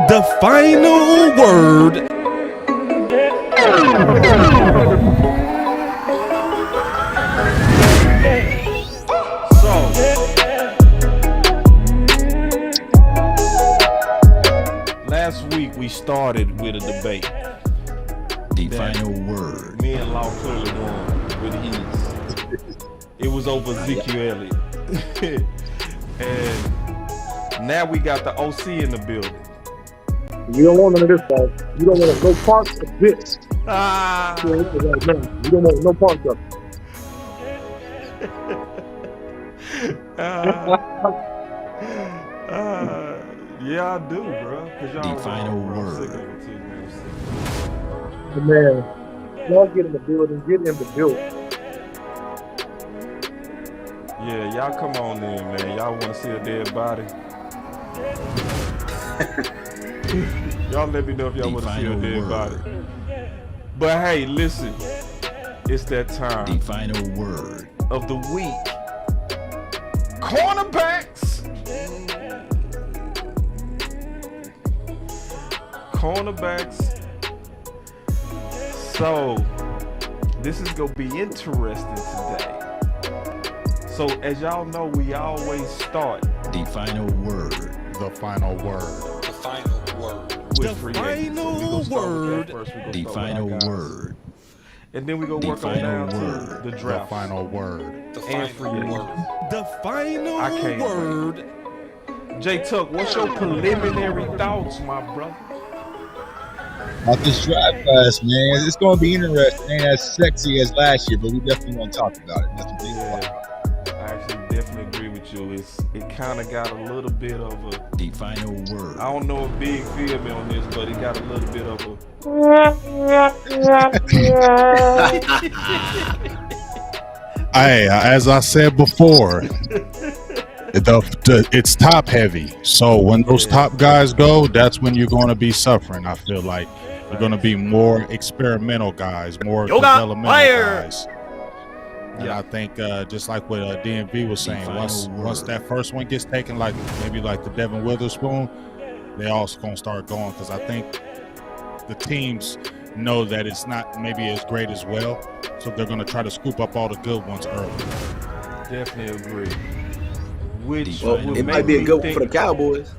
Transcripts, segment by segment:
The final word. Last week we started with a debate. The final word. Me and Law clearly won with ease. It was over Ezekiel Elliott. And now we got the OC in the building. You don't want none of this, guys. You don't want no parts of this. Ah. You don't want no parts of it. Yeah, I do, bro. The final word. Man, y'all get in the building. Get in the building. Yeah, y'all come on in, man. Y'all want to see a dead body? Y'all let me know if y'all want to see a dead body. But hey, listen. It's that time. The final word of the week. Cornerbacks. Cornerbacks. So, this is going to be interesting today. So, as y'all know, we always start the final word. The final word. The final word. The final word. The final word. And then we go work on down to the draft. The final word. The final word. The final I can't word. Wait. J Tuck, what's your preliminary thoughts, my brother? About this draft class, man. It's going to be interesting. Ain't as sexy as last year, but we definitely want to talk about it. That's what I actually definitely agree with you. It kind of got a little bit of a... The final word. I don't know if Big feel me on this, but it got a little bit of a... Hey, as I said before, it's top heavy. So when those top guys go, that's when you're going to be suffering. I feel like you're going to be more experimental guys, more developmental guys. And I think just like what DMV was saying, once that first one gets taken, like maybe like the Devin Witherspoon, they also going to start going, because I think the teams know that it's not maybe as great as well, so they're going to try to scoop up all the good ones early. Definitely agree. Which it might be a good one for the Cowboys.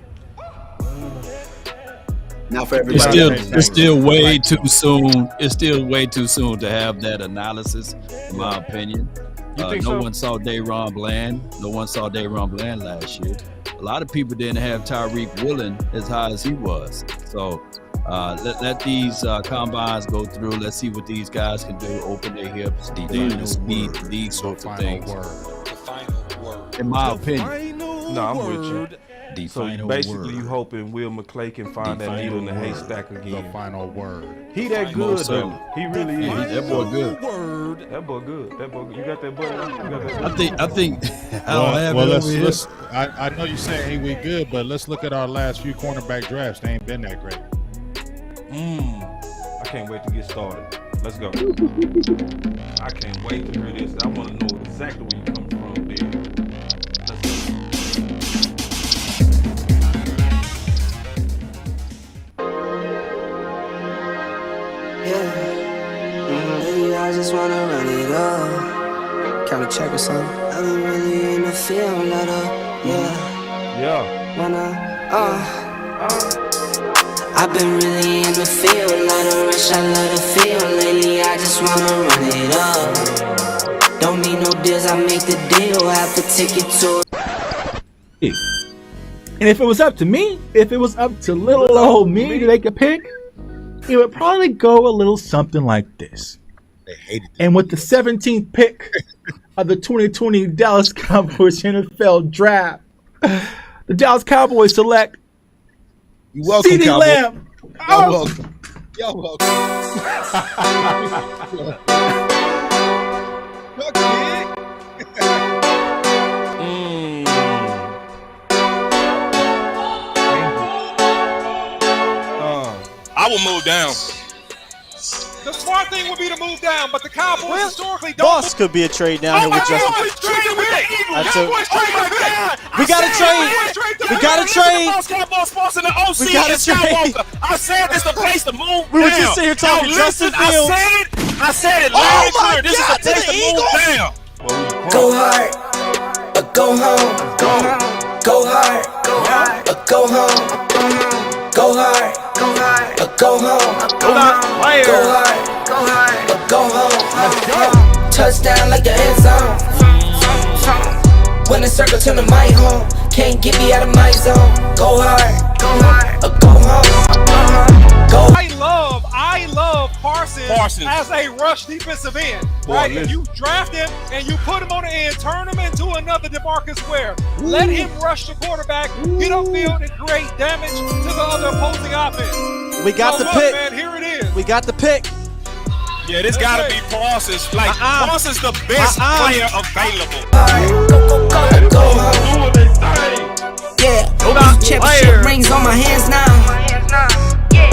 Not for everybody. It's still way too soon. It's still way too soon to have that analysis, in my opinion. No one saw Dayron Bland. No one saw Dayron Bland last year. A lot of people didn't have Tyreek Woolen as high as he was. So let these combines go through. Let's see what these guys can do. Open their hips, the speed, these sorts of things. The final word. In my opinion. No, I'm with you. The so final basically, word. you hoping Will McClay can find that needle in the haystack again. The final word. He that good though. He really is. That boy good. That boy good. That boy. You got that boy. I think. I know you saying hey we good, but let's look at our last few cornerback drafts. They ain't been that great. I can't wait to get started. Let's go. I can't wait to hear this. I want to know exactly where you come from, dude. I just wanna run it up. Count a check or something. I've been really in the field, let up. Yeah. I've been really in the field, let her rush, I let her feel. Lately, I just wanna run it up. Don't need no deals, I make the deal. Have to take it to. And if it was up to me, if it was up to little old me to make a pick, it would probably go a little something like this. They hated it. And with the 17th pick of the 2020 Dallas Cowboys NFL Draft, the Dallas Cowboys select CeeDee Lamb. You're welcome. You're welcome. I will move down. The smart thing would be to move down, but the Cowboys historically don't. Boss could be a trade down here with Justin. We got to trade. We got to trade. We got to trade. I said this is the place to move. We were just sitting here talking Justin Fields. I said it. Oh my This is God, the place to move down. Go hard, or go home. Go hard, or go home. Go hard, or go home. Go hard, or go home. Touchdown like an end zone. When the circle turn to my home, can't get me out of my zone. Go hard, or go home. Go. I love Parsons as a rush defensive end. Right? If you draft him and you put him on the end, turn him into another DeMarcus Ware. Let him rush the quarterback, get upfield, and create damage to the other opposing offense. We got the pick. Man, here it is. We got the pick. Yeah, this gotta be Parsons. Like, Parsons the best player available. Yeah, championship rings on my hands now.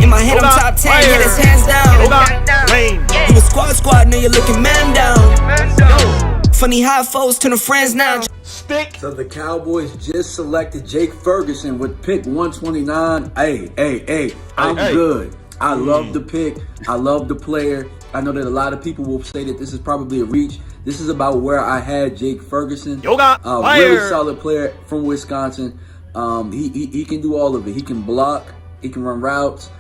In my head, I'm top 10, yeah, that's hands down. You a squad, now you're looking man down. Funny how foes turn to friends now. So the Cowboys just selected Jake Ferguson with pick 129. Hey, I'm good. I love the pick. I love the player. I know that a lot of people will say that this is probably a reach. This is about where I had Jake Ferguson. Really solid player from Wisconsin. He can do all of it. He can block. He can run routes.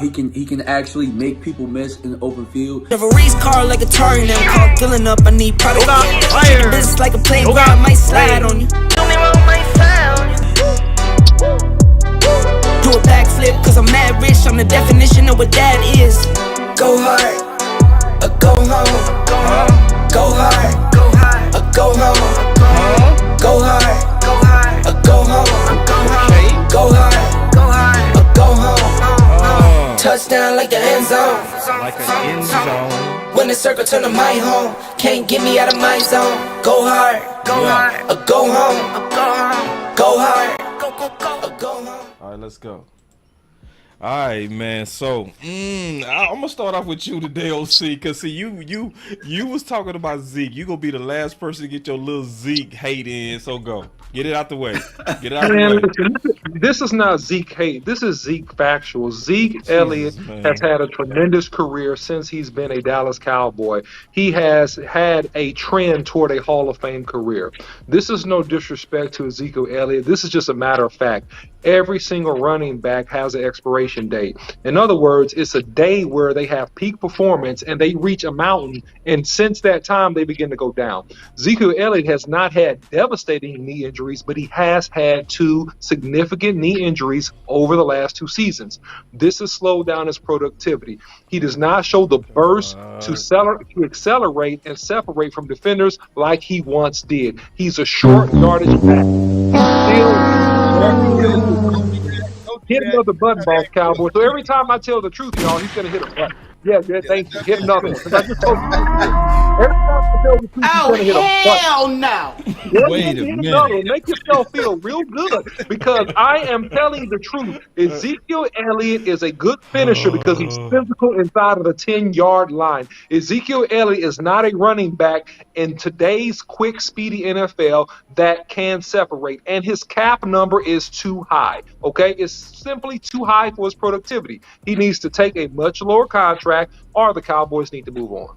He can actually make people miss in the open field. Have a race car like a target and call filling up. I need product. Treat the business like a playground. I might slide on you. Do a backflip cause I'm mad rich. I'm the definition of what that is. Go hard, or go home. Go hard, or go home. Go hard, or go home. Go hard, or go home. Touchdown like the end zone. When the circle turn to my home, can't get me out of my zone. Go hard, or go home. Go hard, or go home. All right, let's go. All right, man. So I'm gonna start off with you today, OC, cause see you was talking about Zeke. You gonna be the last person to get your little Zeke hate in. So go. Get it out the way. Get it out the way. Listen, this is not Zeke hate. This is Zeke factual. Zeke Elliott has had a tremendous career since he's been a Dallas Cowboy. He has had a trend toward a Hall of Fame career. This is no disrespect to Ezekiel Elliott. This is just a matter of fact. Every single running back has an expiration date. In other words, it's a day where they have peak performance and they reach a mountain, and since that time, they begin to go down. Ezekiel Elliott has not had devastating knee injuries, but he has had 2 significant knee injuries over the last 2 seasons. This has slowed down his productivity. He does not show the burst to accelerate and separate from defenders like he once did. He's a short yardage back. Hit another button, Boss Cowboy. So every time I tell the truth, y'all, he's going to hit a button. Yeah, thank you. Hit another one. I just told you. Every time I tell the truth, he's going to hit a button. Now. Wait a minute. Make yourself feel real good because I am telling the truth. Ezekiel Elliott is a good finisher because he's physical inside of the 10-yard line. Ezekiel Elliott is not a running back in today's quick, speedy NFL that can separate, and his cap number is too high. Okay, it's simply too high for his productivity. He needs to take a much lower contract, or the Cowboys need to move on.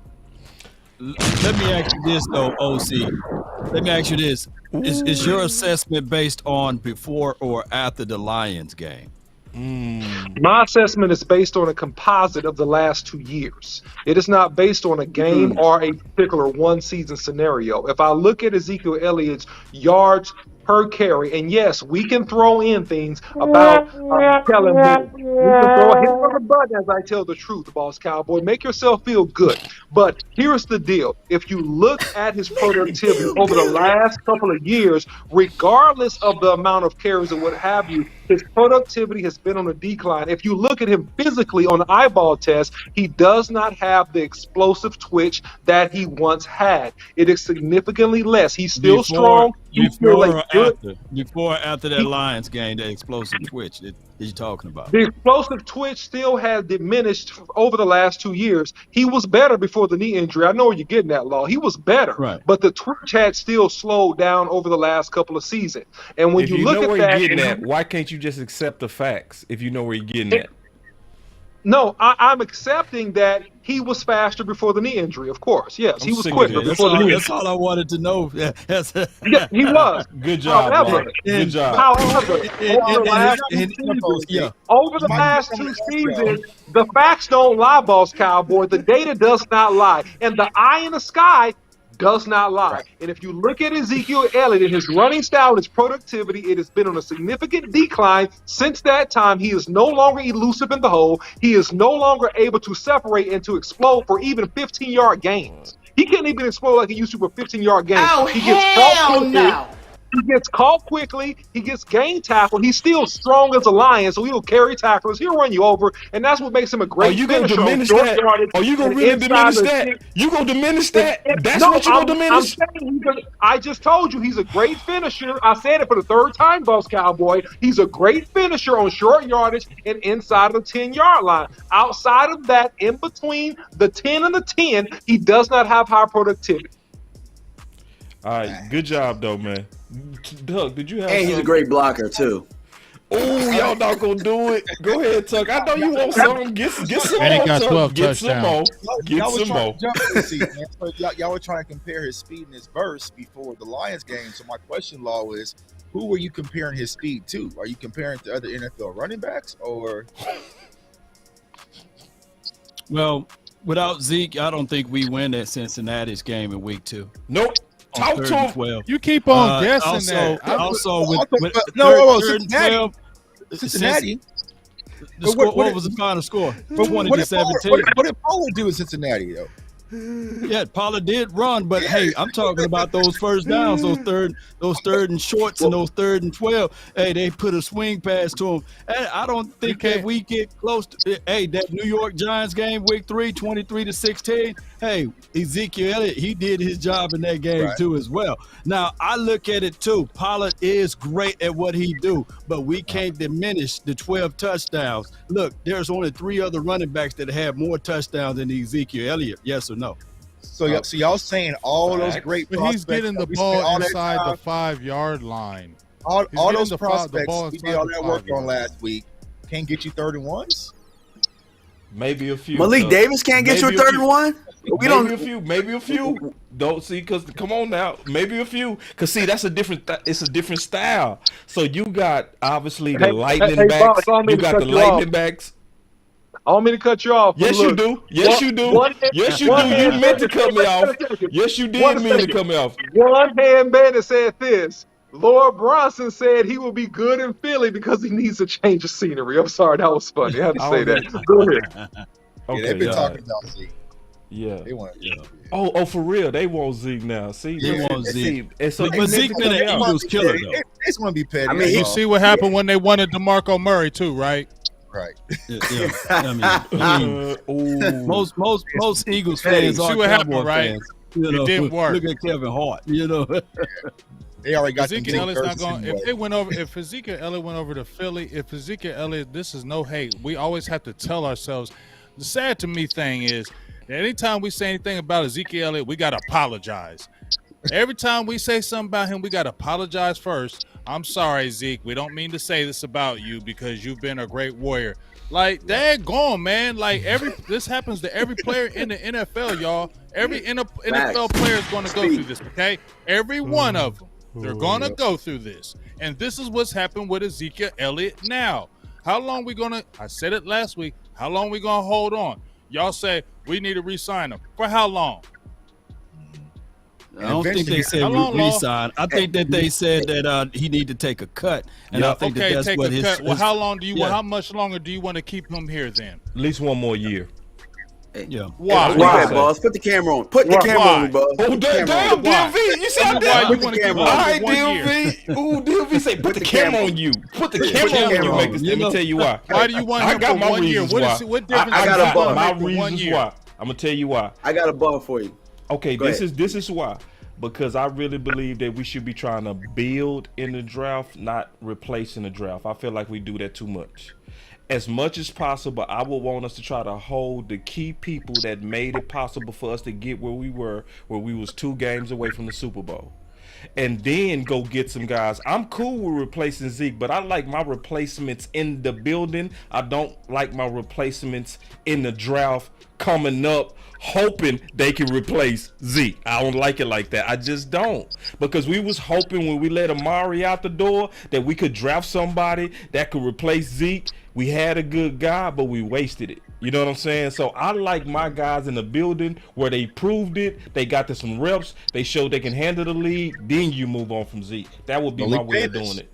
Let me ask you this, though, OC. Let me ask you this. Is your assessment based on before or after the Lions game? My assessment is based on a composite of the last 2 years. It is not based on a game or a particular one-season scenario. If I look at Ezekiel Elliott's yards per carry, and yes, we can throw in things about telling me. We can throw a hit on the button as I tell the truth, Boss Cowboy. Make yourself feel good. But here's the deal. If you look at his productivity over the last couple of years, regardless of the amount of carries or what have you, his productivity has been on a decline. If you look at him physically on the eyeball test, he does not have the explosive twitch that he once had. It is significantly less. He's still strong. Before or after that Lions game, that explosive twitch that you're talking about. The explosive twitch still has diminished over the last 2 years. He was better before the knee injury. I know where you're getting that, Law. He was better, right, but the twitch had still slowed down over the last couple of seasons. And when if you you look know at where that, you're getting at, why can't you just accept the facts if you know where you're getting at? No, I'm accepting that he was faster before the knee injury, of course. Yes, he was quicker before the knee injury. That's all I wanted to know. Yeah, he was. Good job, however, Good job. However, over the last two seasons, the facts don't lie, Boss Cowboy. The data does not lie. And the eye in the sky does not lie. Right. And if you look at Ezekiel Elliott and his running style and his productivity, it has been on a significant decline since that time. He is no longer elusive in the hole. He is no longer able to separate and to explode for even 15-yard gains. He can't even explode like he used to for 15-yard gains. Oh, he gets hell no. He gets caught quickly. He gets game tackled. He's still strong as a lion, so he'll carry tackles. He'll run you over, and that's what makes him a great finisher. Are you going to diminish that? Are you going to really diminish that? You going to diminish that? That's what you're going to diminish? I just told you he's a great finisher. I said it for the third time, Boss Cowboy. He's a great finisher on short yardage and inside of the 10-yard line. Outside of that, in between the 10 and the 10, he does not have high productivity. All right, good job, though, man. Doug, did you have? And he's a great blocker too. Oh, y'all not gonna do it. Go ahead, Tuck. I know you want some. Get some more. And he got 12 Get some more. touchdowns. Get some more. Y'all were trying to compare his speed and his burst before the Lions game. So my question, Law, is who were you comparing his speed to? Are you comparing to other NFL running backs or? Well, without Zeke, I don't think we win that Cincinnati's game in week 2. Nope. Talk to him. You keep on guessing that. Cincinnati. What was the final score? 20-17. What did Pollard do in Cincinnati, though? Yeah, Pollard did run, but hey, I'm talking about those first downs, those third and shorts, and those 3rd and 12. Hey, they put a swing pass to him. And I don't think that we get close to that New York Giants game, week 3, 23-16. Hey, Ezekiel Elliott, he did his job in that game too as well. Now, I look at it too. Pollard is great at what he do, but we can't diminish the 12 touchdowns. Look, there's only 3 other running backs that have more touchdowns than Ezekiel Elliott. Yes or no? So y'all saying all those great prospects. He's getting the ball inside the 5-yard line. All those prospects we did all that work on last week can't get you 3rd and 1s? Maybe a few. Malik Davis can't get you a 3rd and 1? Maybe a few. Don't see, because come on now, maybe a few. Because see, that's a different. It's a different style. So you got obviously the lightning backs. You got the lightning backs. I don't mean to cut you off. Yes, you do. Yes, you do. Yes, you do. You meant to cut me off. Yes, you did mean to cut me off. One hand bandit said this. Lord Bronson said he will be good in Philly because he needs a change of scenery. I'm sorry, that was funny. I had to say that. Go ahead. Okay, they've been talking about Zeke. Yeah. They want Oh, for real. They want Zeke now. See, they want Zeke. And so but Zeke been an Eagles killer, though. It's going to be petty. I mean, you see what happened when they wanted DeMarco Murray, too, right? Right. Yeah. I mean, most Eagles fans are Cowboy fans. You know, it didn't work. Look at Kevin Hart. You know, they already got Ezekiel Elliott's not going. If Ezekiel Elliott went over to Philly, if Ezekiel Elliott, this is no hate. We always have to tell ourselves. The sad to me thing is that anytime we say anything about Ezekiel Elliott, we got to apologize. Every time we say something about him, we got to apologize first. I'm sorry, Zeke. We don't mean to say this about you because you've been a great warrior. Like, daggone, man. Like, this happens to every player in the NFL, y'all. Every NFL player is going to go through this, okay? Every one of them. They're going to go through this. And this is what's happened with Ezekiel Elliott now. How long we going to – I said it last week. How long we going to hold on? Y'all say we need to re-sign him. For how long? I don't think they said re-sign. I think that they said that he need to take a cut, and I think that's what his. Well, how long do you? Well, how much longer do you want to keep him here then? At least one more year. Yeah. Why? Why? Boss? Put the camera on. Put the camera on me, boss. Oh, damn, DMV. You see how Why that? you want to give All right, 1 year? DMV. Ooh, DMV say put the camera on you. Put the camera on you. Make this. Let me tell you why. Why do you want him for 1 year? What difference? I got my reasons why. I'm gonna tell you why. I got a bar for you. Okay, this is why. Because I really believe that we should be trying to build in the draft, not replace in the draft. I feel like we do that too much. As much as possible, I would want us to try to hold the key people that made it possible for us to get where we were, where we was 2 games away from the Super Bowl. And then go get some guys. I'm cool with replacing Zeke, but I like my replacements in the building. I don't like my replacements in the draft coming up hoping they can replace Zeke. I don't like it like that. I just don't. Because we was hoping when we let Amari out the door that we could draft somebody that could replace Zeke. We had a good guy, but we wasted it. You know what I'm saying? So I like my guys in the building where they proved it. They got to some reps. They showed they can handle the league. Then you move on from Zeke. That would be my way of doing it.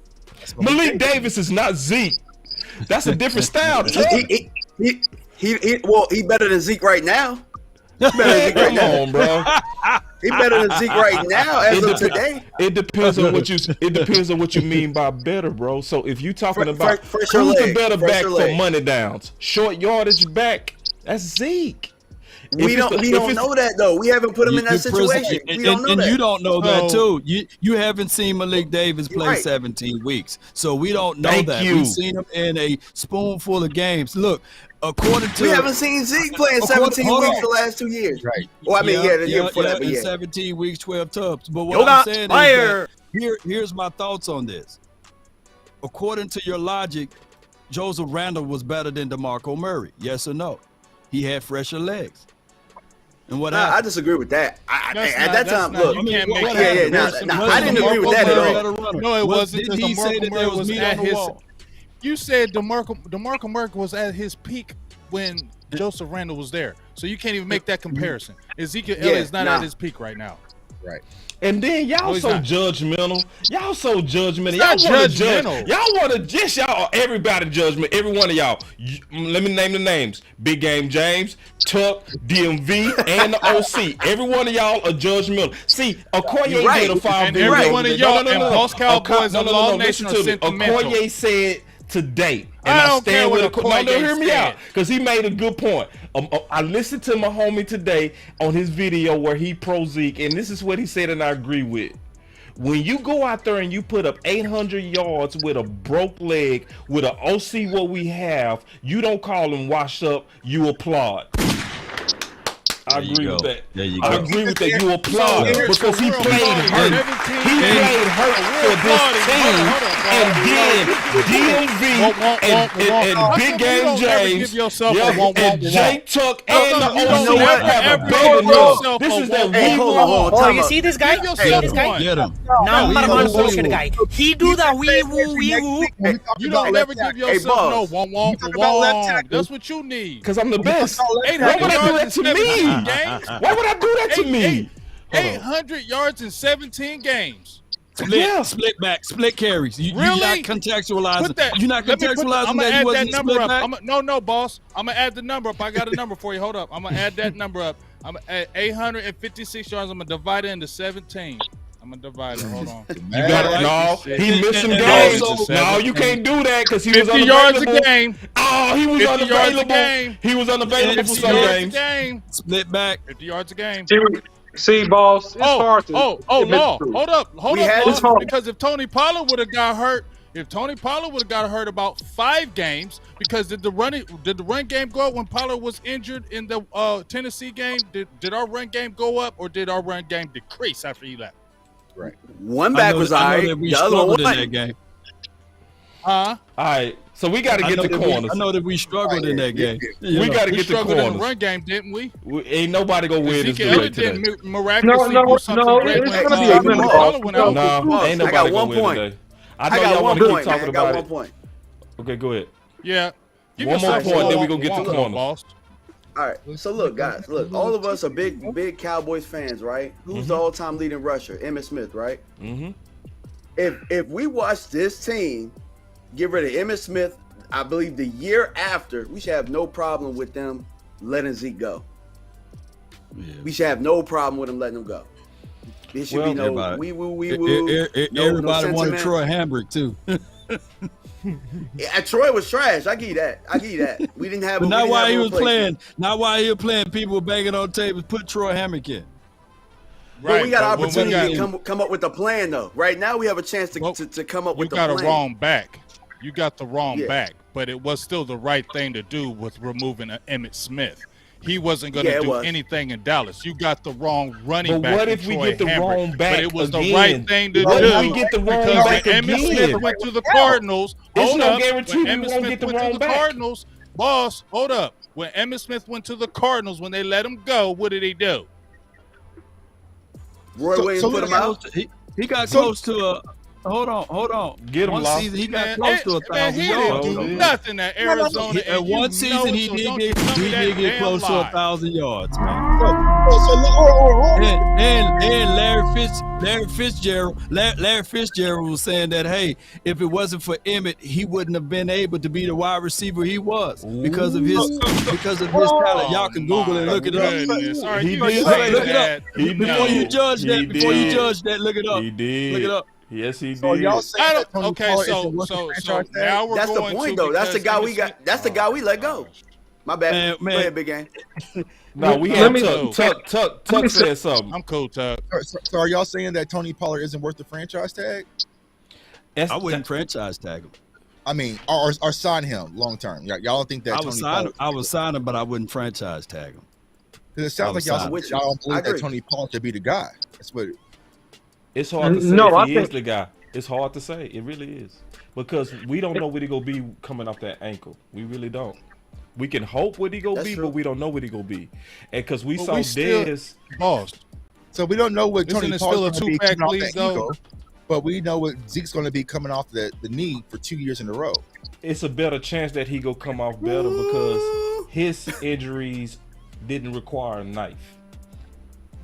Malik Davis is not Zeke. That's a different style. He better than Zeke right now. Come on, bro. He better than Zeke right now as of today. It depends on what you mean by better, bro. So if you talking about who's the better back for money downs, short yardage back, that's Zeke. We don't know that though. We haven't put him in that situation. We don't know that. You don't know that too. You haven't seen Malik Davis play 17 weeks, so we don't know that. We've seen him in a spoonful of games. Look. According to we haven't seen Zeke playing 17 weeks the last 2 years. Right. Well, I mean, the year before that, but 17 weeks, 12 tubs. But what I'm saying is that here's my thoughts on this. According to your logic, Joseph Randle was better than DeMarco Murray. Yes or no? He had fresher legs. And what I disagree with that. At that time, look, I didn't agree with that at all. No, it wasn't. Did he say that there was meat on the wall? You said DeMarco Murray was at his peak when Joseph Randle was there, so you can't even make that comparison. Ezekiel Elliott is not at his peak right now. Right. And then y'all judgmental. Y'all so judgmental. Y'all want to just everybody judgment. Every one of y'all. Let me name the names: Big Game James, Tuck, DMV, and the OC. Every one of y'all are judgmental. See, Okoye did a 5 video. Every one of y'all and Boss Cowboys and Law Nation are sentimental. Okoye said today, and I stand with Okoye. Hear me out, because he made a good point. I listened to my homie today on his video where he pro Zeke, and this is what he said, and I agree with. When you go out there and you put up 800 yards with a broke leg, with an OC what we have, you don't call him washed up, you applaud. I agree with that. I agree with that. You applaud because he played hurt. He played hurt for this team. And then DMV and Big Game James, and Jake Tuck and the OC have a better look. This is that we want. Oh, you see this guy? See this guy? Get him. Number one bullshit guy. He do the wee woo. You don't ever give yourself no one. That's what you need. Because I'm the best. Why would I do that to me? Why would I do that to me? 800 yards in 17 games. Split carries. You're not contextualizing. You're not contextualizing I'm gonna that. add that number up. No, boss. I'm gonna add the number up. I got a number for you. Hold up. I'm gonna add that number up. I'm at 856 yards. I'm gonna divide it into 17. I'm gonna divide it. Hold on. You got it. No, he missed some games. No, you can't do that because he was 50 yards a game. Oh, he was unavailable. He was unavailable for some games. Split back. 50 yards a game. See, boss. It's hard to. Law. Hold up, Law. Because if Tony Pollard would have got hurt, about 5 games, because did the run game go up when Pollard was injured in the Tennessee game? Did our run game go up or did our run game decrease after he left? Right. One back was all right. The other one in that game. Huh? All right. So we got to get the corners. I know that we struggled in that game. We got to get the corners. In the run game, didn't we? Ain't nobody gonna win this debate today. Miraculously do something great. It's gonna be a minute. No, ain't nobody gonna win today. I know y'all want to keep talking about it. Okay, go ahead. Yeah. One more point, then we gonna get the corners. All right. So look, guys. Look, all of us are big Cowboys fans, right? Who's the all-time leading rusher? Emmitt Smith, right? Mm-hmm. If we watch this team get rid of Emmitt Smith, I believe the year after, we should have no problem with them letting Zeke go. we should have no problem with him letting him go. There should be no woo. Everybody wanted Troy Hambrick too. Yeah, Troy was trash. I give you that. We didn't have. But not while he was playing. Not while he was playing. People were banging on tables. Put Troy Hambrick in. Right, but we got an opportunity to come up with a plan, though. Right now, we have a chance to come up with a plan. You got a wrong back. You got the wrong back, but it was still the right thing to do with removing Emmitt Smith. He wasn't going to do anything in Dallas. You got the wrong running back. But what if we get the wrong back? But it was the right thing to do. What if we get the wrong back again? Emmitt Smith went to the Cardinals. There's no guarantee we won't get the wrong back. Cardinals, boss, hold up. When Emmitt Smith went to the Cardinals, when they let him go, what did he do? Roy Williams put him out. He got close to a. Hold on. Get him one lost. season, he got close to 1,000 he yards. didn't do nothing at Arizona. And one season, he did get close to 1,000 yards, man. And Larry Fitzgerald was saying that, hey, if it wasn't for Emmitt, he wouldn't have been able to be the wide receiver he was because of his talent. Y'all can Google and look it up. Look it up. Before you judge that, look it up. He did. Look it up. Yes, he did. So y'all saying that Tony Pollard so now we're that's the going point, to though. That's the guy we got. That's the guy we let go. My bad. Man. Go ahead, Big Game. No, we have Tuck said something. I'm cool, Tuck. So are y'all saying that Tony Pollard isn't worth the franchise tag? I wouldn't franchise tag him. I mean, or sign him long term. Y'all don't think that I would sign him, but I wouldn't franchise tag him. Because it sounds like y'all don't believe that Tony Pollard should be the guy. That's what. It's hard to say if he is the guy. It's hard to say. It really is. Because we don't know what he going to be coming off that ankle. We really don't. We can hope what he going to be, but we don't know what he going to be. And because we saw Dez. So we don't know what Tony Pollard's going to be coming off that though? ego, but we know what Zeke's going to be coming off the knee for 2 years in a row. It's a better chance that he go come off better because his injuries didn't require a knife.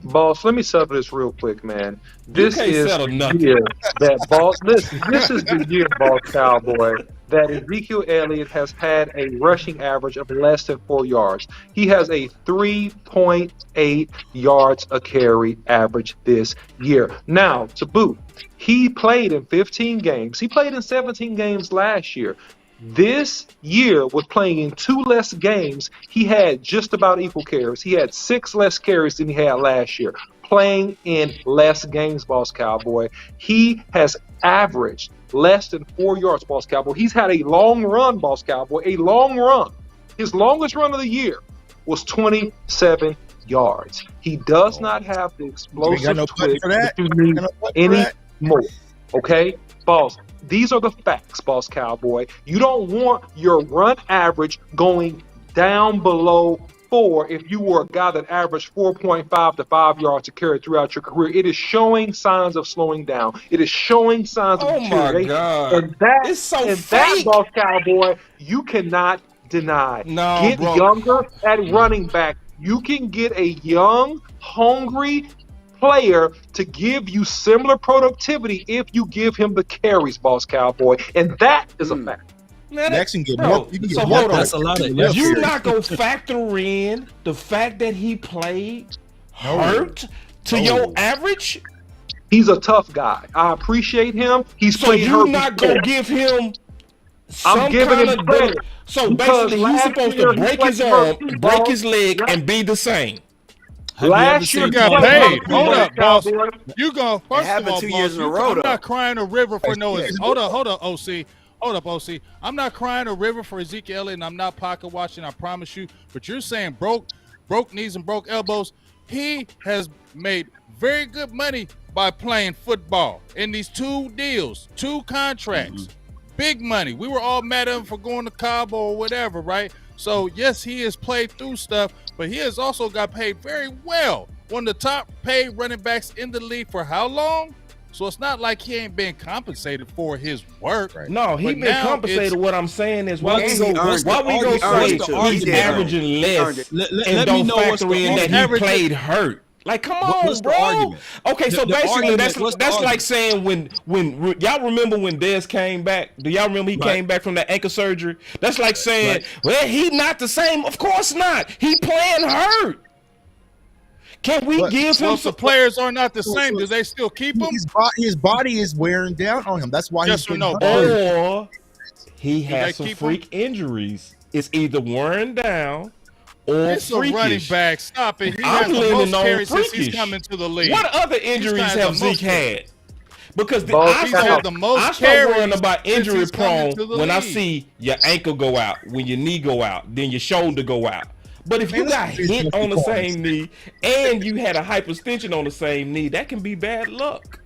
Boss, let me settle this real quick, man. This is the year that Boss. This is the year, Boss Cowboy, that Ezekiel Elliott has had a rushing average of less than 4 yards. He has a 3.8 yards a carry average this year. Now, to boot, he played in 15 games. He played in 17 games last year. This year, with playing in 2 less games, he had just about equal carries. He had 6 less carries than he had last year. Playing in less games, Boss Cowboy. He has averaged less than 4 yards, Boss Cowboy. He's had a long run, Boss Cowboy, a long run. His longest run of the year was 27 yards. He does not have the explosive twitch that you need anymore. Okay, Boss? These are the facts, Boss Cowboy. You don't want your run average going down below 4 if you were a guy that averaged 4.5 to 5 yards to carry throughout your career. It is showing signs of slowing down. It is showing signs of deterioration. My God. And that, it's so fake. That, Boss Cowboy, you cannot deny. Get younger at running back. You can get a young, hungry player to give you similar productivity if you give him the carries, Boss Cowboy, and that is a fact. Next and get more. You can get more. That's a lot of. You're not gonna factor in the fact that he played hurt to your average. He's a tough guy. I appreciate him. He's played hurt. So you're not gonna give him. I'm giving him credit. So basically, he's supposed to break his arm, break his leg, and be the same. Last year got paid. Hold up, boss. You go first of all, 2 years in a row. I'm not crying a river for no. Hold up, OC. Hold up, OC. I'm not crying a river for Ezekiel Elliott, and I'm not pocket watching. I promise you. But you're saying broke knees and broke elbows. He has made very good money by playing football in these 2 deals, 2 contracts, big money. We were all mad at him for going to Cabo or whatever, right? So, yes, he has played through stuff, but he has also got paid very well. One of the top paid running backs in the league for how long? So it's not like he ain't been compensated for his work. Right. No, he been compensated. What I'm saying is why we go say he's averaging less and don't factor in that he played hurt. Like, come on, bro. Okay, so basically that's like saying when y'all remember when Dez came back? Do y'all remember he came back from that ankle surgery? That's like saying, well, he not the same. Of course not. He playing hurt. Can we give him Well, if the players are not the same, do they still keep him? His body is wearing down on him. That's why Yes he's or no, or he Do has they some keep freak injuries. It's either wearing down or It's a running freakish. back. Stop it. He I'm has the leaning most on carries since freakish. he's come into the league. What other injuries He's have the most Zeke had? Because He's had the most I start carries worrying about since injury he's come prone into the when I league. see your ankle go out, when your knee go out, then your shoulder go out. But if you got hit on the same knee and you had a hyperextension on the same knee, that can be bad luck.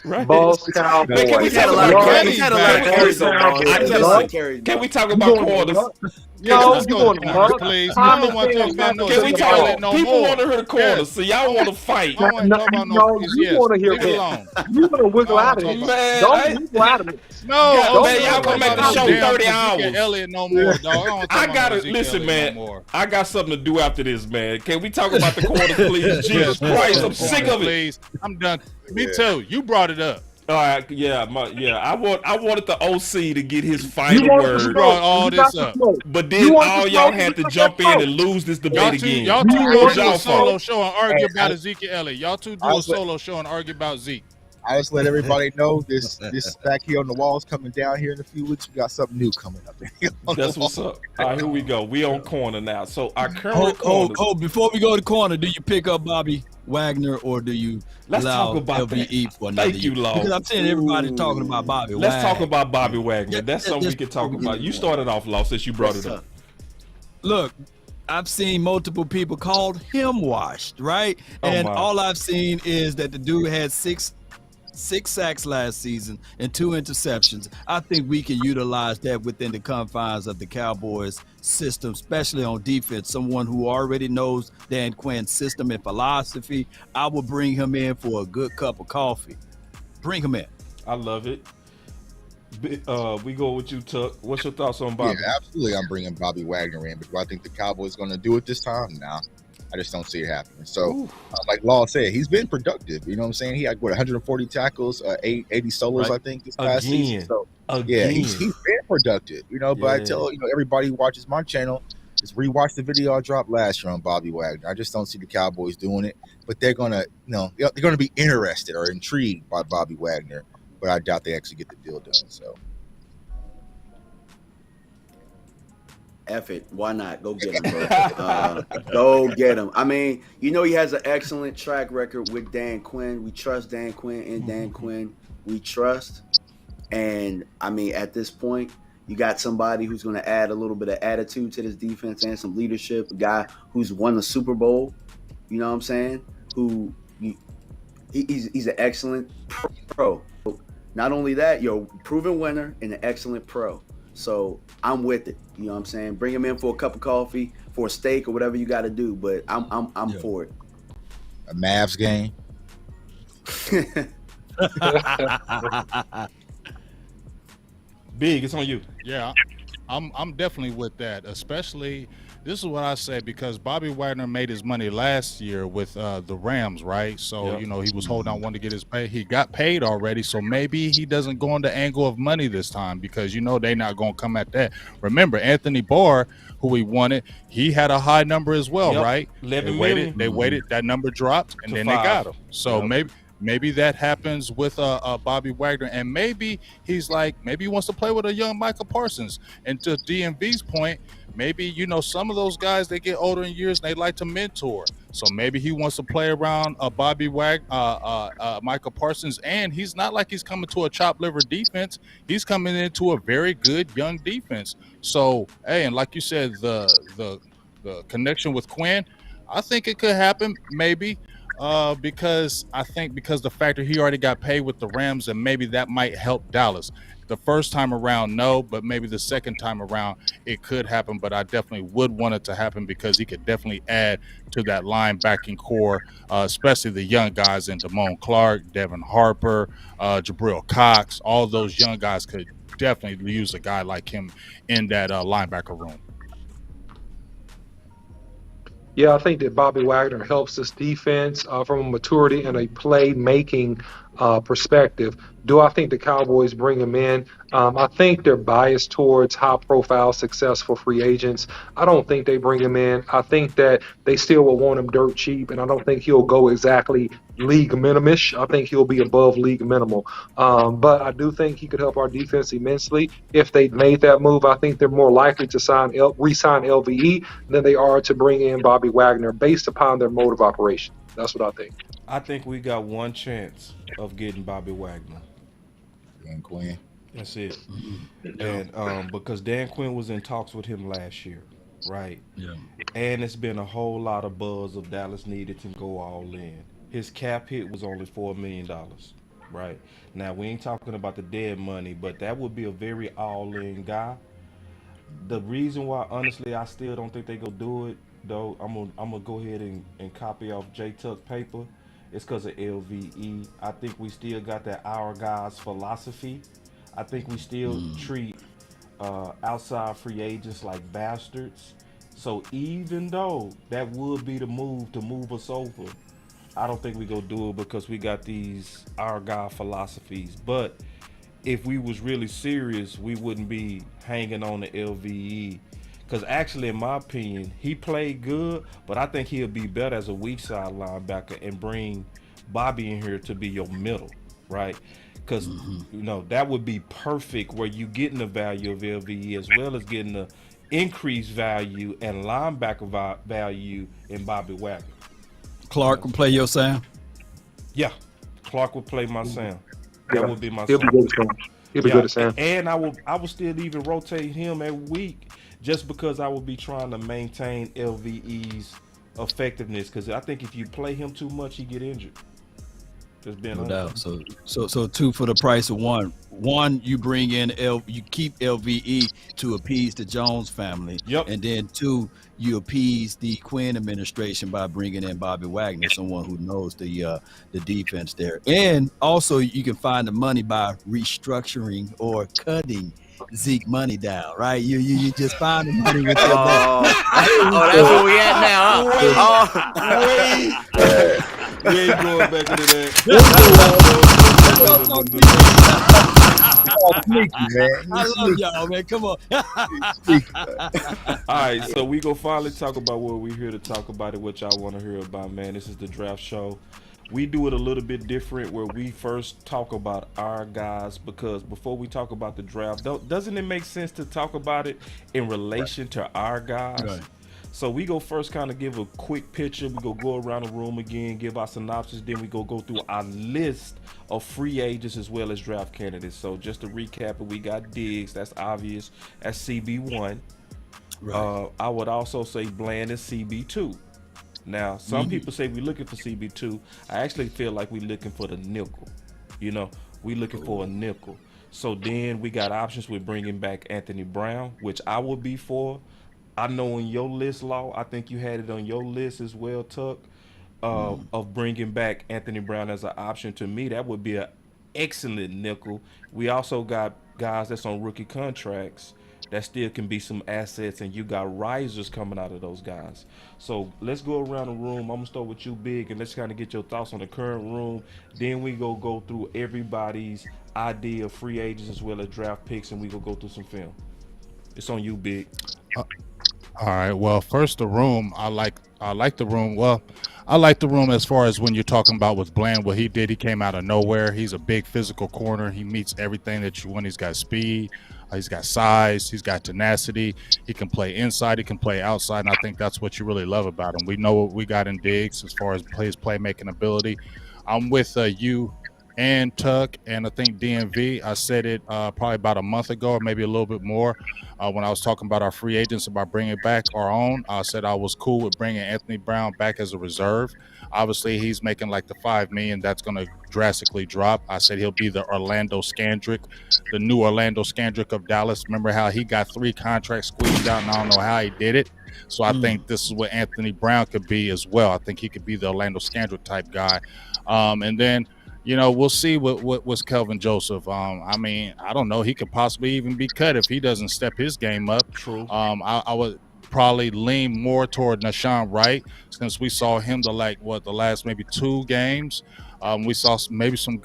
Right? Boss Cowboy. Man, can we talk Can we talk about corners? No, you want to mug? Please. I don't want to talk about no Can we talk? Elliott no People more. want to hear the corners, Yes. so y'all want to fight. I want to talk about No, no. you want to hear Leave it it. alone. You want to wiggle out of it. Man, Don't wiggle out of it. No, man, y'all gonna make the show 30 hours. Elliott no more, dog. I gotta listen, man. I got something to do after this, man. Can we talk about the corners, please? Jesus Christ, I'm sick of it. Please, I'm done. Me too. You brought it up. All right, yeah. I wanted the OC to get his final word. You brought all this up. But then all y'all had to jump in and lose this debate again. Y'all two It was do a y'all solo fault. show and argue about Ezekiel Elliott. Y'all two do a solo show and argue about Zeke. I just let everybody know this back here on the walls coming down here in a few weeks. We got something new coming up. That's what's up. All right, here we go. We on corner now. So our current Before we go to corner, do you pick up Bobby Wagner or do you allow talk about LVE for another Thank you, year? Law. Because I'm seeing everybody talking about Bobby Let's Wagner. talk about Bobby Wagner. That's something we can talk about. You started off, Law, since you brought it up. Look, I've seen multiple people called him washed, right? Oh, And my. all I've seen is that the dude had six sacks last season and 2 interceptions. I think we can utilize that within the confines of the Cowboys system, especially on defense. Someone who already knows Dan Quinn's system and philosophy. I will bring him in for a good cup of coffee. Bring him in. I love it. We go with you, Tuck. What's your thoughts on Bobby? Yeah, absolutely. I'm bringing Bobby Wagner in, but do I think the Cowboys going to do it this time? Nah. I just don't see it happening. So, like Law said, he's been productive. You know what I'm saying? He had 140 tackles, 80 solos, Right. I think, this past season. So, Again. yeah, he's been productive. You know, but I tell everybody who watches my channel, just rewatch the video I dropped last year on Bobby Wagner. I just don't see the Cowboys doing it, but they're gonna, they're gonna be interested or intrigued by Bobby Wagner. But I doubt they actually get the deal done. So. F it. Why not? Go get him, bro. Go get him. I mean, he has an excellent track record with Dan Quinn. We trust Dan Quinn and Dan Quinn. We trust. And, I mean, at this point, you got somebody who's going to add a little bit of attitude to this defense and some leadership. A guy who's won the Super Bowl, you know what I'm saying? He's an excellent pro. Not only that, you're a proven winner and an excellent pro. So I'm with it. You know what I'm saying? Bring him in for a cup of coffee, for a steak, or whatever you got to do. But I'm for it. A Mavs game. Big, it's on you. Yeah, I'm definitely with that. Especially, this is what I say, because Bobby Wagner made his money last year with the Rams, right? So he was holding on, wanting to get his pay. He got paid already, so maybe he doesn't go on the angle of money this time, because they're not going to come at that. Remember, Anthony Barr, who he wanted, he had a high number as well, right? They waited, that number dropped, and then they got him. So maybe that happens with Bobby Wagner, and maybe he's maybe he wants to play with a young Michael Parsons. And to DMV's point, maybe some of those guys, they get older in years and they like to mentor. So maybe he wants to play around Michael Parsons, and he's not like he's coming to a chop liver defense. He's coming into a very good young defense. So and like you said, the connection with Quinn, I think it could happen maybe. Because the fact that he already got paid with the Rams, and maybe that might help Dallas. The first time around, no, but maybe the second time around, it could happen. But I definitely would want it to happen, because he could definitely add to that linebacking core, especially the young guys in Damone Clark, Devin Harper, Jabril Cox. All those young guys could definitely use a guy like him in that linebacker room. Yeah, I think that Bobby Wagner helps this defense from a maturity and a play-making perspective. Do I think the Cowboys bring him in? I think they're biased towards high-profile, successful free agents. I don't think they bring him in. I think that they still will want him dirt cheap, and I don't think he'll go exactly league minimish. I think he'll be above league minimal. But I do think he could help our defense immensely. If they made that move, I think they're more likely to re-sign LVE than they are to bring in Bobby Wagner based upon their mode of operation. That's what I think. I think we got one chance of getting Bobby Wagner. Dan Quinn. That's it. And because Dan Quinn was in talks with him last year, right? Yeah. And it's been a whole lot of buzz of Dallas needed to go all in. His cap hit was only $4 million, right? Now, we ain't talking about the dead money, but that would be a very all-in guy. The reason why, honestly, I still don't think they go do it, though, I'm gonna go ahead and copy off J Tuck paper. It's because of LVE. I think we still got that our guys philosophy. I think we still treat outside free agents like bastards. So even though that would be the move to move us over, I don't think we go do it because we got these our guy philosophies. But if we was really serious, we wouldn't be hanging on the LVE. Because actually, in my opinion, he played good, but I think he'll be better as a weak side linebacker and bring Bobby in here to be your middle, right? Because, you know, that would be perfect where you getting the value of LVE as well as getting the increased value and linebacker value in Bobby Wagner. Clark will play your sound? Yeah, Clark would play my sound. That would be my He'll sound. be good at Sam. He'll be good at Sam. And I will still even rotate him every week just because I will be trying to maintain LVE's effectiveness. Because I think if you play him too much, he get injured. Just being No doubt. So two for the price of one. One, you bring in you keep LVE to appease the Jones family. Yep. And then two, you appease the Quinn administration by bringing in Bobby Wagner, someone who knows the defense there. And also, you can find the money by restructuring or cutting Zeke money down, right? You just find the money with your that's where we at now. We ain't going back into that. I love y'all, man. Come on. All right, so we go finally talk about what we're here to talk about and what y'all want to hear about, man. This is the draft show. We do it a little bit different where we first talk about our guys because before we talk about the draft, doesn't it make sense to talk about it in relation to our guys? Right. So we go first kind of give a quick picture. We go around the room again, give our synopsis. Then we go through our list of free agents as well as draft candidates. So just to recap it, we got Diggs. That's obvious. That's CB1. Right. I would also say Bland is CB2. Now, some people say we're looking for CB2. I actually feel like we're looking for the nickel. You know, we're looking for a nickel. So then we got options with bringing back Anthony Brown, which I would be for. I know in your list, Law, I think you had it on your list as well, Tuck, of bringing back Anthony Brown as an option. To me, that would be an excellent nickel. We also got guys that's on rookie contracts that still can be some assets, and you got risers coming out of those guys. So let's go around the room. I'm going to start with you, Big, and let's kind of get your thoughts on the current room. Then we go through everybody's idea of free agents as well as draft picks, and we go through some film. It's on you, Big. All right. Well, first the room. I like the room. Well, I like the room as far as when you're talking about with Bland, what he did. He came out of nowhere. He's a big physical corner. He meets everything that you want. He's got speed. He's got size. He's got tenacity. He can play inside. He can play outside. And I think that's what you really love about him. We know what we got in Diggs as far as his playmaking ability. I'm with you and Tuck, and I think DMV. I said it probably about a month ago or maybe a little bit more when I was talking about our free agents, about bringing back our own. I said I was cool with bringing Anthony Brown back as a reserve. Obviously, he's making like the $5 million. That's going to drastically drop. I said he'll be the Orlando Scandrick, the new Orlando Scandrick of Dallas. Remember how he got 3 contracts squeezed out, and I don't know how he did it. So I think this is what Anthony Brown could be as well. I think he could be the Orlando Scandrick type guy. And then, you know, we'll see what's Kelvin Joseph. I mean, I don't know. He could possibly even be cut if he doesn't step his game up. True. I would probably lean more toward Nashawn Wright since we saw him the last maybe 2 games. We saw maybe some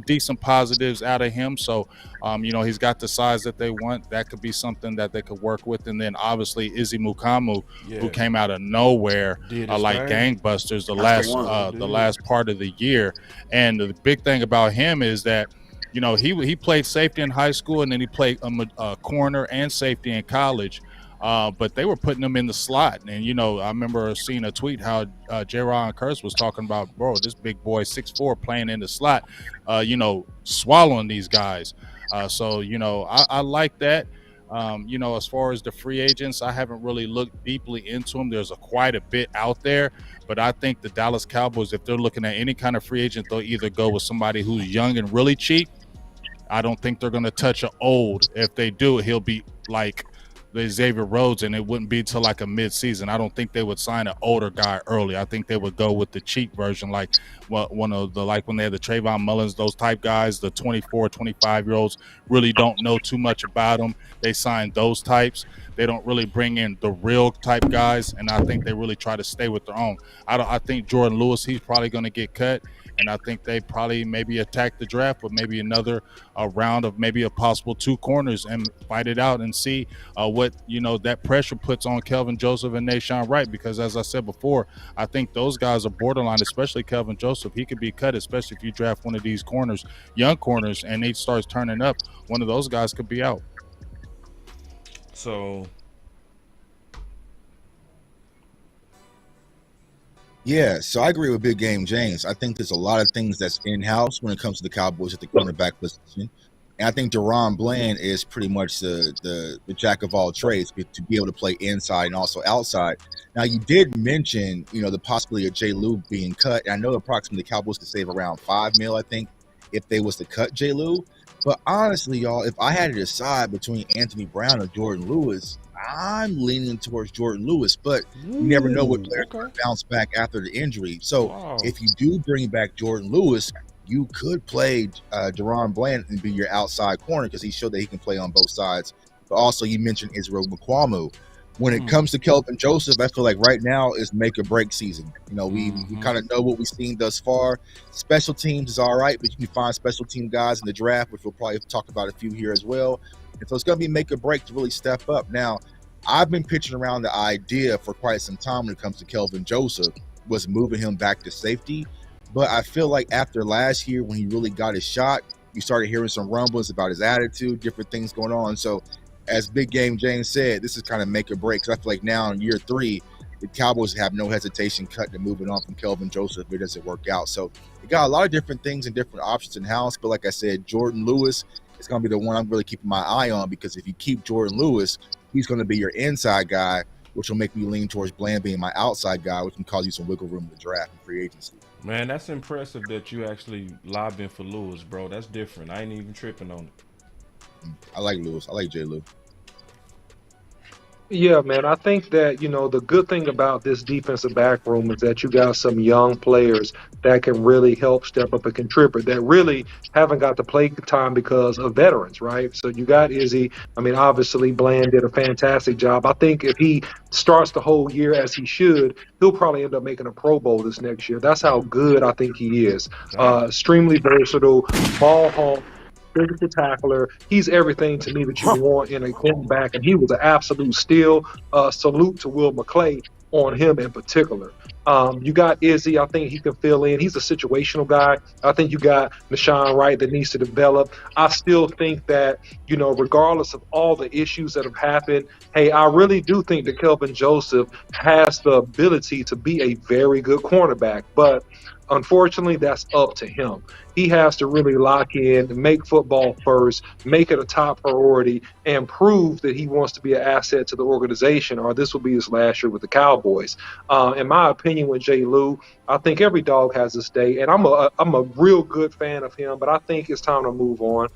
decent positives out of him. So, he's got the size that they want. That could be something that they could work with. And then obviously Izzy Mukamu, who came out of nowhere like gangbusters the last part of the year. And the big thing about him is that, he played safety in high school, and then he played a corner and safety in college. But they were putting him in the slot. And, I remember seeing a tweet how J-Ron Curse was talking about, bro, this big boy 6'4" playing in the slot, swallowing these guys. So, I like that. As far as the free agents, I haven't really looked deeply into them. There's quite a bit out there. But I think the Dallas Cowboys, if they're looking at any kind of free agent, they'll either go with somebody who's young and really cheap. I don't think they're going to touch an old. If they do, he'll be like the Xavier Rhodes, and it wouldn't be till like a mid-season. I don't think they would sign an older guy early. I think they would go with the cheap version, like when they had the Trayvon Mullins, those type guys, the 24, 25-year-olds really don't know too much about them. They sign those types. They don't really bring in the real type guys, and I think they really try to stay with their own. I think Jordan Lewis, he's probably going to get cut. And I think they probably maybe attack the draft with maybe another round of maybe a possible 2 corners and fight it out and see what, that pressure puts on Kelvin Joseph and Nashawn Wright. Because as I said before, I think those guys are borderline, especially Kelvin Joseph. He could be cut, especially if you draft one of these corners, young corners, and he starts turning up. One of those guys could be out. So... Yeah, so I agree with Big Game James. I think there's a lot of things that's in-house when it comes to the Cowboys at the cornerback position. And I think Deron Bland is pretty much the jack of all trades to be able to play inside and also outside. Now, you did mention, the possibility of Jay Lou being cut. And I know approximately the Cowboys could save around $5 million, I think, if they was to cut Jay Lou. But honestly, y'all, if I had to decide between Anthony Brown or Jordan Lewis, I'm leaning towards Jordan Lewis, but you never know what players can bounce back after the injury. So if you do bring back Jordan Lewis, you could play Deron Bland and be your outside corner because he showed that he can play on both sides. But also, you mentioned Israel Mukuamu. When it comes to Kelvin Joseph, I feel like right now is make or break season. We kind of know what we've seen thus far. Special teams is all right, but you can find special team guys in the draft, which we'll probably talk about a few here as well. And so it's going to be make or break to really step up. Now, I've been pitching around the idea for quite some time when it comes to Kelvin Joseph was moving him back to safety. But I feel like after last year when he really got his shot, you started hearing some rumblings about his attitude, different things going on. So as Big Game James said, this is kind of make or break. Because I feel like now in year 3, the Cowboys have no hesitation cutting and moving on from Kelvin Joseph if it doesn't work out. So you got a lot of different things and different options in house. But like I said, Jordan Lewis is going to be the one I'm really keeping my eye on, because if you keep Jordan Lewis, he's going to be your inside guy, which will make me lean towards Bland being my outside guy, which can cause you some wiggle room in the draft and free agency. Man, that's impressive that you actually lobbying for Lewis, bro. That's different. I ain't even tripping on it. I like Lewis. I like J. Lou. Yeah, man. I think that, the good thing about this defensive back room is that you got some young players that can really help step up and contribute that really haven't got to play time because of veterans, right? So you got Izzy. I mean, obviously, Bland did a fantastic job. I think if he starts the whole year as he should, he'll probably end up making a Pro Bowl this next year. That's how good I think he is. Extremely versatile, ball hawk, physical tackler. He's everything to me that you want in a quarterback, and he was an absolute steal. Salute to Will McClay on him in particular. You got Izzy. I think he can fill in. He's a situational guy. I think you got Nashawn Wright that needs to develop. I still think that, regardless of all the issues that have happened, hey, I really do think that Kelvin Joseph has the ability to be a very good cornerback. But unfortunately, that's up to him. He has to really lock in, make football first, make it a top priority, and prove that he wants to be an asset to the organization, or this will be his last year with the Cowboys. In my opinion, with Jay Lou, I think every dog has his day, and I'm a real good fan of him, but I think it's time to move on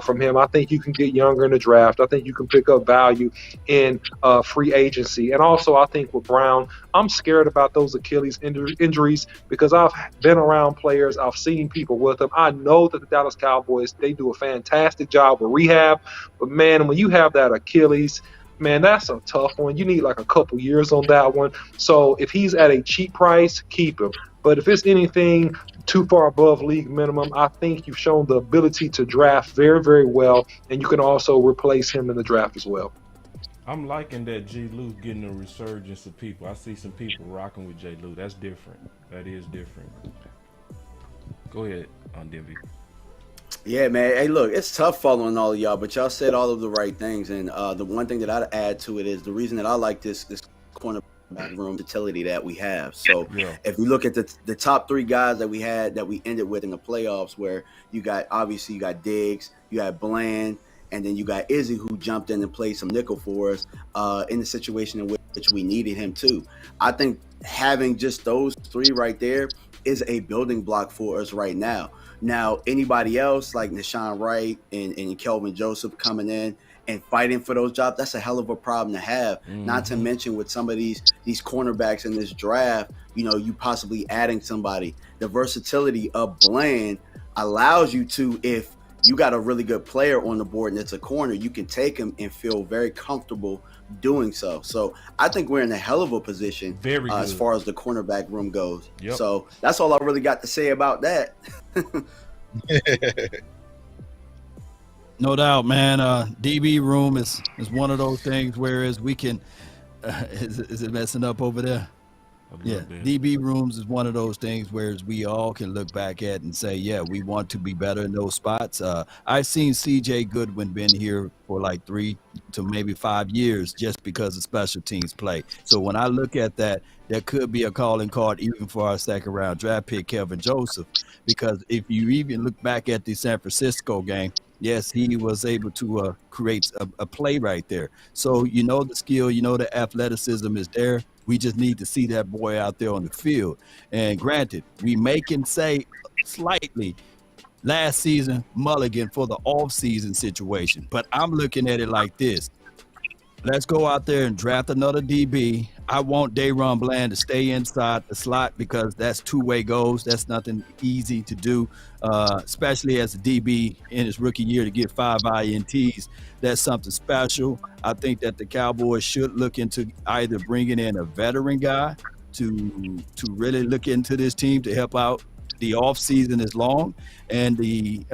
from him. I think you can get younger in the draft. I think you can pick up value in free agency. And also, I think with Brown, I'm scared about those Achilles injuries because I've been around players. I've seen people with them. I know that the Dallas Cowboys, they do a fantastic job with rehab. But, man, when you have that Achilles, man, that's a tough one. You need like a couple years on that one. So if he's at a cheap price, keep him. But if it's anything too far above league minimum, I think you've shown the ability to draft very, very well, and you can also replace him in the draft as well. I'm liking that G. Lou getting a resurgence of people. I see some people rocking with J. Lou. That's different. That is different. Go ahead, on Divvy. Yeah, man. Hey, look, it's tough following all of y'all, but y'all said all of the right things. And the one thing that I'd add to it is the reason that I like this cornerback room utility that we have. So if you look at the top three guys that we had that we ended with in the playoffs, where you got Diggs, you got Bland, and then you got Izzy, who jumped in and played some nickel for us in the situation in which we needed him too. I think having just those three right there is a building block for us right now. Now, anybody else like Nashawn Wright and Kelvin Joseph coming in and fighting for those jobs, that's a hell of a problem to have. Mm-hmm. Not to mention with some of these cornerbacks in this draft, you possibly adding somebody. The versatility of Bland allows you to, if you got a really good player on the board and it's a corner, you can take him and feel very comfortable doing so. So I think we're in a hell of a position as far as the cornerback room goes. Yep. So that's all I really got to say about that. No doubt, man. DB room is one of those things whereas we can is it messing up over there? Yeah, DB rooms is one of those things where we all can look back at and say, yeah, we want to be better in those spots. I've seen CJ Goodwin been here for like 3 to maybe 5 years just because of special teams play. So when I look at that, there could be a calling card even for our second round draft pick, Kelvin Joseph, because if you even look back at the San Francisco game, yes, he was able to create a play right there. So the skill, the athleticism is there. We just need to see that boy out there on the field. And granted, we can say slightly last season mulligan for the off-season situation. But I'm looking at it like this. Let's go out there and draft another DB. I want Dayron Bland to stay inside the slot because that's two-way goals. That's nothing easy to do, especially as a DB in his rookie year to get 5 INTs. That's something special. I think that the Cowboys should look into either bringing in a veteran guy to really look into this team to help out. The off season is long and the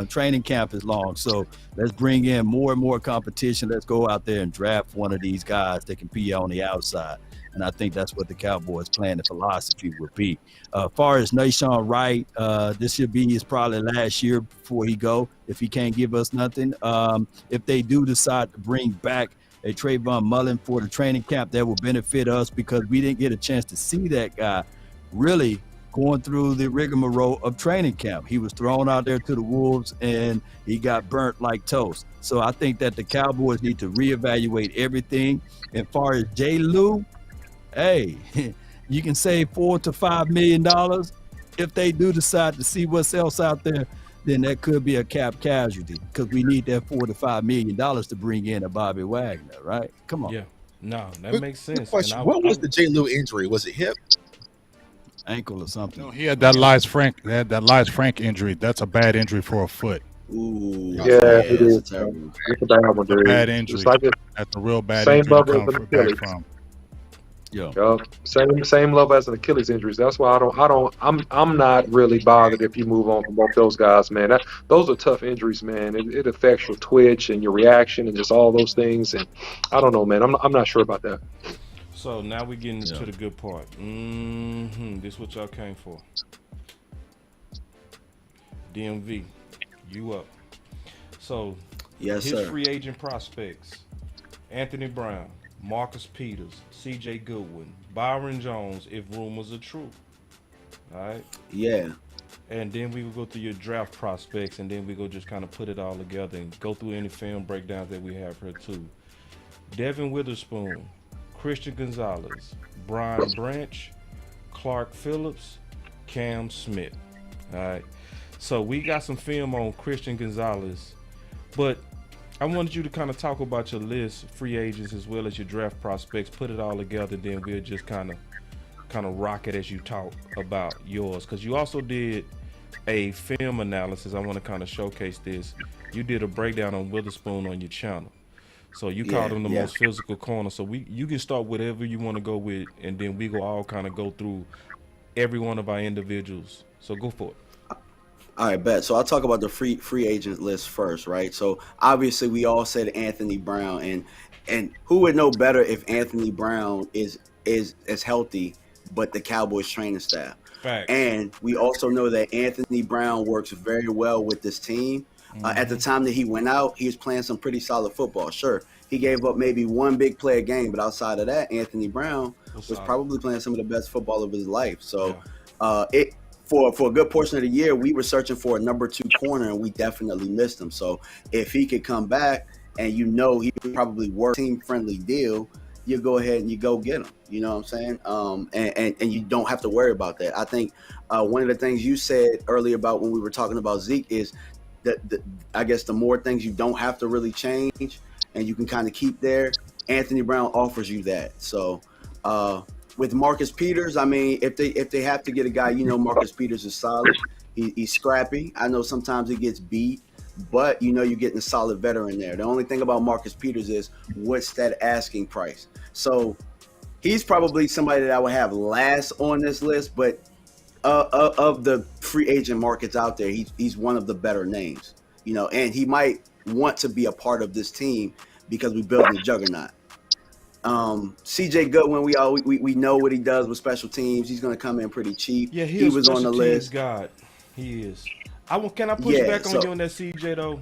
training camp is long. So let's bring in more and more competition. Let's go out there and draft one of these guys that can be on the outside. And I think that's what the Cowboys' plan and philosophy would be. As far as Nashawn Wright, this should be his probably last year before he go, if he can't give us nothing. If they do decide to bring back a Trayvon Mullen for the training camp, that will benefit us because we didn't get a chance to see that guy really going through the rigmarole of training camp. He was thrown out there to the Wolves and he got burnt like toast. So I think that the Cowboys need to reevaluate everything. As far as J. Lou, hey, you can save $4 to $5 million. If they do decide to see what's else out there, then that could be a cap casualty because we need that $4 to $5 million to bring in a Bobby Wagner, right? Come on. Yeah, no, that makes sense. Question: what was the J. Lou injury? Was it hip? Ankle or something? No, he had that Lies Frank injury. That's a bad injury for a foot. Ooh, yeah, it is. It's a bad one, dude. Bad injury. It's like that's a real bad same injury level to as an come back Achilles. from. Yeah. Same level as an Achilles injuries. That's why I'm not really bothered if you move on from both those guys, man. Those are tough injuries, man. It affects your twitch and your reaction and just all those things. And I don't know, man. I'm not sure about that. So now we're getting to the good part. This is what y'all came for. DMV, you up. So yes, his sir. free agent prospects: Anthony Brown, Marcus Peters, CJ Goodwin, Byron Jones, if rumors are true. All right? Yeah. And then we will go through your draft prospects, and then we go just kind of put it all together and go through any film breakdowns that we have here too. Devin Witherspoon, Christian Gonzalez, Brian Branch, Clark Phillips, Cam Smith. All right. So we got some film on Christian Gonzalez, but I wanted you to kind of talk about your list, free agents, as well as your draft prospects. Put it all together, then we'll just kind of rock it as you talk about yours. Because you also did a film analysis. I want to kind of showcase this. You did a breakdown on Witherspoon on your channel. So you called him the most physical corner. So you can start whatever you want to go with, and then we go all kind of go through every one of our individuals. So go for it. All right, bet. So I'll talk about the free agent list first, right? So obviously we all said Anthony Brown, and who would know better if Anthony Brown is as healthy, but the Cowboys training staff. Facts. And we also know that Anthony Brown works very well with this team. At the time that he went out, he was playing some pretty solid football. Sure, he gave up maybe one big play a game, but outside of that, Anthony Brown was probably playing some of the best football of his life. So for a good portion of the year, we were searching for a number 2 corner, and we definitely missed him. So if he could come back, and he would probably work team-friendly deal, you go ahead and you go get him. You know what I'm saying? And you don't have to worry about that. I think one of the things you said earlier about when we were talking about Zeke is that I guess the more things you don't have to really change and you can kind of keep there, Anthony Brown offers you that. So with Marcus Peters, I mean, if they have to get a guy, Marcus Peters is solid. He's scrappy. I know sometimes he gets beat, but you're getting a solid veteran there. The only thing about Marcus Peters is what's that asking price. So he's probably somebody that I would have last on this list, but of the free agent markets out there, he's one of the better names, and he might want to be a part of this team because we built a juggernaut. CJ Goodwin, we know what he does with special teams. He's going to come in pretty cheap. Yeah, he was on the list. God, he is. Can I push back on you on that CJ though?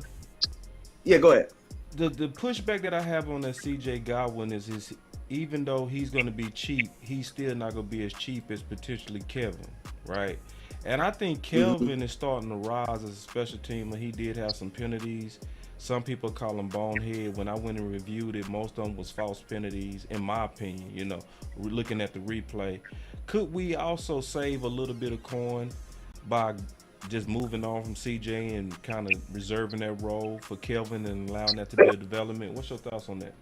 Yeah, go ahead. The pushback that I have on that CJ Godwin is even though he's going to be cheap, he's still not going to be as cheap as potentially Kevin, right? And I think Kelvin is starting to rise as a special teamer. He did have some penalties. Some people call him bonehead. When I went and reviewed it, most of them was false penalties, in my opinion, looking at the replay. Could we also save a little bit of coin by just moving on from CJ and kind of reserving that role for Kelvin and allowing that to be a development? What's your thoughts on that?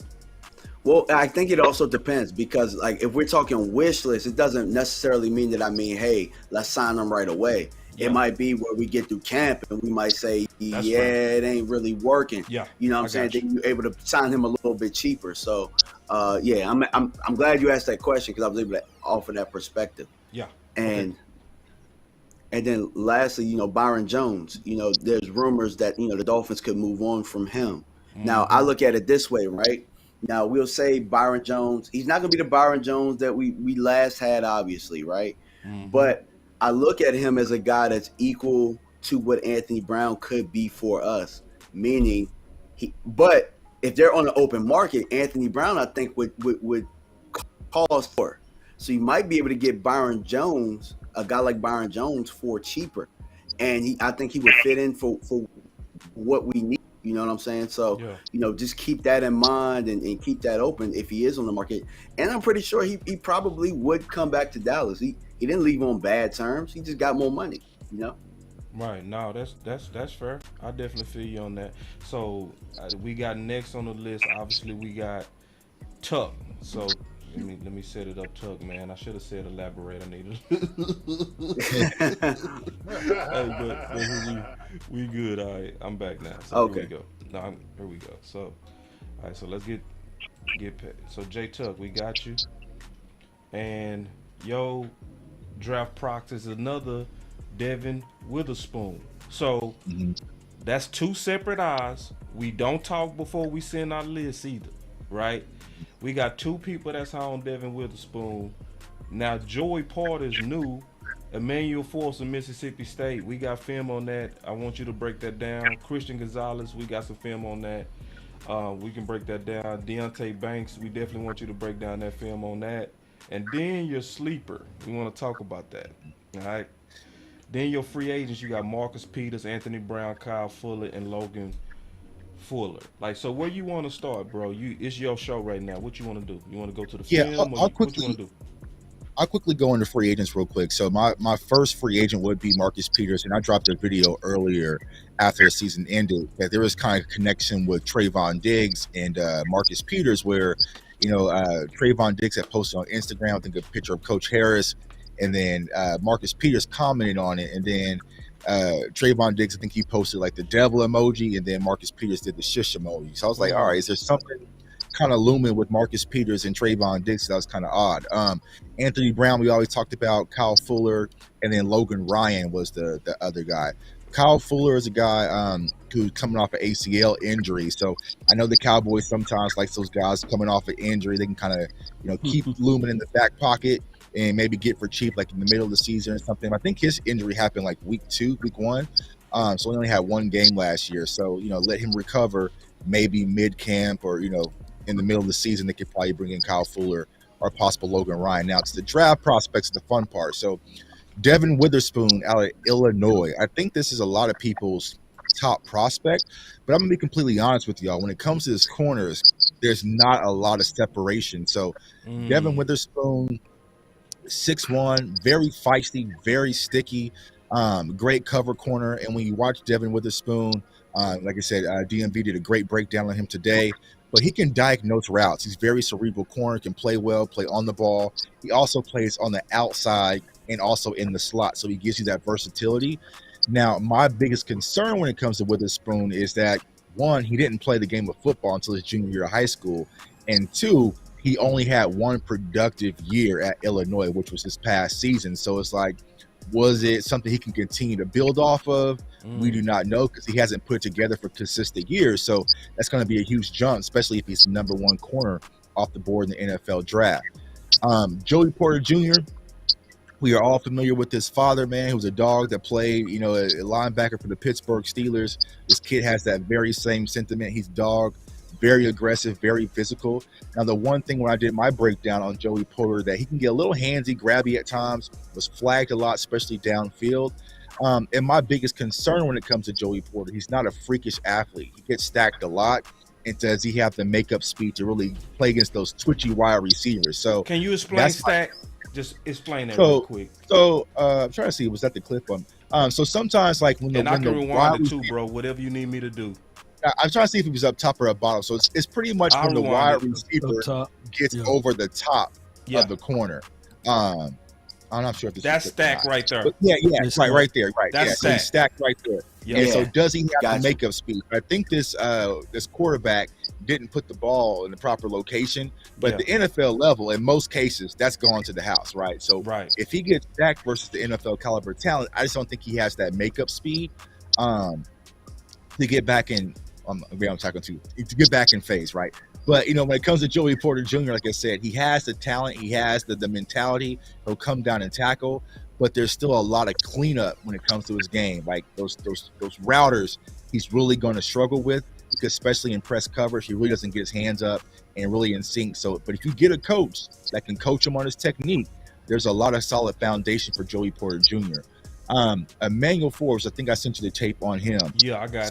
Well, I think it also depends because, if we're talking wish list, it doesn't necessarily mean that hey, let's sign them right away. Yeah. It might be where we get through camp and we might say, it ain't really working. Yeah, you know what I'm saying? Then you're able to sign him a little bit cheaper. So, I'm glad you asked that question because I was able to offer that perspective. Yeah, and then lastly, Byron Jones. There's rumors that the Dolphins could move on from him. Now, I look at it this way, right? Now, we'll say Byron Jones. He's not going to be the Byron Jones that we last had, obviously, right? But I look at him as a guy that's equal to what Anthony Brown could be for us, meaning but if they're on the open market, Anthony Brown, I think, would cost more. So you might be able to get Byron Jones, a guy like Byron Jones, for cheaper. And I think he would fit in for what we need. You know what I'm saying? So, just keep that in mind and keep that open if he is on the market. And I'm pretty sure he probably would come back to Dallas. He didn't leave on bad terms. He just got more money, Right. No, that's fair. I definitely feel you on that. So we got next on the list. Obviously, we got Tuck. So let me set it up, Tuck, man. I should have said elaborate. I needed. Hey, but we good. All right, I'm back now. So okay. Here we go. No, here we go. So, all right. So let's get paid. So J Tuck, we got you. And draft procs is another Devin Witherspoon. So that's 2 separate eyes. We don't talk before we send our list either, right? We got 2 people that's on Devin Witherspoon. Now Joey Porter's new. Emmanuel Force of Mississippi State. We got film on that. I want you to break that down. Christian Gonzalez, we got some film on that. We can break that down. Deontay Banks, we definitely want you to break down that film on that. And then your sleeper, we want to talk about that. All right. Then your free agents, you got Marcus Peters, Anthony Brown, Kyle Fuller, and Logan Fuller. So where you want to start, bro? It's your show right now. What you want to do? You want to go to the film? What you want to do? I'll quickly go into free agents real quick. So my first free agent would be Marcus Peters, and I dropped a video earlier after the season ended that there was kind of a connection with Trayvon Diggs and Marcus Peters where, Trayvon Diggs had posted on Instagram, I think, a picture of Coach Harris, and then Marcus Peters commented on it, and then Trayvon Diggs, I think he posted like the devil emoji, and then Marcus Peters did the shush emoji. So I was like, all right, is there something kind of looming with Marcus Peters and Trayvon Diggs? That was kind of odd. Anthony Brown, we always talked about. Kyle Fuller, and then Logan Ryan was the other guy. Kyle Fuller is a guy who's coming off an ACL injury. So I know the Cowboys sometimes like those guys coming off an injury. They can kind of, keep looming in the back pocket and maybe get for cheap, like in the middle of the season or something. I think his injury happened like week 1. So he only had one game last year. So, let him recover maybe mid-camp or, in the middle of the season. They could probably bring in Kyle Fuller or possible Logan Ryan. Now, it's the draft prospects, the fun part. So Devin Witherspoon out of Illinois. I think this is a lot of people's top prospect, but I'm going to be completely honest with y'all. When it comes to his corners, there's not a lot of separation. So Devin Witherspoon, 6'1", very feisty, very sticky, great cover corner. And when you watch Devin Witherspoon, like I said, DMV did a great breakdown on him today, but he can diagnose routes. He's very cerebral corner, can play well, play on the ball. He also plays on the outside and also in the slot, so he gives you that versatility. Now, my biggest concern when it comes to Witherspoon is that, one, he didn't play the game of football until his junior year of high school, and two, he only had one productive year at Illinois, which was his past season. So it's like, was it something he can continue to build off of? We do not know, because he hasn't put it together for consistent years. So that's going to be a huge jump, especially if he's the number one corner off the board in the NFL draft. Joey Porter Jr., we are all familiar with his father, man, who was a dog that played, a linebacker for the Pittsburgh Steelers. This kid has that very same sentiment. He's dog, very aggressive, very physical. Now, the one thing when I did my breakdown on Joey Porter, that he can get a little handsy, grabby at times, was flagged a lot, especially downfield. And my biggest concern when it comes to Joey Porter, he's not a freakish athlete. He gets stacked a lot. And does he have the makeup speed to really play against those twitchy wide receivers? So can you explain stack? Just explain that real quick. So I'm trying to see, was that the clip on? So sometimes, like when I can rewind it too, receiver, bro. Whatever you need me to do. I'm trying to see if he was up top or up bottom. So it's pretty much when the wide receiver gets over the top of the corner. I'm not sure if that's stacked right there. But yeah, right there, right. That's so he's stacked right there. Yeah. And so does he have the makeup speed? I think this quarterback didn't put the ball in the proper location, but at the NFL level, in most cases, that's gone to the house, right? So if he gets stacked versus the NFL caliber talent, I just don't think he has that makeup speed to get back in. I'm talking to get back in phase, right? But when it comes to Joey Porter Jr., like I said, he has the talent, he has the mentality. He'll come down and tackle, but there's still a lot of cleanup when it comes to his game. Like those routers, he's really going to struggle with, because especially in press coverage, he really doesn't get his hands up and really in sync. So, but if you get a coach that can coach him on his technique, there's a lot of solid foundation for Joey Porter Jr. Emmanuel Forbes, I think I sent you the tape on him. Yeah, I got it.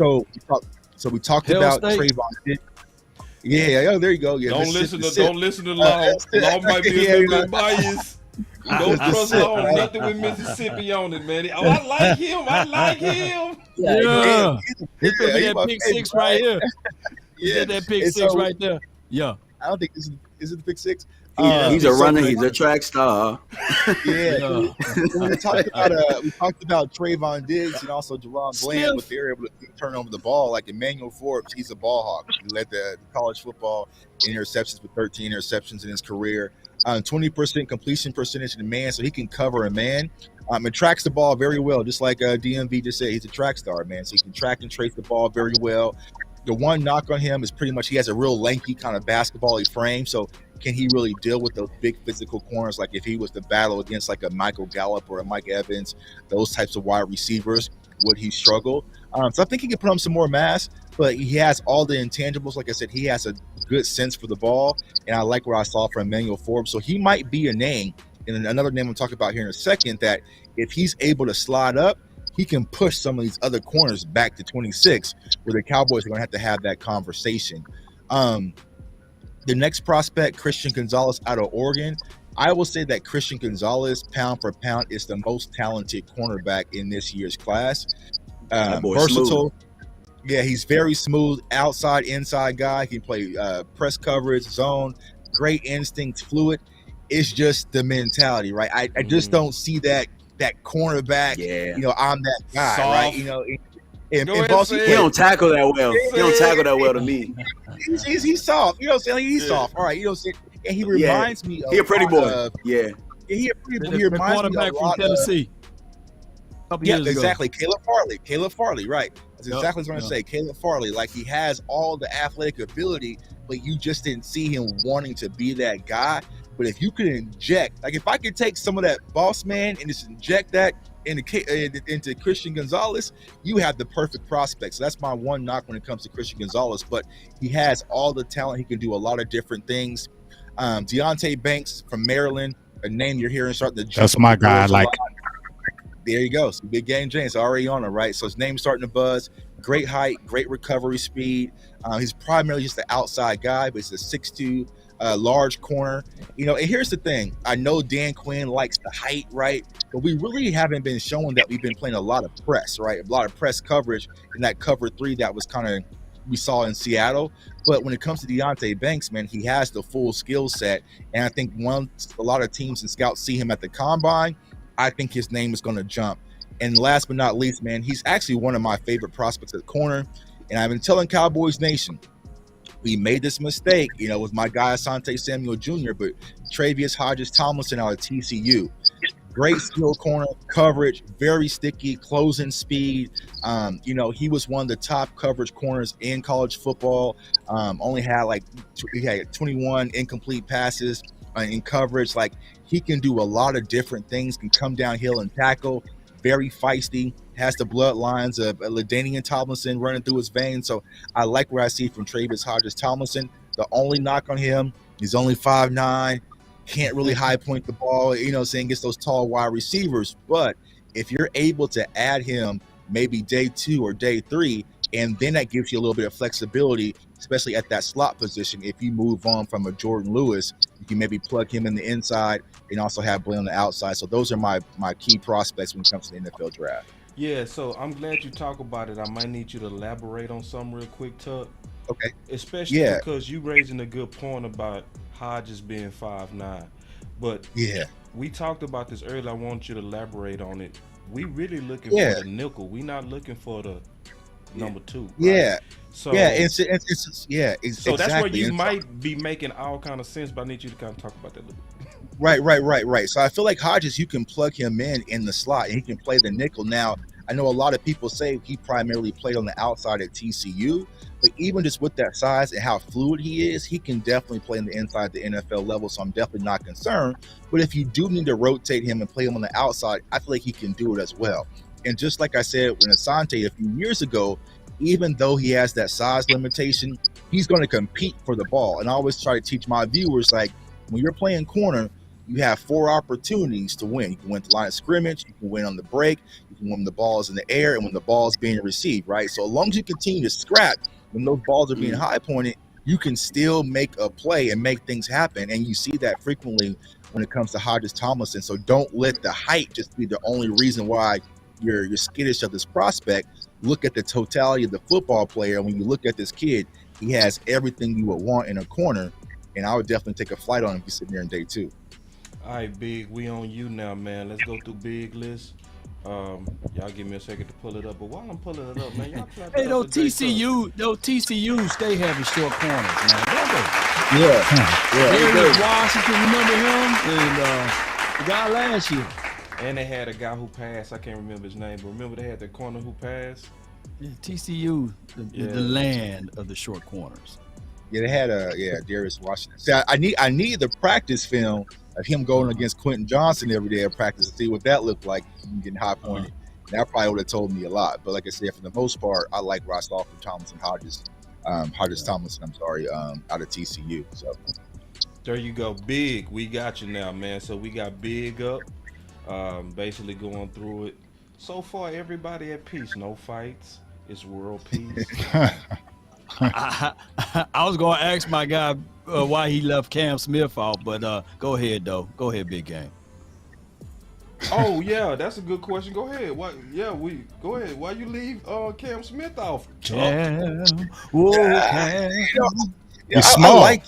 So we talked about Trayvon. Yeah, there you go. Yeah, don't listen to Law. Law might be a little bit biased. Don't trust Law on nothing with Mississippi on it, man. Oh, I like him. Yeah. This could be that pick six right here. Yeah, that pick six right there. Yeah. I don't think is it the pick six? He's a runner. He's a track star. Yeah. We talked about Trayvon Diggs and also Jerron Bland, but they're able to turn over the ball. Like Emmanuel Forbes, he's a ball hawk. He led the college football in interceptions with 13 interceptions in his career. 20% completion percentage in the man, so he can cover a man. It tracks the ball very well, just like DMV just said. He's a track star, man, so he can track and trace the ball very well. The one knock on him is pretty much he has a real lanky kind of basketball-y frame, so can he really deal with those big physical corners? Like if he was to battle against like a Michael Gallup or a Mike Evans, those types of wide receivers, would he struggle? So I think he can put on some more mass, but he has all the intangibles. Like I said, he has a good sense for the ball, and I like what I saw from Emmanuel Forbes. So he might be a name, and another name I'm talking about here in a second, that if he's able to slide up, he can push some of these other corners back to 26, where the Cowboys are going to have that conversation. The next prospect, Christian Gonzalez out of Oregon. I will say that Christian Gonzalez, pound for pound, is the most talented cornerback in this year's class. Versatile. Smooth. Yeah, he's very smooth, outside, inside guy. He can play press coverage, zone, great instincts, fluid. It's just the mentality, right? I just don't see that that cornerback. Yeah. You know, I'm that guy, Soft. right? You know, and Go ahead, Boss, say He it. don't tackle that well. He don't tackle that well to me. he's soft. You know what I'm saying? He's soft. All right. You know what I'm saying? And he reminds me of He a pretty boy. Yeah, he a pretty boy. He The reminds me quarterback of a from lot Tennessee. Couple Yeah, years ago. exactly. Caleb Farley, right. That's Yep, exactly what I was going to say. Caleb Farley, like he has all the athletic ability, but you just didn't see him wanting to be that guy. But if you could inject, like if I could take some of that boss man and just inject that into Christian Gonzalez, you have the perfect prospect. So that's my one knock when it comes to Christian Gonzalez. But he has all the talent. He can do a lot of different things. Deontay Banks from Maryland, a name you're hearing starting to. That's my guy. Like, there you go. So Big Game James already on it, right? So his name's starting to buzz. Great height, great recovery speed. He's primarily just the outside guy, but he's a 6'2", large corner. You know, and here's the thing. I know Dan Quinn likes the height, right? But we really haven't been showing that we've been playing a lot of press, right? A lot of press coverage in that cover 3 that was kind of we saw in Seattle. But when it comes to Deontay Banks, man, he has the full skill set. And I think a lot of teams and scouts see him at the combine, I think his name is going to jump. And last but not least, man, he's actually one of my favorite prospects at corner. And I've been telling Cowboys Nation, we made this mistake, you know, with my guy Asante Samuel Jr., but Travius Hodges-Tomlinson out of TCU. Great skill corner, coverage, very sticky, closing speed. You know, he was one of the top coverage corners in college football. Only had he had 21 incomplete passes in coverage. Like, he can do a lot of different things, can come downhill and tackle, very feisty, has the bloodlines of LaDainian Tomlinson running through his veins. So I like what I see from Travis Hodges-Tomlinson. The only knock on him, he's only 5'9", can't really high point the ball, you know, saying gets those tall wide receivers. But if you're able to add him maybe day 2 or day 3, and then that gives you a little bit of flexibility, especially at that slot position. If you move on from a Jordan Lewis, you can maybe plug him in the inside and also have Blaine on the outside. So those are my key prospects when it comes to the NFL draft. Yeah, so I'm glad you talk about it. I might need you to elaborate on something real quick, Tuck. Okay. Especially because you raising a good point about Hodges being 5'9". But we talked about this earlier. I want you to elaborate on it. We really looking for the nickel. We not looking for the number 2. Right? Yeah. So it's so exactly. that's where you might be making all kind of sense, but I need you to kind of talk about that a little bit. Right. So I feel like Hodges, you can plug him in the slot and he can play the nickel. Now, I know a lot of people say he primarily played on the outside at TCU, but even just with that size and how fluid he is, he can definitely play in the inside the NFL level. So I'm definitely not concerned. But if you do need to rotate him and play him on the outside, I feel like he can do it as well. And just like I said, when Asante a few years ago, even though he has that size limitation, he's going to compete for the ball. And I always try to teach my viewers, like, when you're playing corner, you have 4 opportunities to win. You can win the line of scrimmage, you can win on the break, you can win when the ball is in the air, and when the ball is being received, right? So as long as you continue to scrap when those balls are being high pointed, you can still make a play and make things happen. And you see that frequently when it comes to Hodges-Tomlinson. So don't let the height just be the only reason why you're skittish of this prospect. Look at the totality of the football player. When you look at this kid, he has everything you would want in a corner. And I would definitely take a flight on him if he's sitting there in day 2. All right, Big, we on you now, man. Let's go through Big list. Y'all give me a second to pull it up. But while I'm pulling it up, man, y'all clap Hey, it those up for J-Tuck. TCU stay having short corners, man. Don't they? Yeah. Darius Washington, remember him? And the guy last year. And they had a guy who passed. I can't remember his name, but remember they had the corner who passed? Yeah, TCU, the land of the short corners. Yeah, they had Darius Washington. See, I need the practice film of him going against Quentin Johnson every day at practice to see what that looked like, getting high pointed. That probably would have told me a lot. But like I said, for the most part, I like what I saw from Hodges-Tomlinson, out of TCU. So there you go, Big. We got you now, man. So we got Big up, basically going through it. So far, everybody at peace. No fights. It's world peace. I was going to ask my guy why he left Cam Smith off, but go ahead, though. Go ahead, Big Game. Oh, yeah, that's a good question. Go ahead. Go ahead. Why you leave Cam Smith off? Cam. He's small. I like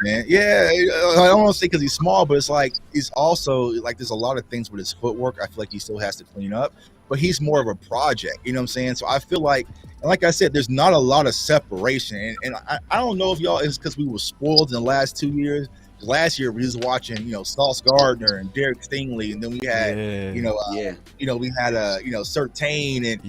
man. Yeah, I don't want to say because he's small, but it's like he's also like there's a lot of things with his footwork. I feel like he still has to clean up, but he's more of a project. You know what I'm saying? So I feel like, and like I said, there's not a lot of separation. And I don't know if y'all it's because we were spoiled in the last 2 years. Last year we was watching, Sauce Gardner and Derek Stingley, and then we had, we had Surtain and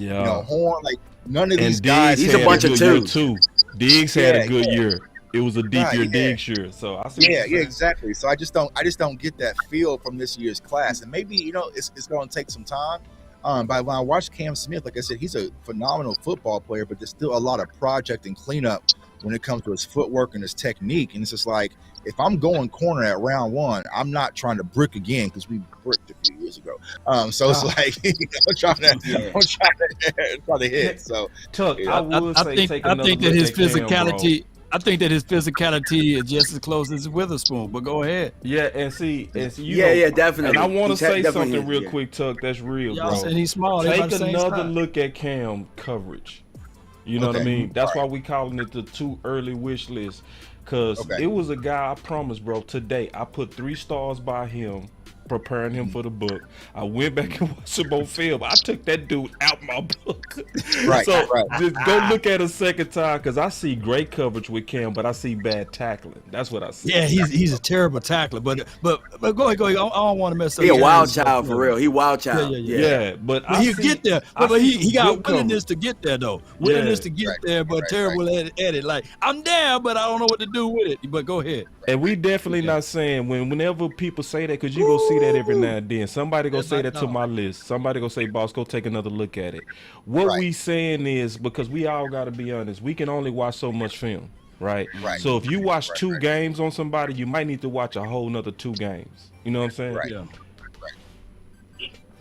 Horn. Like none of these guys. He's a bunch of two. Diggs had a good year. It was a deep year Diggs year. So I see. Yeah, exactly. So I just don't get that feel from this year's class, and maybe it's going to take some time. But when I watched Cam Smith, like I said, he's a phenomenal football player, but there's still a lot of project and cleanup when it comes to his footwork and his technique. And it's just like, if I'm going corner at round 1, I'm not trying to brick again because we bricked a few years ago. So it's like I'm trying to hit. So Tuck, I think that his physicality. I think that his physicality is just as close as Witherspoon. But go ahead. Yeah, and see, definitely. And I want to say something real quick, Tuck. That's real, bro. And he's small. Take another look at Cam coverage. You know what I mean? That's why we calling it the too early wish list. Because it was a guy, I promise, bro, today I put 3 stars by him, preparing him for the book. I went back and watched him on film. I took that dude out my book. Just go look at a second time, because I see great coverage with Cam, but I see bad tackling. That's what I see. Yeah, he's a terrible tackler. But go ahead. I don't want to mess up. He a wild child for real. He wild child. Yeah, but he'll get there. But he got willingness to get there though. Willingness to get there, but terrible at it. Like, I'm there, but I don't know what to do with it. But go ahead. And we definitely not saying whenever people say that, because you go see that every now and then. Somebody go say that to my list. Somebody go say, boss, go take another look at it. What we saying is, because we all got to be honest, we can only watch so much film, right? So if you watch 2 games on somebody, you might need to watch a whole nother 2 games. You know what I'm saying? Right.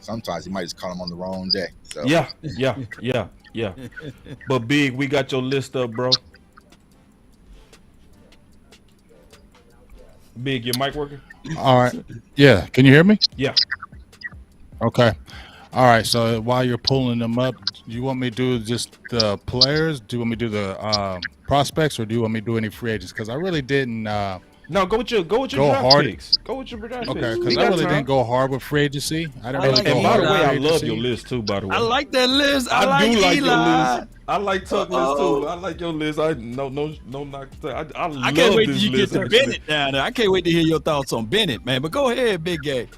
Sometimes you might just call them on the wrong day. So. Yeah. But Big, we got your list up, bro. Big, your mic working? All right. Yeah. Can you hear me? Yeah. Okay. All right. So while you're pulling them up, do you want me to do just the players? Do you want me to do the prospects, or do you want me to do any free agents? Because I really didn't. No, go with your draft picks. Go with your draft picks. Okay, because I really didn't go hard with free agency. I didn't really go hard. And by the way, I love your list too. By the way, I like that list. I do like your list. I like Tuck list too. I like your list. No knock. I love I can't wait till this you list. get to Bennett down there. I can't wait to hear your thoughts on Bennett, man. But go ahead, Big Gay.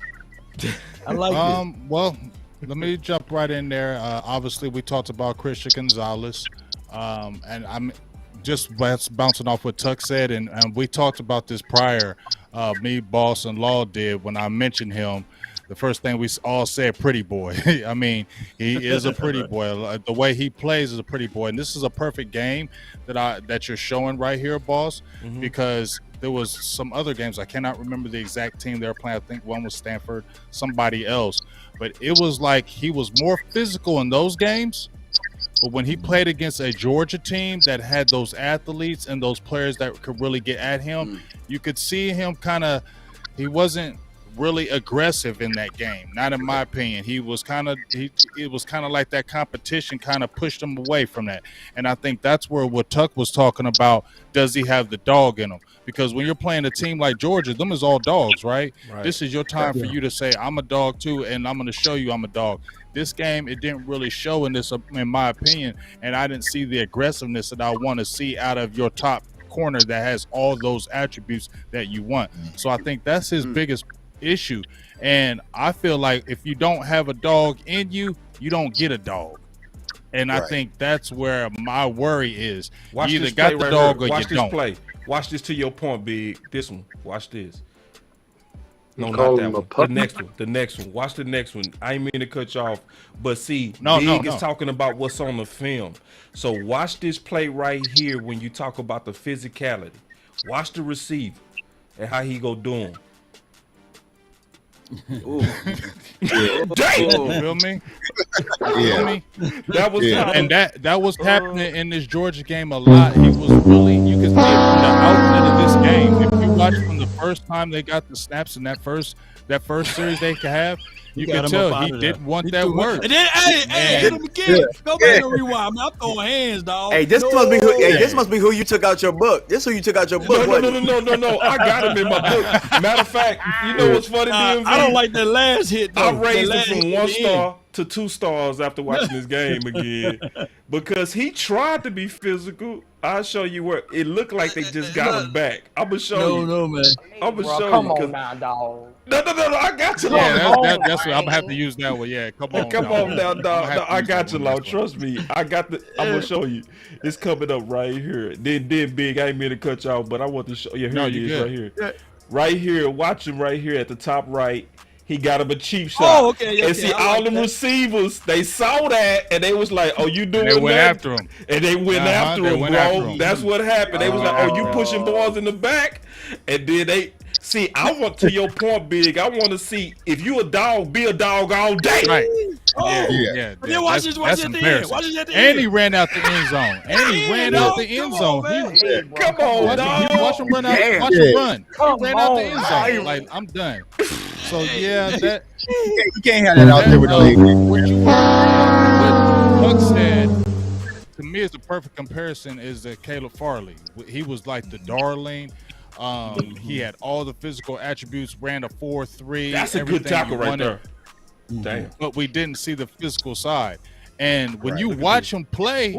I like it. Well, let me jump right in there. Obviously, we talked about Christian Gonzalez, and I'm just bouncing off what Tuck said, and we talked about this prior. Me, Boss, and Law did when I mentioned him. The first thing we all said, pretty boy. I mean, he is a pretty boy. The way he plays is a pretty boy, and this is a perfect game that you're showing right here, Boss, because there was some other games. I cannot remember the exact team they were playing. I think one was Stanford, somebody else, but it was like he was more physical in those games. But when he played against a Georgia team that had those athletes and those players that could really get at him, you could see him he wasn't really aggressive in that game. Not in my opinion. He was it was kind of like that competition kind of pushed him away from that. And I think that's where what Tuck was talking about, does he have the dog in him? Because when you're playing a team like Georgia, them is all dogs, right? This is your time for you to say, I'm a dog too, and I'm going to show you I'm a dog. This game, it didn't really show in my opinion, and I didn't see the aggressiveness that I want to see out of your top corner that has all those attributes that you want. So I think that's his biggest issue. And I feel like if you don't have a dog in you, you don't get a dog. And I think that's where my worry is. Watch you either this got play the right dog here. or Watch you this don't. play. Watch this to your point, Big. This one. Watch this. No, call not that him a one. puppy? The next one. Watch the next one. I ain't mean to cut you off, but see, No. Big is talking about what's on the film. So watch this play right here when you talk about the physicality. Watch the receiver and how he go do him. Damn! You feel me? That was and that was happening in this Georgia game a lot. He was really, you could see it from the outset of this game. If you watch from the first time they got the snaps in that first series they could have, you got could him up tell out he of there. didn't want He that threw it. word. And then, hey, hit him again. Go back and rewind. I'm throwing hands, dog. Hey, this must be who. Hey, this must be who you took out your book. This who you took out your book. No. I got him in my book. Matter of fact, you know what's funny? DMV? I don't like that last hit, though. I raised him from 1 star to 2 stars after watching this game again because he tried to be physical. I'll show you where it looked like they just got him back. I'm gonna show you. No, man. I'm gonna show Come you. on now, dog. No, I got you. Yeah, that's what I'm gonna have to use that one. Yeah, come on now, dog. No, I got you, Law. Trust me. I'm gonna show you. It's coming up right here. Then big. I ain't mean to cut you off, but I want to show you. Here it is, right here. Right here. Watch him right here at the top right. He got him a cheap shot. Oh, okay. And see, all them receivers, they saw that, and they was like, "Oh, you doing?" They went after him, and they went after him, bro. That's what happened. They was like, "Oh, you pushing balls in the back," and then they see. I want to your point, big. I want to see if you a dog, be a dog all day. Right. Yeah. But then watch this at the end. Watch this at the end. And he ran out the end zone. Come on, dog. Watch him run out. Watch him run. He ran out the end zone. Like, I'm done. So yeah, that you can't have that out there with what Buck said to me is the perfect comparison is that Caleb Farley. He was like the darling. He had all the physical attributes, ran a 4.3. That's a good tackle right there. Damn. But we didn't see the physical side. And when you watch him play,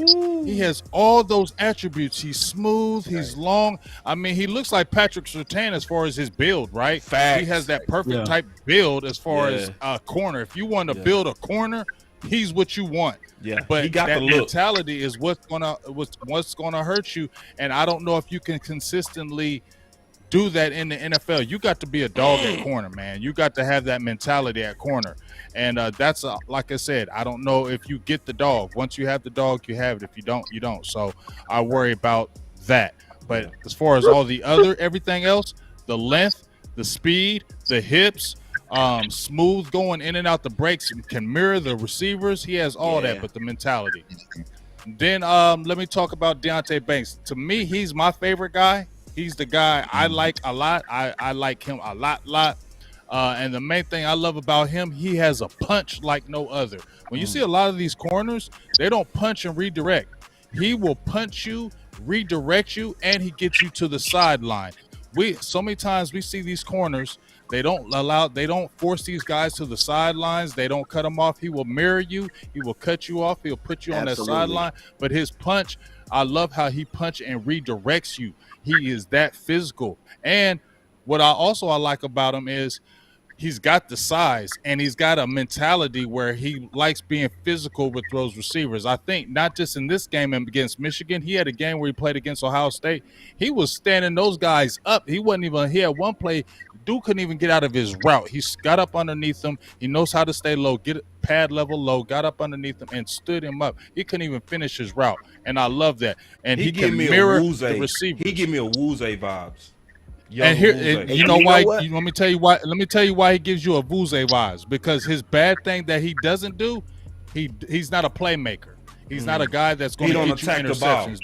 he has all those attributes. He's smooth. He's long. I mean, he looks like Patrick Surtain as far as his build, right? Facts. He has that perfect type build as far as a corner. If you want to build a corner, he's what you want. Yeah, but he got that the look. mentality is what's gonna hurt you. And I don't know if you can consistently do that in the NFL. You got to be a dog at corner, man. You got to have that mentality at corner. And that's like I said, I don't know if you get the dog. Once you have the dog, you have it. If you don't, you don't. So I worry about that. But as far as all the everything else, the length, the speed, the hips, smooth going in and out the breaks, can mirror the receivers. He has all that, but the mentality. Then let me talk about Deonte Banks. To me, he's my favorite guy. He's the guy I like a lot. I like him a lot. And the main thing I love about him, he has a punch like no other. When you see a lot of these corners, they don't punch and redirect. He will punch you, redirect you, and he gets you to the sideline. So many times we see these corners, they don't force these guys to the sidelines. They don't cut them off. He will mirror you. He will cut you off. He'll put you on that sideline. But his punch, I love how he punch and redirects you. He is that physical. And what I like about him is he's got the size and he's got a mentality where he likes being physical with those receivers. I think not just in this game and against Michigan. He had a game where he played against Ohio State. He was standing those guys up. He had one play. Dude couldn't even get out of his route. He got up underneath him. He knows how to stay low, get pad level low, got up underneath him and stood him up. He couldn't even finish his route. And I love that. And he can mirror the receiver. He give me a Wuze vibes. And here, you know why? Let me tell you why. Let me tell you why he gives you a Vuze vibes. Because his bad thing that he doesn't do, he's not a playmaker. He's not a guy that's going to get you interceptions.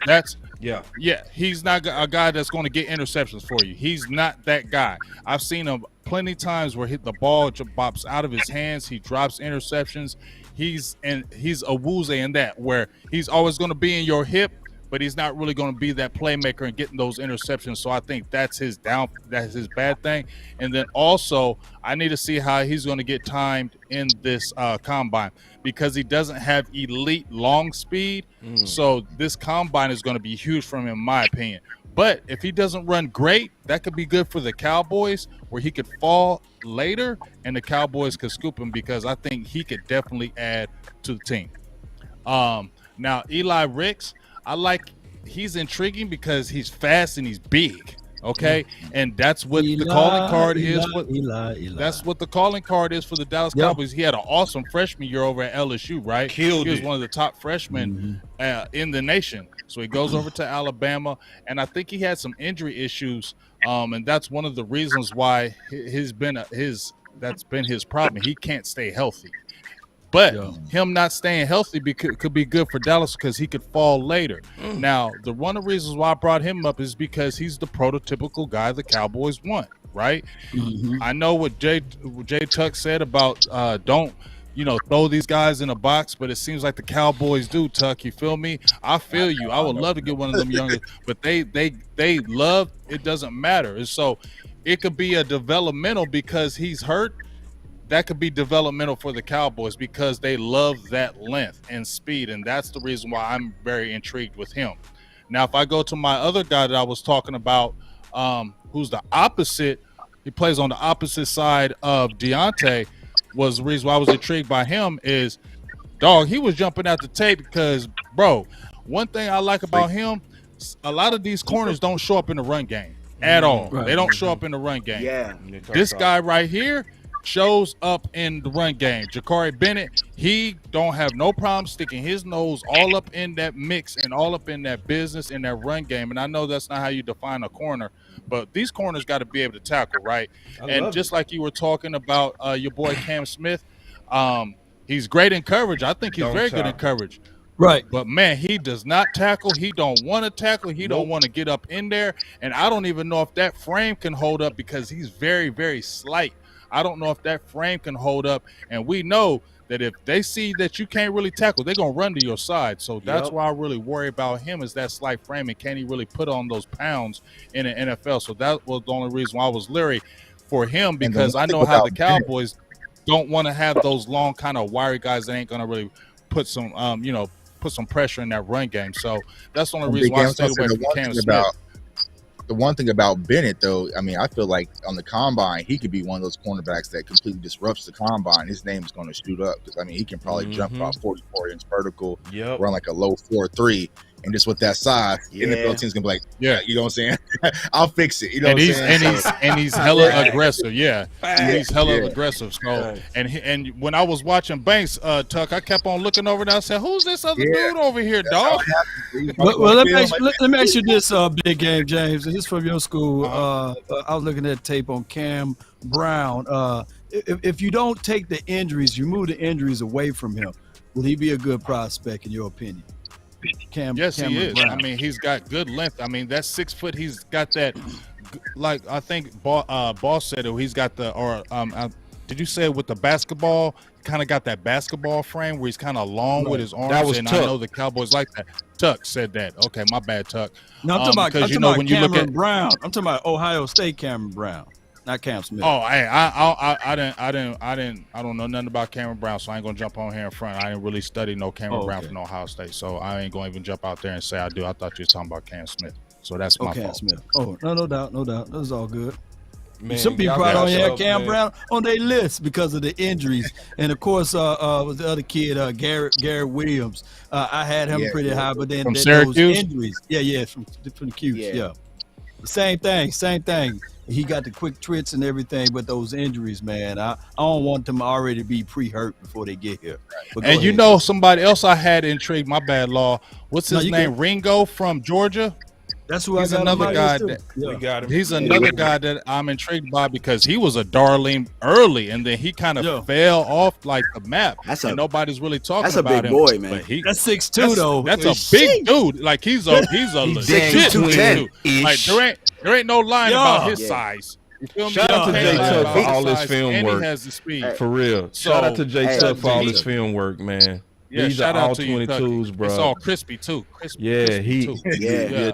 He's not a guy that's going to get interceptions for you. He's not that guy. I've seen him plenty times where the ball bops out of his hands. He drops interceptions. He's a Wuze in that where he's always going to be in your hip, but he's not really going to be that playmaker and getting those interceptions. So I think that's his bad thing. And then also, I need to see how he's going to get timed in this combine because he doesn't have elite long speed. So this combine is going to be huge for him, in my opinion. But if he doesn't run great, that could be good for the Cowboys, where he could fall later and the Cowboys could scoop him, because I think he could definitely add to the team. Now, Eli Ricks, he's intriguing because he's fast and he's big. Okay, and that's what the calling card is. That's what the calling card is for the Dallas Cowboys. He had an awesome freshman year over at LSU, right? He was one of the top freshmen in the nation. So he goes over to Alabama, and I think he had some injury issues, and that's one of the reasons why that's been his problem. He can't stay healthy. But him not staying healthy could be good for Dallas because he could fall later. Now, one of the reasons why I brought him up is because he's the prototypical guy the Cowboys want. right? Mm-hmm. I know what Jay Tuck said about don't throw these guys in a box, but it seems like the Cowboys do, Tuck. You feel me? I feel you. I would love to get one of them younger, but they love it. Doesn't matter. And so it could be a developmental because he's hurt. That could be developmental for the Cowboys because they love that length and speed, and that's the reason why I'm very intrigued with him. Now, if I go to my other guy that I was talking about, who's the opposite, he plays on the opposite side of Deontay, was the reason why I was intrigued by him is, dog, he was jumping out the tape because, bro, one thing I like about him, a lot of these corners don't show up in the run game at all. Right. They don't show up in the run game. Yeah. This guy right here shows up in the run game. Ja'Cory Bennett, he don't have no problem sticking his nose all up in that mix and all up in that business in that run game. And I know that's not how you define a corner, but these corners got to be able to tackle, right? And just like you were talking about your boy Cam Smith, he's great in coverage. I think he's very good in coverage. Right. But, man, he does not tackle. He don't want to tackle. He don't want to get up in there. And I don't even know if that frame can hold up because he's very, very slight. I don't know if that frame can hold up. And we know that if they see that you can't really tackle, they're going to run to your side. So that's why I really worry about him is that slight frame and can he really put on those pounds in the NFL. So that was the only reason why I was leery for him because I know how the Cowboys don't want to have those long kind of wiry guys that ain't going to really put some, put some pressure in that run game. So that's the only reason why I stayed away from Cam Smith. The one thing about Bennett, though, I mean, I feel like on the combine, he could be one of those cornerbacks that completely disrupts the combine. His name is going to shoot up because, I mean, he can probably jump about 44-inch vertical, run like a low 4.3, and just with that size, NFL team's going to be like, you know what I'm saying? I'll fix it. You know what I'm saying? And he's hella aggressive. He's hella aggressive. So, and when I was watching Banks, Tuck, I kept on looking over there. I said, who's this other dude over here, dog? Well, let me ask you this, big game, James. This is from your school. I was looking at tape on Cam Brown. If you don't take the injuries, you move the injuries away from him, will he be a good prospect in your opinion? Yes, Cameron he is. Brown. I mean, he's got good length. I mean, that's 6 foot. He's got that, like I think Boss said it. He's got did you say with the basketball? Kind of got that basketball frame where he's kind of long with his arms. That was and Tuck. I know the Cowboys like that. Tuck said that. Okay, my bad, Tuck. No, I'm talking about, because when you look at Brown. I'm talking about Ohio State Cameron Brown, not Cam Smith. Oh, hey, I don't know nothing about Cameron Brown, so I ain't gonna jump on here in front. I didn't really study no Cameron Brown from Ohio State, so I ain't gonna even jump out there and say I do. I thought you was talking about Cam Smith, so that's my Cam fault. Smith. Oh, no doubt. That's all good. Man, some people y'all probably got had Cam man. Brown on their list because of the injuries, and of course, was the other kid, Garrett Williams. I had him pretty high, but then From those Syracuse? injuries, from the Qs, Same thing. He got the quick twitch and everything, but those injuries, man, I don't want them already to be pre-hurt before they get here. But And you know somebody else I had intrigued, my bad, Law. What's his name? Ringo from Georgia? That's who He's I got on another my guy list, too. that We got him. he's another guy that I'm intrigued by because he was a darling early and then he kind of fell off like the map. And nobody's really talking about him. That's a big boy, man. But That's 6'2", though. That's a big dude. Like he's a legit 210. dude. Like there ain't no line about his size. You feel me? Shout out to There Jay ain't no line Tuck about for all his size, film and work. He has the speed. For real. So, Shout out to Jay Tuck for all he- his film work, man. Yeah, These shout are out all to you, Tuck. 22s, bro. It's all crispy too. Crispy too.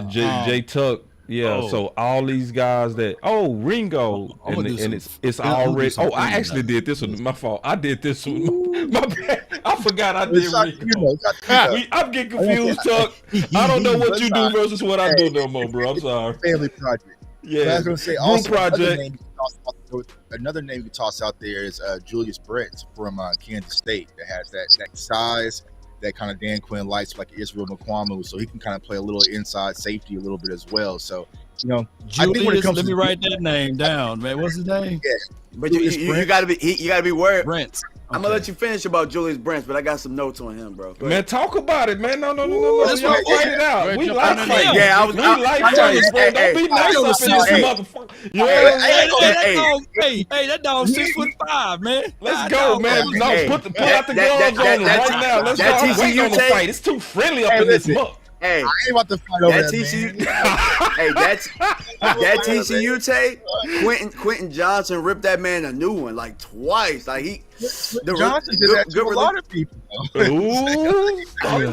Jay Tuck. Yeah, so all these guys that Ringo and it's already. Oh, I actually did this one. My fault. I did this one. My bad. I forgot I did Ringo. I'm getting confused, Tuck. I don't know what you do versus what I do no more, bro. I'm sorry. Family project. Yeah, But I was going to say group also project. another name you can toss out there is Julius Brents from Kansas State that has that size, that kind of Dan Quinn likes, like Israel McQuamu, so he can kind of play a little inside safety a little bit as well. So, I think when it comes let me to write that name down, man. What's his name? Yeah, but you gotta be worried. Brents. I'm gonna let you finish about Julius Brents, but I got some notes on him, bro. Man, talk about it, man. No. That's Y'all right. fight it out. We like fighting. Yeah, we like fighting, bro. Don't be nice up in this motherfucker. You know what I'm saying? Hey, that dog's 6'5", man. Let's go, man. No, pull out the gloves on him right now. Let's go. I'm waiting on the fight. It's too friendly up in this muck. Hey, I ain't about to fight over that that, TCU. man. Hey, that TCU tape. Quentin Johnson ripped that man a new one like twice. Like Johnson did that to a lot of people. Ooh,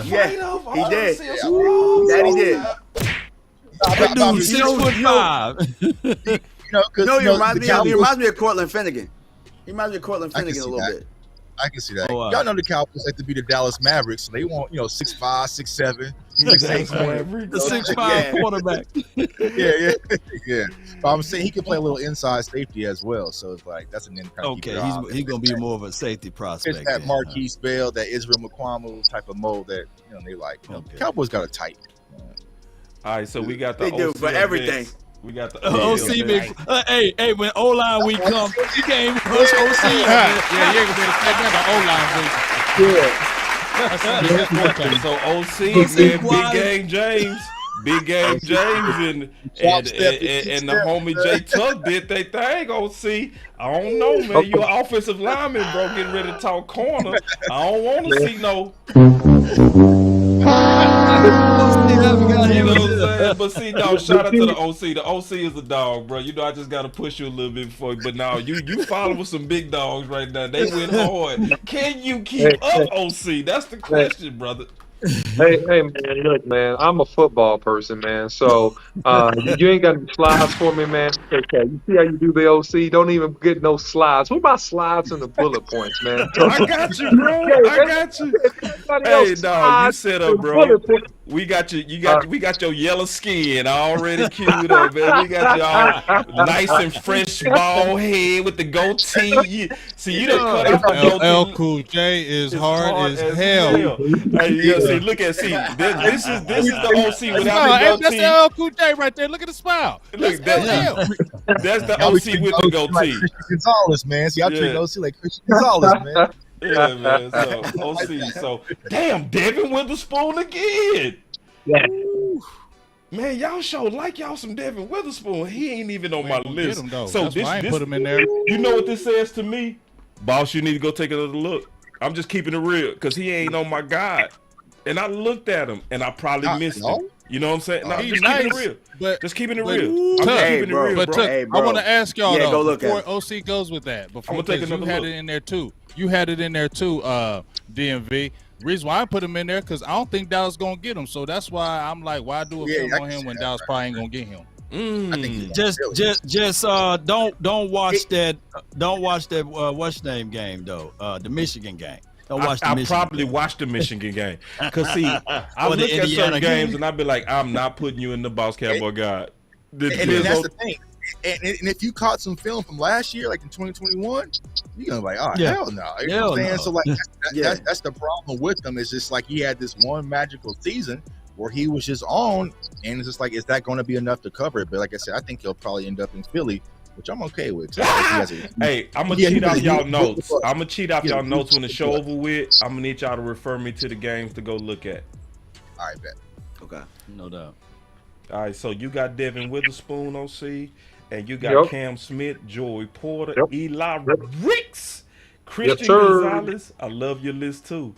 yeah, he did. Ooh. That he did. That dude's 6'5". He reminds me of Cortland Finnegan. He reminds me of Cortland Finnegan a little bit. I can see that. Y'all know the Cowboys like to be the Dallas Mavericks, so they want 6'5", 6'7", 6'8". The 6'5" quarterback. Yeah. But I'm saying he can play a little inside safety as well. So it's like that's an kind of he's gonna be more of a safety prospect. It's that Marquise Bell, that Israel McQuamu type of mold that they like. Cowboys got a tight. All right, so we got the they do for everything. We got the OC big. Hey, when O-line week comes, you can't even push OC. Yeah, you ain't gonna be able to take that O-line week. Yeah. So OC, man, Big Game James, and the homie Jay Tuck did they thing. OC, I don't know, man. You an offensive lineman, bro, getting ready to talk corner. I don't want to see no. You know what I'm saying? But see, no, shout out to the OC. The OC is a dog, bro. I just gotta push you a little bit before. But now you following some big dogs right now. They went hard. Can you keep up, OC? That's the question, brother. Hey, man, look, man, I'm a football person, man. So you ain't got any slides for me, man. Okay, you see how you do the OC? Don't even get no slides. What about slides and the bullet points, man? I got you, bro. I got you. Hey, dog, you set up, bro. We got you. We got your yellow skin already queued up, man. We got y'all nice and fresh bald head with the goatee. See, you done cut out the goatee. LL Cool J is hard as hell. Hey, see, look at this is the OC without the goatee. That's LL Cool J right there. Look at the smile. Look, that's the OC with the goatee. Like Christian Gonzalez, man. See, I treat OC like Christian Gonzalez, man. Yeah, man. So OC. So damn, Devin Witherspoon again. Yeah. Man, y'all like y'all some Devin Witherspoon. He ain't even on my list. So that's why I ain't put him in there. You know what this says to me? Boss, you need to go take another look. I'm just keeping it real because he ain't on my guide. And I looked at him and I probably missed him. You know what I'm saying? No, he's just keeping it real. But just keeping it real. I'm just keeping it real, bro. But I want to ask y'all though, go look before at OC goes with that, before take you another had look. it in there too. You had it in there too, DMV. Reason why I put him in there because I don't think Dallas gonna get him. So that's why I'm like, why do a film on him when Dallas probably ain't gonna get him? I think Just don't watch that. Don't watch that. What's name game though? The Michigan game. Don't watch the I Michigan probably game. watched the Michigan game because see, I Or the look at Indiana certain game. games and I be like, I'm not putting you in the Boss Cowboy guide. And that's the thing. And if you caught some film from last year, like in 2021, you're gonna be like, oh hell no. You know what I'm saying? So like that's the problem with him. It's just like he had this one magical season where he was just on, and it's just like, is that going to be enough to cover it? But like I said, I think he'll probably end up in Philly, which I'm okay with. Hey, I'm gonna cheat off y'all notes. I'm gonna cheat off y'all notes when the show over with. I'm gonna need y'all to refer me to the games to go look at. All right, bet. Okay, no doubt. All right, so you got Devin Witherspoon, OC, and you got Cam Smith, Joey Porter, Eli Ricks, Christian Gonzalez. I love your list too.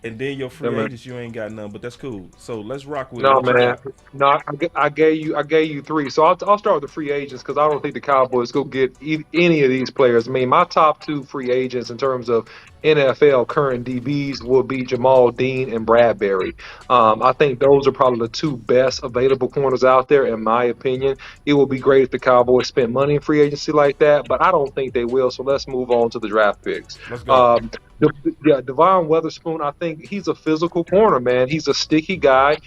And then your free agents, you ain't got none, but that's cool. So let's rock with it. No, man. No, I gave you three. So I'll start with the free agents because I don't think the Cowboys go get any of these players. I mean, my top two free agents in terms of NFL current DBs will be Jamal Dean and Bradbury. I think those are probably the two best available corners out there, in my opinion. It would be great if the Cowboys spent money in free agency like that, but I don't think they will. So let's move on to the draft picks. Let's go. Devon Witherspoon, I think he's a physical corner, man. He's a sticky guy.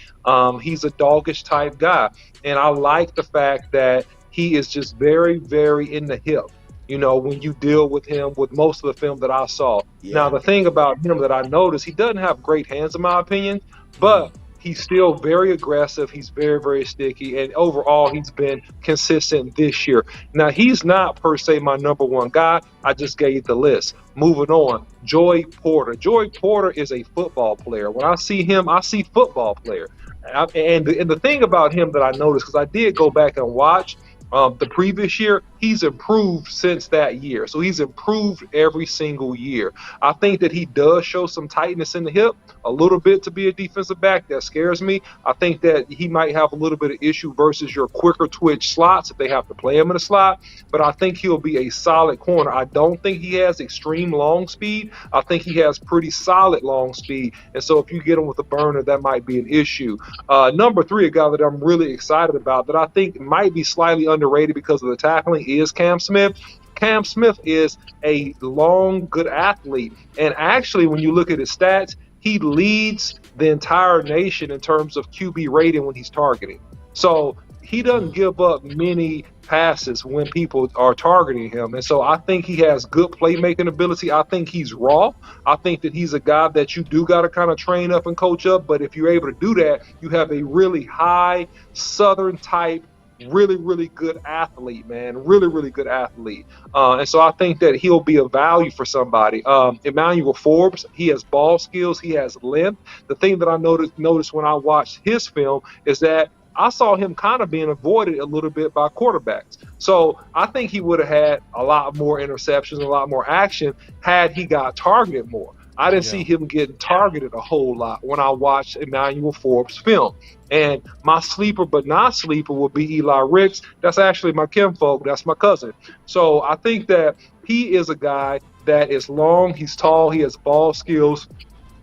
He's a doggish type guy. And I like the fact that he is just very, very in the hip, you know, when you deal with him with most of the film that I saw. Yeah. Now, the thing about him that I noticed, he doesn't have great hands, in my opinion, but he's still very aggressive. He's very, very sticky. And overall, he's been consistent this year. Now, he's not per se my number one guy. I just gave you the list. Moving on, Joey Porter. Joey Porter is a football player. When I see him, I see football player. And the thing about him that I noticed, because I did go back and watch the previous year, he's improved since that year. So he's improved every single year. I think that he does show some tightness in the hip, a little bit to be a defensive back. That scares me. I think that he might have a little bit of issue versus your quicker twitch slots if they have to play him in a slot, but I think he'll be a solid corner. I don't think he has extreme long speed. I think he has pretty solid long speed, and so if you get him with a burner, that might be an issue. Number 3, a guy that I'm really excited about that I think might be slightly underrated because of the tackling is Cam Smith. Cam Smith is a long, good athlete, and actually when you look at his stats, he leads the entire nation in terms of QB rating when he's targeting. So he doesn't give up many passes when people are targeting him. And so I think he has good playmaking ability. I think he's raw. I think that he's a guy that you do got to kind of train up and coach up. But if you're able to do that, you have a really high Southern type, really, really good athlete, man. Really, really good athlete. And so I think that he'll be a value for somebody. Emmanuel Forbes, he has ball skills. He has length. The thing that I noticed when I watched his film is that I saw him kind of being avoided a little bit by quarterbacks. So I think he would have had a lot more interceptions, a lot more action had he got targeted more. I didn't see him getting targeted a whole lot when I watched Emmanuel Forbes' film. And my sleeper but not sleeper would be Eli Ricks. That's actually my kinfolk. That's my cousin. So I think that he is a guy that is long, he's tall, he has ball skills.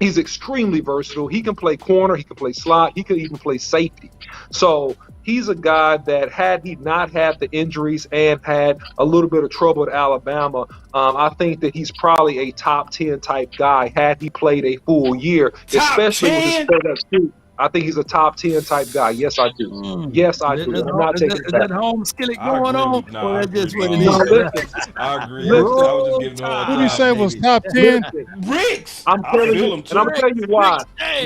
He's extremely versatile. He can play corner. He can play slot. He can even play safety. So he's a guy that had he not had the injuries and had a little bit of trouble at Alabama, I think that he's probably a top 10 type guy had he played a full year, especially with his product. I think he's a top 10 type guy. Yes, I do. Yes, I do. I'm not taking is that home skillet going on? No, or that's just what it no, is? listen, I agree. I was just giving him a Who did you say was top 10? Ricks. I'm telling you, and I'm telling you why.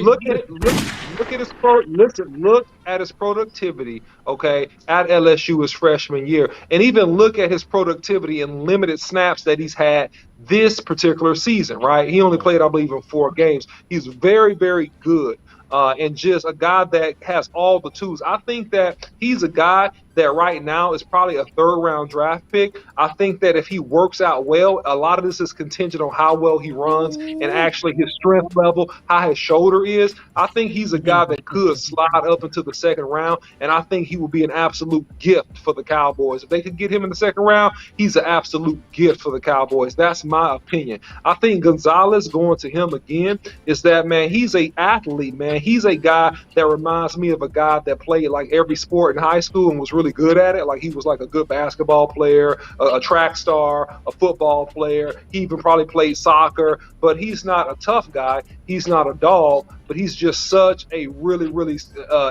Look at it. Look at his look at his productivity. Okay, at LSU his freshman year, and even look at his productivity in limited snaps that he's had this particular season. Right, he only played, I believe, in 4 games. He's very, very good. And just a guy that has all the tools. I think that he's a guy that right now is probably a 3rd-round draft pick. I think that if he works out well, a lot of this is contingent on how well he runs and actually his strength level, how his shoulder is. I think he's a guy that could slide up into the 2nd round, and I think he will be an absolute gift for the Cowboys. If they could get him in the 2nd round, he's an absolute gift for the Cowboys. That's my opinion. I think Gonzalez going to him again is that, man, he's an athlete, man. He's a guy that reminds me of a guy that played like every sport in high school and was really good at it. Like he was like a good basketball player, a track star, a football player. He even probably played soccer, but he's not a tough guy. He's not a dog, but he's just such a really, really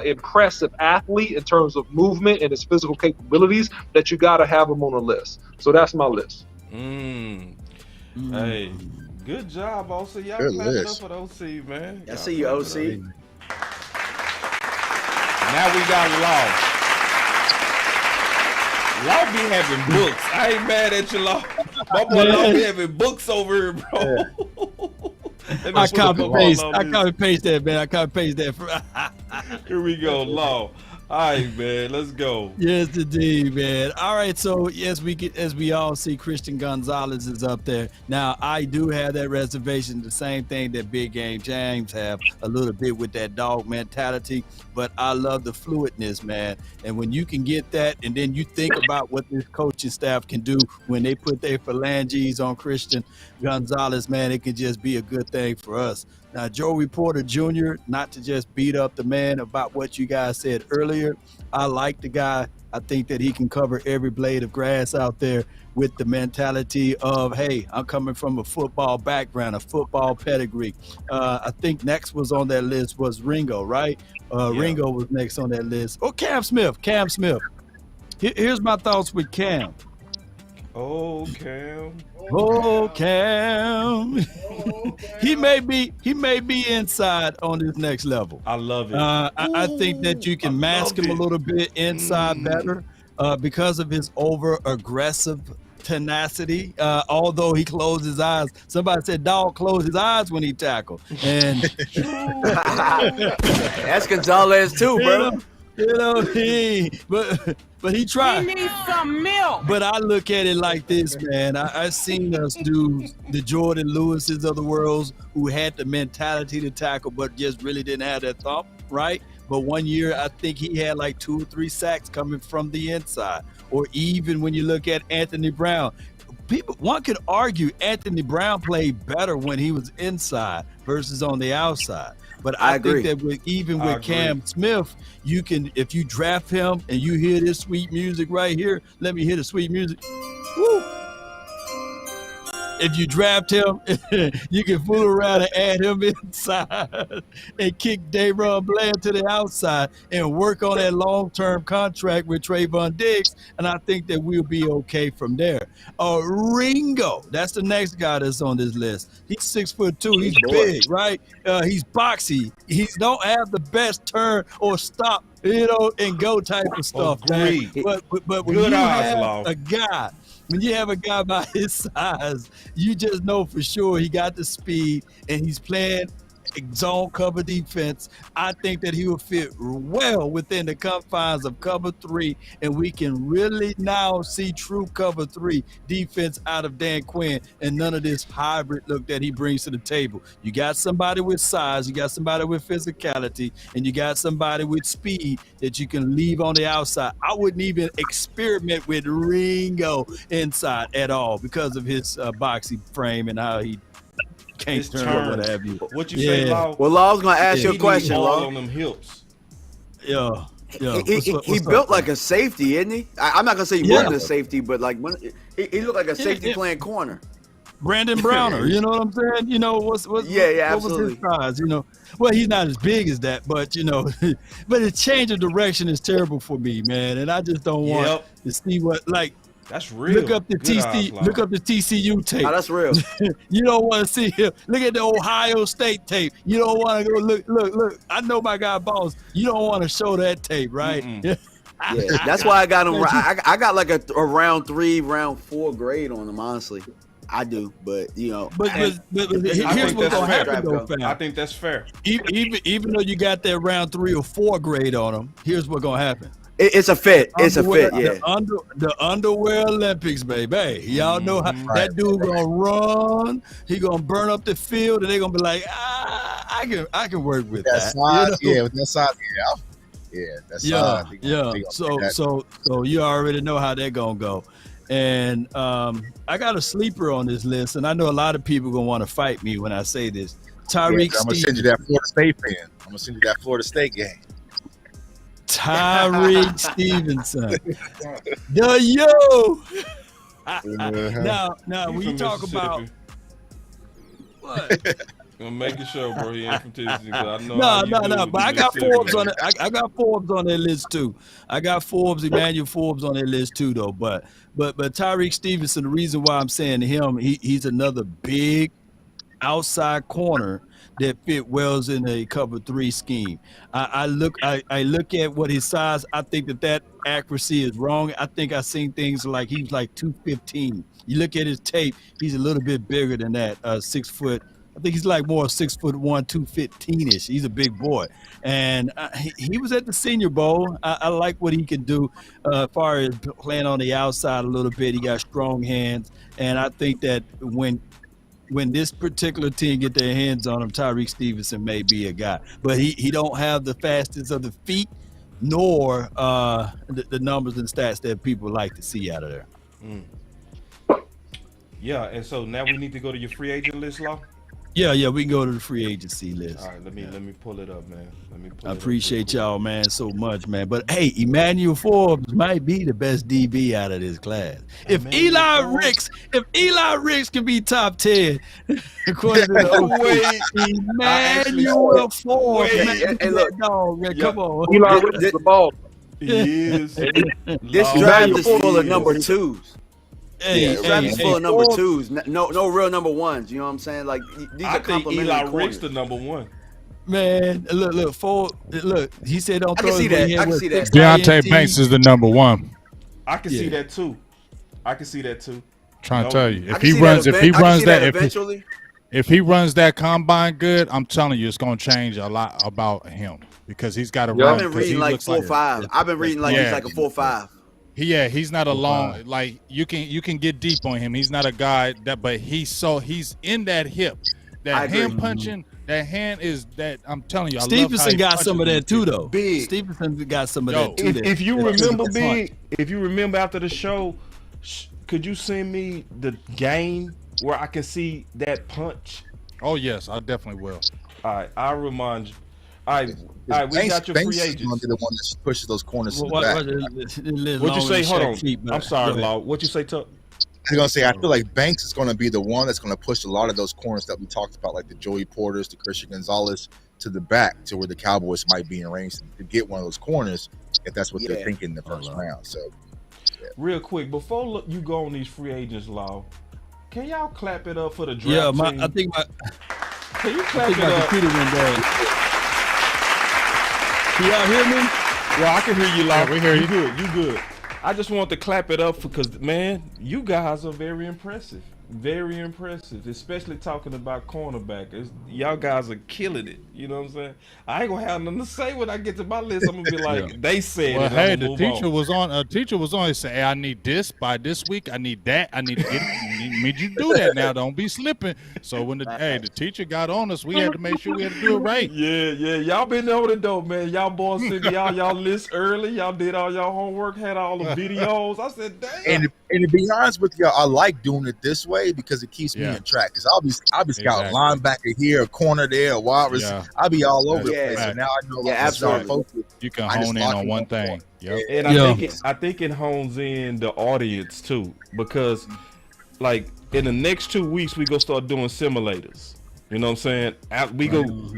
impressive athlete in terms of movement and his physical capabilities that you got to have him on the list. So that's my list. Hey, good job, OC. Y'all clap it up for the OC, man. I see you, OC. Now we got Law. Law be having books. I ain't mad at you, Law. My boy Law be having books over here, bro. I copy paste that, man. I copy paste that. Here we go, Law. All right, man, let's go. Yes, indeed, man. All right, so yes, as we all see, Christian Gonzalez is up there. Now, I do have that reservation, the same thing that Big Game James have, a little bit with that dog mentality, but I love the fluidness, man. And when you can get that, and then you think about what this coaching staff can do when they put their phalanges on Christian Gonzalez, man, it can just be a good thing for us. Now, Joe Porter Jr., not to just beat up the man about what you guys said earlier, I like the guy. I think that he can cover every blade of grass out there with the mentality of, hey, I'm coming from a football background, a football pedigree. I think next was on that list was Ringo, right? Ringo was next on that list. Oh, Cam Smith. Here's my thoughts with Cam. Oh, Cam. Oh, Cam. He may be inside on this next level. I love it. I think that you can mask him a little bit inside better because of his over-aggressive tenacity. Although he closed his eyes. Somebody said dog closed his eyes when he tackled. And that's Gonzalez too, bro. But he tried. He needs some milk. But I look at it like this, man. I seen us do the Jordan Lewises of the world who had the mentality to tackle, but just really didn't have that thump, right? But one year, I think he had like 2 or 3 sacks coming from the inside. Or even when you look at Anthony Brown, one could argue Anthony Brown played better when he was inside versus on the outside. But I think that with Cam Smith, you can, if you draft him and you hear this sweet music right here, let me hear the sweet music. Woo. If you draft him, you can fool around and add him inside and kick Dayron Bland to the outside and work on that long-term contract with Trayvon Diggs, and I think that we'll be okay from there. Ringo, that's the next guy that's on this list. He's 6'2", he's big, right? He's boxy. He don't have the best turn or stop, and go type of stuff. Agreed. But when you have a guy, when you have a guy by his size, you just know for sure he got the speed and he's playing zone cover defense. I think that he will fit well within the confines of cover 3, and we can really now see true cover 3 defense out of Dan Quinn and none of this hybrid look that he brings to the table. You got somebody with size, you got somebody with physicality, and you got somebody with speed that you can leave on the outside. I wouldn't even experiment with Ringo inside at all because of his boxy frame and how he can't turn or what have you. What you say, Law? Well, Law, I was gonna ask you a question, Law. On them hips. Yeah. He built like a safety, isn't he? I'm not gonna say he wasn't a safety, but like he looked like a safety playing corner. Brandon Browner, you know what I'm saying? What absolutely. was his size? Well, he's not as big as that, but but the change of direction is terrible for me, man, and I just don't want to see what That's real. Look up the TCU tape. Oh, that's real. You don't want to see him. Look at the Ohio State tape. You don't want to go look. I know my guy Boss. You don't want to show that tape, right? Yeah, that's why I got him. I got like a round 3, round 4 grade on him. Honestly, I do. But But here's what's gonna happen though, fam. I think that's fair. Even though you got that round 3 or 4 grade on him, here's what's gonna happen. It's a fit. It's a fit, yeah. The underwear Olympics, baby. Y'all know how that dude gonna run. He gonna burn up the field, and they gonna be like, I can work with that. Size, yeah, with that size, that's So you already know how that gonna go. And I got a sleeper on this list, and I know a lot of people gonna want to fight me when I say this. Tyreek I'm gonna send you that Florida State fan. I'm gonna send you that Florida State game. Tyreek Stevenson. Now when you talk about what? I'm making sure, bro. He ain't from Tennessee. No. But I got Forbes on it. I got Forbes on that list too. I got Emmanuel Forbes on that list too, though. But Tyreek Stevenson. The reason why I'm saying him, he's another big outside corner that fit well in a cover 3 scheme. I look at what his size. I think that accuracy is wrong. I think I've seen things like he's like 215. You look at his tape, he's a little bit bigger than that. 6 foot. I think he's like more 6'1", 215-ish. He's a big boy, and he was at the Senior Bowl. I like what he can do as far as playing on the outside a little bit. He got strong hands, and I think that when this particular team get their hands on him, Tyreek Stevenson may be a guy. But he don't have the fastest of the feet, nor the numbers and stats that people like to see out of there. Yeah, and so now we need to go to your free agent list, Law? Yeah, we can go to the free agency list. All right, let me pull it up, man. I appreciate y'all, man, so much, man. But hey, Emmanuel Forbes might be the best DB out of this class. If Eli Ricks can be top 10, according to the Emmanuel Forbes, hey, look, dog, man, come on. Eli Ricks is the ball. He is. This draft is full of number 2s. This draft is full of number 2s. No real number 1s. You know what I'm saying? Like these are complimentary. Eli Ricks the number 1. Man, look. He said don't throw. I can see that. Deontay Banks is the number 1. I can see that too. Trying to tell you, if he runs that combine good, I'm telling you, it's gonna change a lot about him. because he's got to I've run. been reading like 4-5. I've been reading like he's like a 4-5. He's not a long, like you can get deep on him. He's not a guy that, but he's in that hip, that hand punching. That hand is that I'm telling you. Stevenson got some of that too, though. Big. Stevenson got some of that too. If you remember, if you remember after the show, could you send me the game where I can see that punch? Oh yes, I definitely will. All right, I'll remind you. All right, we got your free agents. Going to be the one that pushes those corners to the back. What you say? Hold on. I'm sorry, Law. What you say, Tuck? I was gonna say, I feel like Banks is gonna be the one that's gonna push a lot of those corners that we talked about, like the Joey Porters, the Christian Gonzalez, to the back to where the Cowboys might be in range to get one of those corners if that's what they're thinking in the first round. So, real quick, before you go on these free agents, Law, can y'all clap it up for the draft team? I think can you clap it up? Computer went down. Can y'all hear me? Yeah, I can hear you, Law. Yeah, we hear you. You good. I just want to clap it up because, man, you guys are very impressive. Very impressive, especially talking about cornerback. Y'all guys are killing it. You know what I'm saying? I ain't gonna have nothing to say when I get to my list. I'm gonna be like, they said. Well, hey, the teacher was on. A teacher was on. He said, "Hey, I need this by this week. I need that. I need to get it. Need you do that now. Don't be slipping." So when the teacher got on us, we had to make sure we had to do it right. Yeah. Y'all been on it though, man. Y'all boys sent me y'all list early. Y'all did all y'all homework, had all the videos. I said, damn. And to be honest with you, I like doing it this way because it keeps me in track. Because I'll be scouting linebacker here, a corner there, a wide receiver. I'll be all over the place. So now I know. Yeah, absolutely. You can hone in on one thing. Yep. And I think it hones in the audience too, because like in the next 2 weeks we gonna start doing simulators. You know what I'm saying?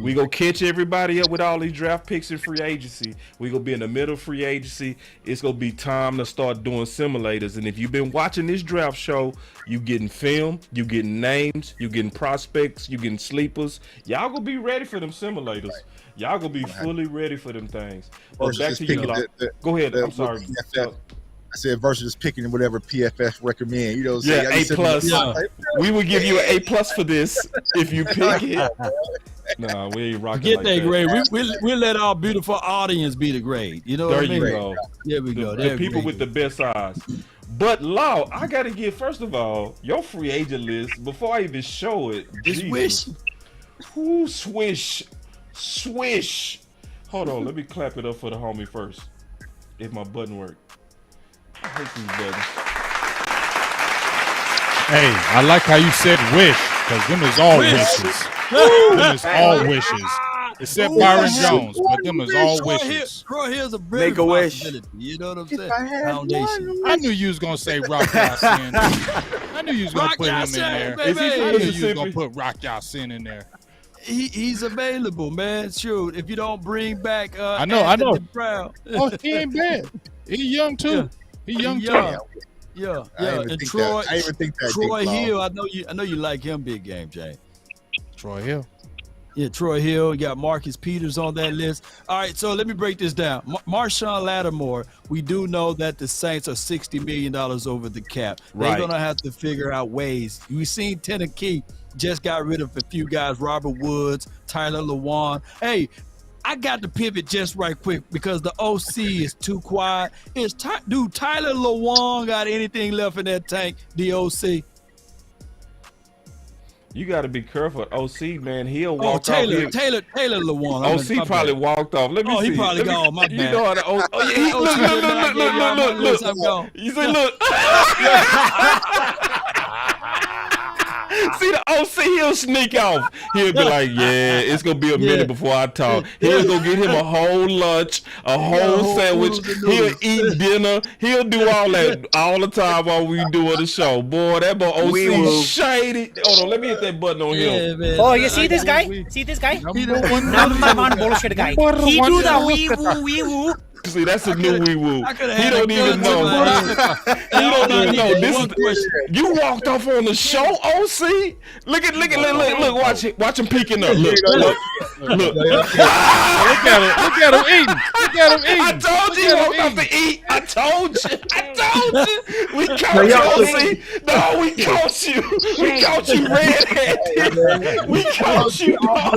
We go catch everybody up with all these draft picks in free agency. We gonna be in the middle of free agency. It's gonna be time to start doing simulators. And if you've been watching this draft show, you getting film, you getting names, you getting prospects, you getting sleepers. Y'all gonna be ready for them simulators. Y'all gonna be fully ready for them things. But back to you, go ahead. I'm sorry. I said versus just picking whatever PFF recommend. You know what A I'm saying? plus. We would give you an A+ for this if you pick it. No, we ain't rocking Get like that that. grade. We let our beautiful audience be the grade. You know what I mean? There you go. There we go. The people with the best eyes. But Law, I gotta get first of all your free agent list before I even show it. Swish. Who swish? Hold on, let me clap it up for the homie first. If my button worked. I hate these buttons. Hey, I like how you said wish, because them is all wishes. Them is all wishes. Except Byron Jones, but them is all wishes. Troy Hill's a brilliant possibility. You know what I'm saying? Foundation. I knew you was gonna say Rock Yassin. I knew you was gonna put him in there. I knew you was gonna put Rock Yassin in there. He's available, man. Sure. If you don't bring back I know. Brown. Oh, he ain't bad. He young too. Yeah. He young too. Yeah. And Troy Hill, I know you like him big game, Jay. Troy Hill. Yeah, Troy Hill. You got Marcus Peters on that list. All right, so let me break this down. Marshawn Lattimore, we do know that the Saints are $60 million over the cap. They're going to have to figure out ways. We've seen Tennessee just got rid of a few guys, Robert Woods, Tyler Lewan. Hey, I got to pivot just right quick because the OC is too quiet. Do Tyler Lewan got anything left in that tank, the OC? You got to be careful. OC, man, he'll walk off. Taylor Lewan. OC probably walked off. Let me see. He probably gone. My bad. You know how the OC. Look. You see, look. See the OC, he'll sneak off. He'll be like, yeah, it's going to be a minute before I talk. He'll go get him a whole lunch, a whole sandwich. He'll eat dinner. He'll do all that all the time while we doing the show. Boy, that boy OC shady. Hold on, let me hit that button on him. Oh, you see this guy? See this guy? Number one bullshit guy. He do the wee woo. See, that's a new wee woo. I could have He had don't a even gun know. He don't even know. This One question. you walked off on the show, OC. Look, watch him peeking up. Look. Look at him eating. Look at him eating. I told you he walked off to eat. I told you. We caught you, OC. No, we caught you. We caught you red-handed. We caught you, dog.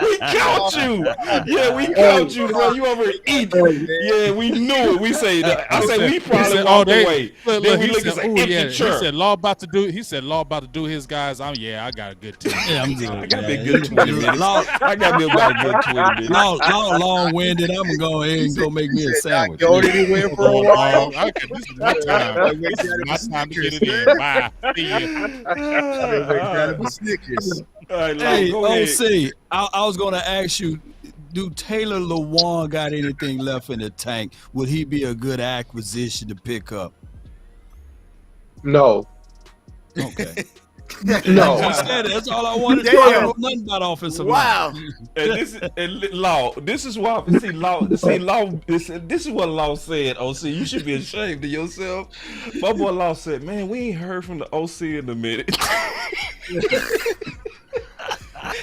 We caught you. Yeah, we caught you, bro. You over eating. Yeah, we knew it. We say that. I say we probably walked away. Then we look at an empty chair. He said Law about to do his guys. I got a good team. Yeah, I'm good. I got me a good 20 minutes. I got me about a good 20 minutes. Long-winded. I'm gonna go ahead and go make me a sandwich. Go anywhere for a while. This is my time. This is my time to get it in. Bye. See you. Hey, OC, I was gonna ask you, do Taylor Lewan got anything left in the tank? Would he be a good acquisition to pick up? No. Okay. No. That's all I wanted to do. I don't know nothing about offensive line. Law. This is why. Law. This is what Law said. OC, you should be ashamed of yourself. My boy Law said, "Man, we ain't heard from the OC in a minute." He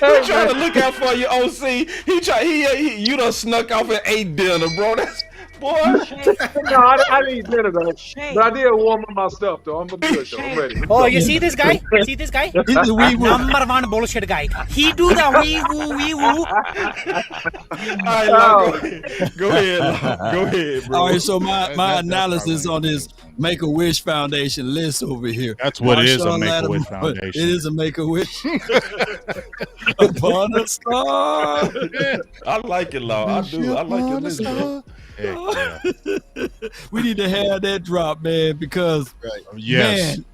trying to look out for you, OC. You done snuck off and ate dinner, bro. That's boy. No, I didn't eat dinner though. But I did warm up my stuff though. I'm good though. I'm ready. Oh, you see this guy? See this guy? He's the wee woo. Number one bullshit guy. He do the wee woo. All right, Law, go ahead, Law. Go ahead, bro. All right, so my analysis on this Make-A-Wish Foundation list over here. That's what it is, a Make-A-Wish Foundation. It is a Make-A-Wish. Upon a star. I like it, Law. I do. I like your list, bro. Yeah. We need to have that drop, man, because man,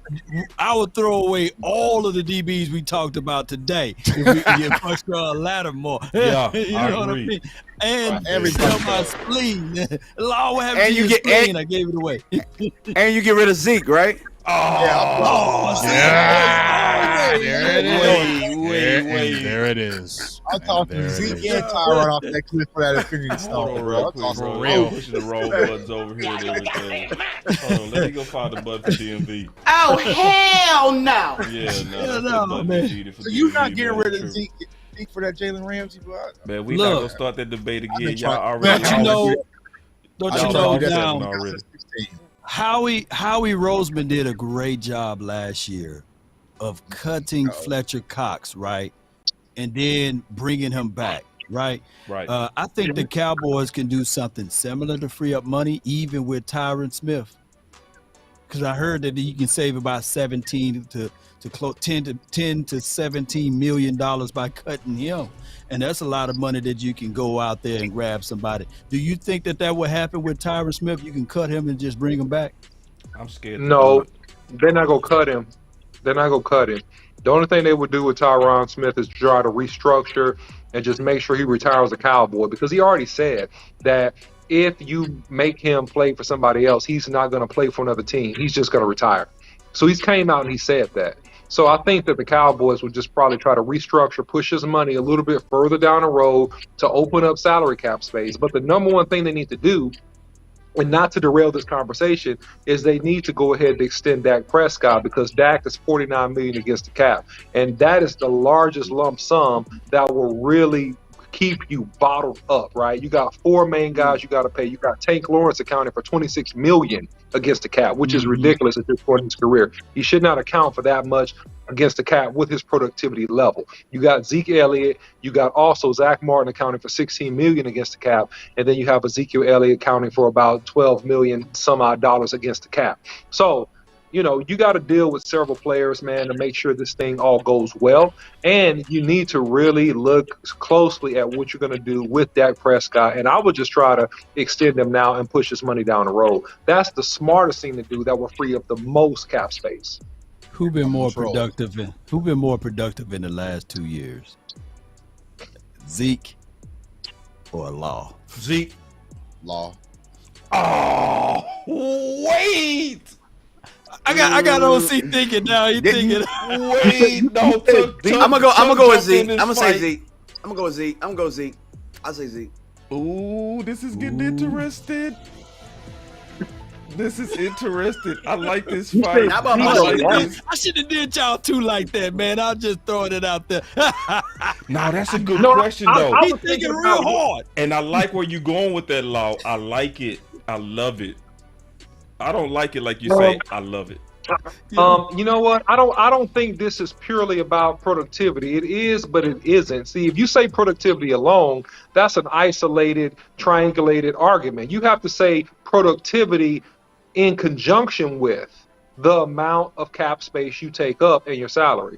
I would throw away all of the DBs we talked about today if we could get Buster Lattimore. Yeah, you I know agree. what I mean? And Everybody sell my spleen. Law, what happened And to you your get- spleen? I gave it away. And you get rid of Zeke, right? There it is. Wait. There it is. I talked to Zeke and Tyron off that cliff for that Infinity Stone, bro. Bro. I'm pushing the roll buttons over here and everything. Hold on, let me go find the button for DMV. Oh, hell no. Yeah, no, man. So you not getting rid of Zeke for that Jalen Ramsey, bro? Man, we not gonna start that debate again. Y'all already. Don't you know now? Already. Howie Roseman did a great job last year of cutting Fletcher Cox, right, and then bringing him back, right. I think the Cowboys can do something similar to free up money, even with Tyron Smith, because I heard that you can save about 17 to 10 to 17 million dollars by cutting him, and that's a lot of money that you can go out there and grab somebody. Do you think that would happen with Tyron Smith? You can cut him and just bring him back? I'm scared. No, they're not gonna cut him. They're not gonna cut him. The only thing they would do with Tyron Smith is try to restructure and just make sure he retires a Cowboy, because he already said that if you make him play for somebody else, he's not going to play for another team. He's just going to retire. So he's came out and he said that. So I think that the Cowboys would just probably try to restructure, push his money a little bit further down the road to open up salary cap space. But the number one thing they need to do, and not to derail this conversation, is they need to go ahead and extend Dak Prescott, because Dak is $49 million against the cap, and that is the largest lump sum that will really keep you bottled up, right? You got four main guys you got to pay. You got Tank Lawrence accounting for $26 million against the cap, which is ridiculous at this point in his career. He should not account for that much against the cap with his productivity level. You got Zeke Elliott. You got also Zach Martin accounting for $16 million against the cap, and then you have Ezekiel Elliott accounting for about $12 million some odd dollars against the cap. So, you know, you got to deal with several players, man, to make sure this thing all goes well. And you need to really look closely at what you're going to do with Dak Prescott. And I would just try to extend him now and push his money down the road. That's the smartest thing to do. That will free up the most cap space. Who been more productive in the last 2 years? Zeke or Law? Zeke. Law. Oh, wait. I got OC thinking now. He thinking. Wait, no. I'm gonna go with Zeke. I'm gonna say Zeke. I'm gonna go with Zeke. I'll say Zeke. Ooh, this is getting interested. This is interesting. I like this fight. How about I should have did y'all two like that, man. I'm just throwing it out there. No, that's a good question, though. He's thinking real hard. And I like where you're going with that, Law. I like it. I love it. I don't like it like you say. I love it. You know what? I don't think this is purely about productivity. It is, but it isn't. See, if you say productivity alone, that's an isolated, triangulated argument. You have to say productivity in conjunction with the amount of cap space you take up in your salary,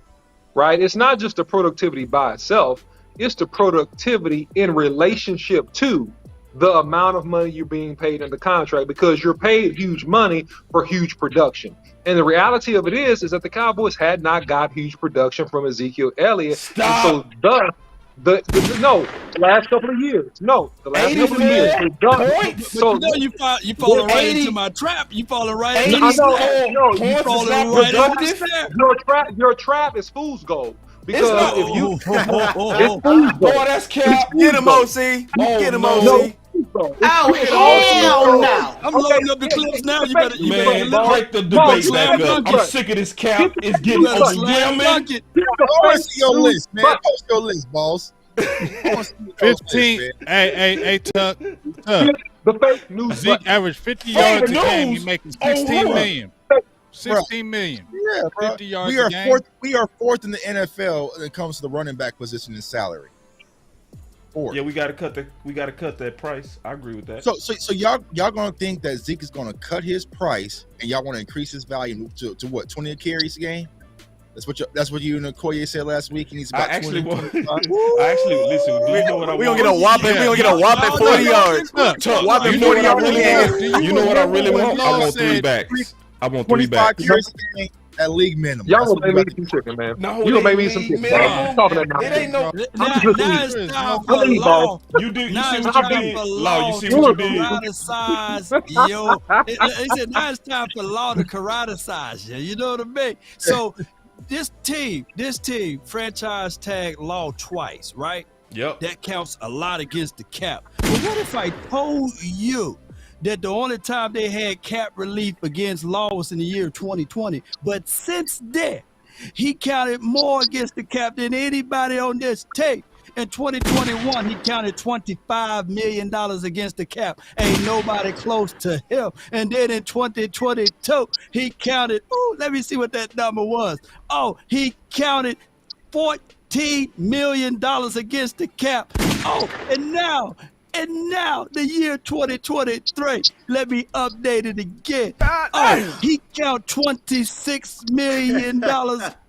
right? It's not just the productivity by itself. It's the productivity in relationship to the amount of money you're being paid in the contract, because you're paid huge money for huge production. And the reality of it is that the Cowboys had not got huge production from Ezekiel Elliott. Stop. And so the last couple of years. No, the last couple of years. So you falling right into my trap. You falling right into you falling right into the Your trap is fool's gold. Because if you it's fool's gold. Boy, that's cap. Get him, OC. Get him, OC. Oh, hell no. I'm loading up the clips now. You better break the debate back up. I'm sick of this cap. It's getting overwhelming. Post your list, man. Post your list, boss. 15. Hey, Tuck. The fake news. Zeke averaged 50 yards a game. He's making 16 million. 16 million. Yeah, bro. 50 yards we are a game. fourth. We are fourth in the NFL when it comes to the running back position in salary. Fourth. Yeah, we gotta cut that price. I agree with that. So y'all gonna think that Zeke is gonna cut his price and y'all want to increase his value to what, 20 carries a game? That's what you and Okoye said last week. And he's about I actually 20. listen. Do you know what I want? We gonna get a whopping 40 yards. Whopping 40 yards. You know what I really want? I want 3 backs. I want 3 backs. At league minimum. Y'all gonna make me some chicken, man. No, you gonna make me some chicken. I'm talking about it ain't no. Now it's time for law. You do. You Now see it's what you time did? for Law, law you see to what you did? karate-size, yo. He said now it's time for law to karate-size you. You know what I mean? So this team, franchise tag law twice, right? Yep. That counts a lot against the cap. But what if I told you that the only time they had cap relief against Law was in the year 2020, but since then, he counted more against the cap than anybody on this tape. In 2021, he counted $25 million against the cap. Ain't nobody close to him. And then in 2022, he counted, let me see what that number was. He counted $14 million against the cap. And now, the year 2023, let me update it again. He counted $26 million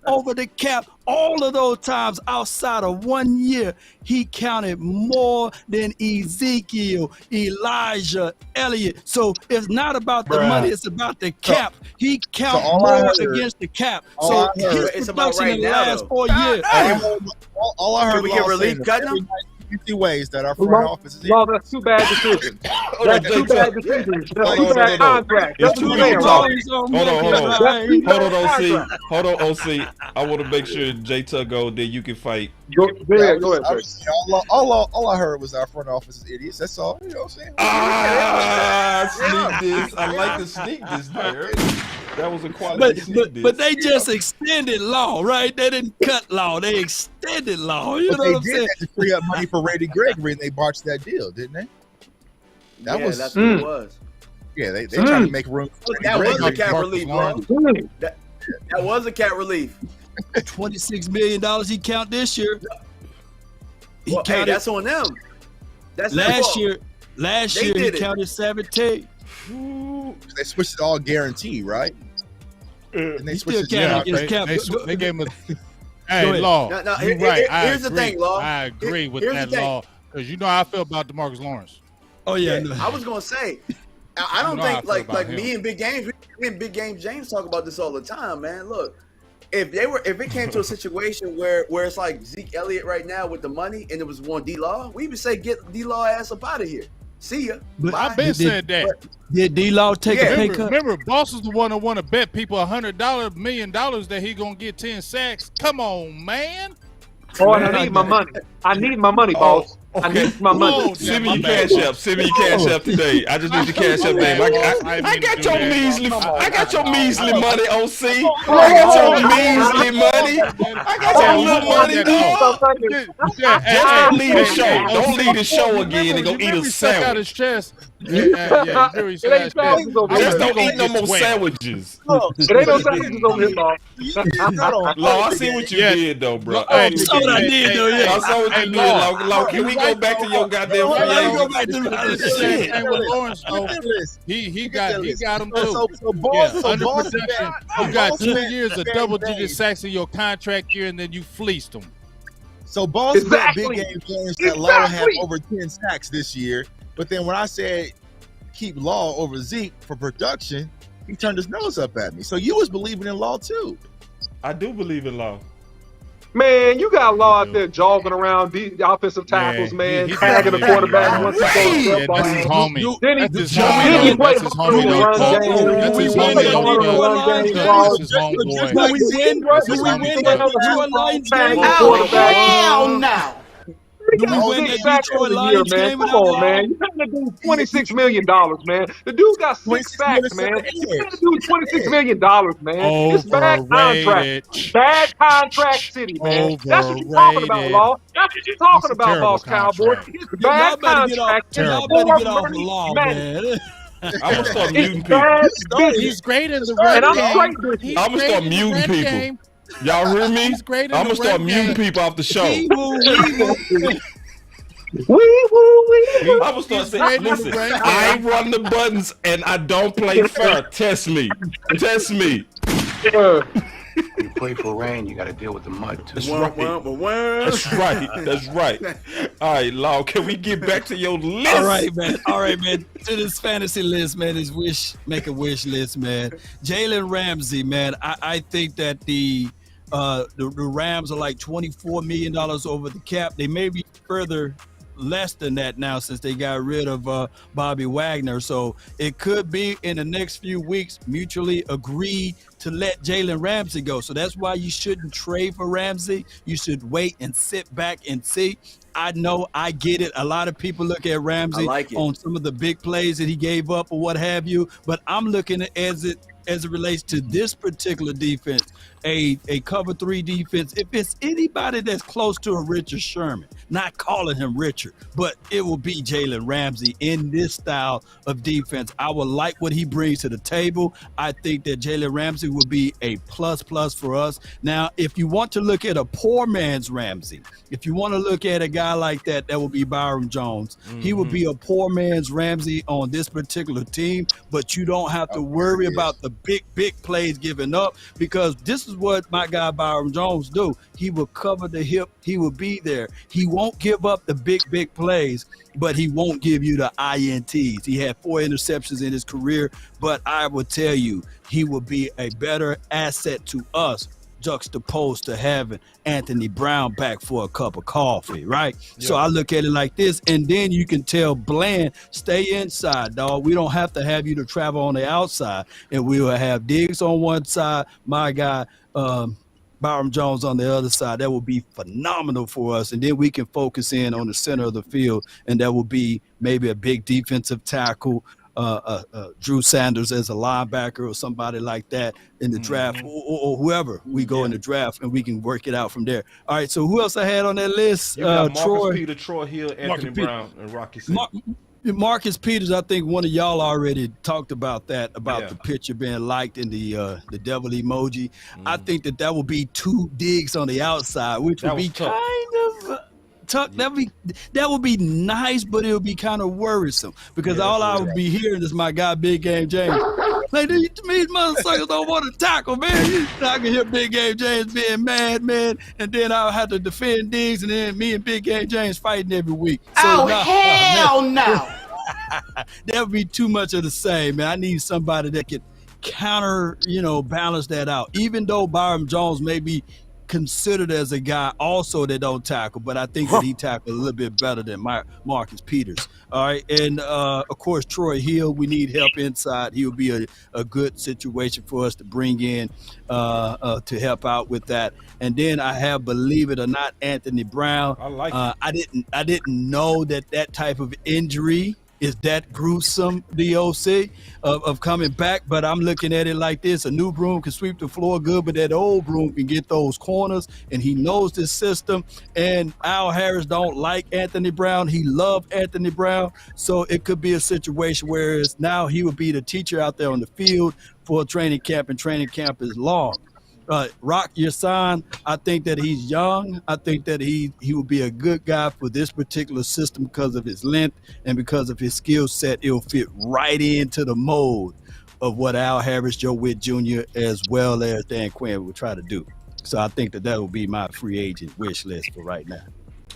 over the cap. All of those times outside of 1 year, he counted more than Ezekiel, Elijah, Elliott. So it's not about the money, it's about the cap. He counted more against the cap. So his production in the last 4 years. All I heard we get relief cutting him? 50 ways that our front office is. No, that's too bad decisions. That's too bad decisions. That's too bad contract. It's too many talks. Hold on, OC. I want to make sure J Tug go, then you can fight. Go ahead. All I heard was our front office is idiots. That's all. You know what I'm saying? Sneak this. I like to sneak this there. That was a quality sneak this. But they just extended Law, right? They didn't cut Law. They extended Law. You know what I'm saying? To free up money for Randy Gregory, and they botched that deal, didn't they? That's what it was. Yeah, they tried to make room. That was a cap relief, bro. That was a cap relief. $26 million he count this year. Hey, that's on them. That's last year he counted 17. They switched it all guaranteed, right? And they switched it. They gave him a. Hey, Law. You're right. Here's the thing, Law. I agree with that, Law, because you know how I feel about DeMarcus Lawrence. Oh yeah, I was gonna say. I don't think like me and Big Games. Me and Big Game James talk about this all the time, man. Look, if it came to a situation where it's like Zeke Elliott right now with the money, and it was one D-Law, we would say get D-Law ass up out of here. See ya. I've been saying that. Did D-Law take a pay cut? Remember, Boss is the one that want to bet people $100 million that he gonna get 10 sacks. Come on, man. I need my money. I need my money, Boss. I need my money. Send me your cash app. Send me your cash app today. I just need your cash app name. I got your measly. I got your measly money, OC. I got your measly money. I got your little money, dog. Just don't leave the show. Don't leave the show again and go eat a Stuck out his sandwich. chest. Yeah. Jerry said that. Just don't eat no more sandwiches. It ain't no sandwiches over here, Law. Law, I see what you did though, bro. I saw what I did though. Yeah, I saw what you did, Law. Can we go back to your goddamn free agent? And with Lawrence, though, he got him too. So Boss, Under protection. You got 2 years of double-digit sacks in your contract year, and then you fleeced him. So Boss bet big game James that Law had over 10 sacks this year. But then when I said keep Law over Zeke for production, he turned his nose up at me. So you was believing in Law too. I do believe in Law. Man, you got Law out there jogging around the offensive tackles, man, tagging the quarterback once he goes up. That's his homie. Then That's his he homie. played That's his homie. That's his homie. That's his homeboy. Do we win that Detroit Lions game? Come on, man. You got to do $26 million, man. The dude got 6 sacks, man. You got to do $26 million, man. It's bad contract. Bad contract city, man. That's what you're talking about, Law. That's what you're talking about, Boss Cowboy. It's bad contract. Y'all better get off the Law, man. I'm gonna start muting people. He's great in the run game. I'm gonna start muting people. Y'all hear me? I'm gonna start muting people off the show. I'm gonna start saying, listen, I run the buttons and I don't play fair. Test me. Test me. You play for rain, you got to deal with the mud too. That's right. That's right. That's right. All right, Law, can we get back to your list? All right, man. To this fantasy list, man, make a wish list, man. Jalen Ramsey, man. I think that the Rams are like $24 million over the cap. They may be further less than that now since they got rid of Bobby Wagner. So it could be in the next few weeks mutually agreed to let Jalen Ramsey go. So that's why you shouldn't trade for Ramsey. You should wait and sit back and see. I know, I get it. A lot of people look at Ramsey on some of the big plays that he gave up or what have you, but I'm looking at as it relates to this particular defense, a cover 3 defense. If it's anybody that's close to a Richard Sherman, not calling him Richard, but it will be Jalen Ramsey in this style of defense. I would like what he brings to the table. I think that Jalen Ramsey will be a plus for us. Now, if you want to look at a poor man's Ramsey, if you want to look at a guy like that, that will be Byron Jones. He will be a poor man's Ramsey on this particular team, but you don't have to worry about the big plays given up, because this is what my guy Byron Jones do. He will cover the hip. He will be there. He won't give up the big plays, but he won't give you the INTs. He had 4 interceptions in his career, but I will tell you, he will be a better asset to us juxtaposed to having Anthony Brown back for a cup of coffee, right? Yeah. So I look at it like this, and then you can tell Bland, stay inside, dog. We don't have to have you to travel on the outside, and we will have Diggs on one side, my guy Byron Jones on the other side. That will be phenomenal for us, and then we can focus in on the center of the field, and that will be maybe a big defensive tackle, Drew Sanders as a linebacker or somebody like that in the draft, or whoever we go in the draft, and we can work it out from there. All right, so who else I had on that list? You got Marcus Peters, Troy Hill, Anthony Brown, and Rocky Sink. Marcus Peters, I think one of y'all already talked about that, about the picture being liked in the devil emoji. I think that will be 2 digs on the outside, which would be kind of tuck. That would be nice, but it would be kind of worrisome, because all I would be hearing is my guy Big Game James. Like, these motherfuckers don't want to tackle, man. I can hear Big Game James being mad, man, and then I'll have to defend Diggs, and then me and Big Game James fighting every week. So, hell no. That would be too much of the same, man. I need somebody that can counter, balance that out. Even though Byron Jones may be considered as a guy also that don't tackle, but I think that he tackled a little bit better than Marcus Peters. All right, and of course Troy Hill, we need help inside. He'll be a good situation for us to bring in to help out with that. And then I have, believe it or not, Anthony Brown. I like I didn't know that type of injury is that gruesome, DOC, of coming back, but I'm looking at it like this. A new broom can sweep the floor good, but that old broom can get those corners, and he knows this system. And Al Harris don't like Anthony Brown. He loved Anthony Brown. So it could be a situation where now he would be the teacher out there on the field for training camp, and training camp is long. Rock Ya-Sin, I think that he's young. I think that he will be a good guy for this particular system because of his length and because of his skill set. It'll fit right into the mold of what Al Harris, Joe Witt Jr., as well as Dan Quinn will try to do. So I think that will be my free agent wish list for right now.